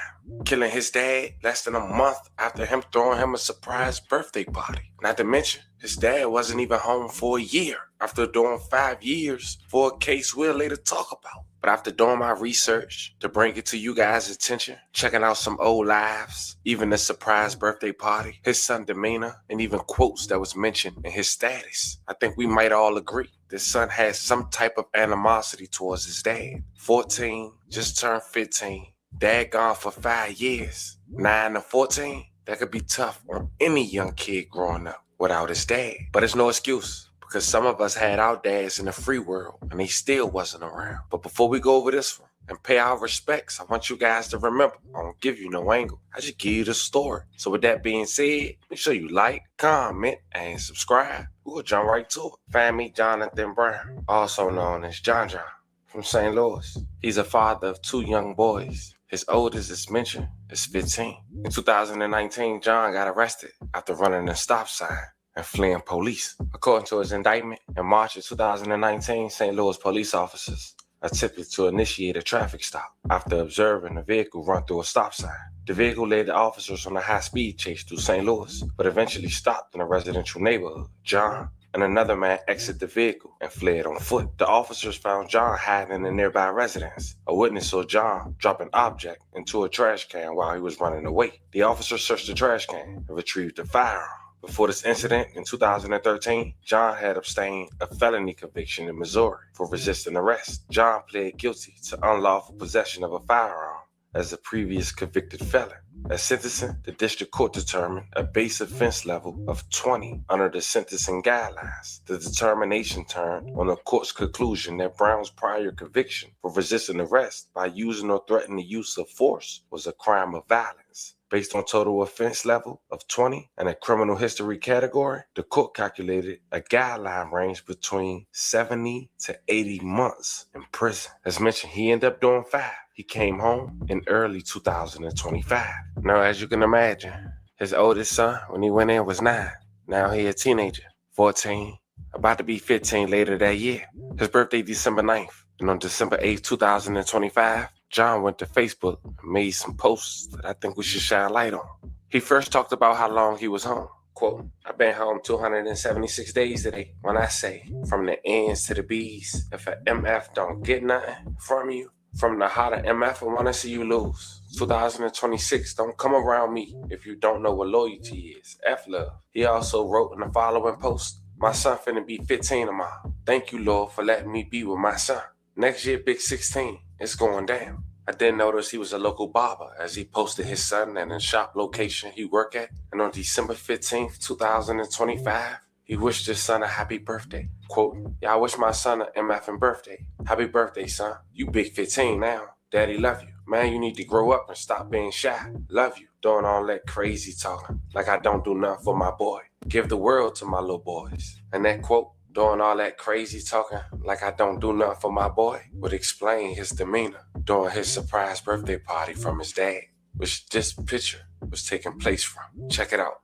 killing his dad less than a month after him throwing him a surprise birthday party. Not to mention, his dad wasn't even home for a year after doing 5 years for a case we'll later talk about. But after doing my research to bring it to you guys' attention, checking out some old lives, even the surprise birthday party, his son demeanor, and even quotes that was mentioned in his status, I think we might all agree this son has some type of animosity towards his dad. 14, just turned 15. Dad gone for 5 years. 9 to 14, that could be tough on any young kid growing up without his dad. But it's no excuse, because some of us had our dads in the free world and he still wasn't around. But before we go over this one and pay our respects, I want you guys to remember, I don't give you no angle. I just give you the story. So with that being said, make sure you like, comment, and subscribe. We'll jump right to it. Family Jonathan Brown, also known as John John, from St. Louis. He's a father of 2 young boys. His oldest, as mentioned, is 15. In 2019, John got arrested after running a stop sign and fleeing police. According to his indictment, in March of 2019, St. Louis police officers attempted to initiate a traffic stop after observing a vehicle run through a stop sign. The vehicle led the officers on a high-speed chase through St. Louis, but eventually stopped in a residential neighborhood. John and another man exited the vehicle and fled on foot. The officers found John hiding in a nearby residence. A witness saw John drop an object into a trash can while he was running away. The officers searched the trash can and retrieved a firearm. Before this incident in 2013, John had obtained a felony conviction in Missouri for resisting arrest. John pled guilty to unlawful possession of a firearm as a previous convicted felon. At sentencing, the district court determined a base offense level of 20 under the sentencing guidelines. The determination turned on the court's conclusion that Brown's prior conviction for resisting arrest by using or threatening the use of force was a crime of violence. Based on total offense level of 20 and a criminal history category, the court calculated a guideline range between 70 to 80 months in prison. As mentioned, he ended up doing 5. He came home in early 2025. Now, as you can imagine, his oldest son, when he went in, was 9. Now he a teenager, 14, about to be 15 later that year. His birthday, December 9th. And on December 8th, 2025, John went to Facebook and made some posts that I think we should shine light on. He first talked about how long he was home. Quote, I've been home 276 days today. When I say from the N's to the B's, if an MF don't get nothing from you, from the hotter MF, I want to see you lose. 2026, don't come around me if you don't know what loyalty is. F love. He also wrote in the following post, my son finna be 15 tomorrow. Thank you, Lord, for letting me be with my son. Next year, big 16. It's going down. I did notice he was a local barber as he posted his son and the shop location he worked at. And on December 15th, 2025, he wished his son a happy birthday. Quote, yeah, I wish my son an MFing birthday. Happy birthday, son. You big 15 now. Daddy love you. Man, you need to grow up and stop being shy. Love you. Doing all that crazy talking. Like I don't do nothing for my boy. Give the world to my little boys. And that quote, doing all that crazy talking like I don't do nothing for my boy, would explain his demeanor during his surprise birthday party from his dad, which this picture was taking place from. Check it out.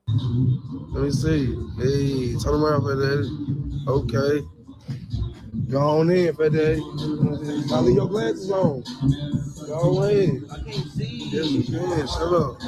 Let me see. Hey, turn around, Daddy. Okay. Go on in, Daddy. Now leave your glasses on. Go in. I can't see. Yes, you can. Shut up.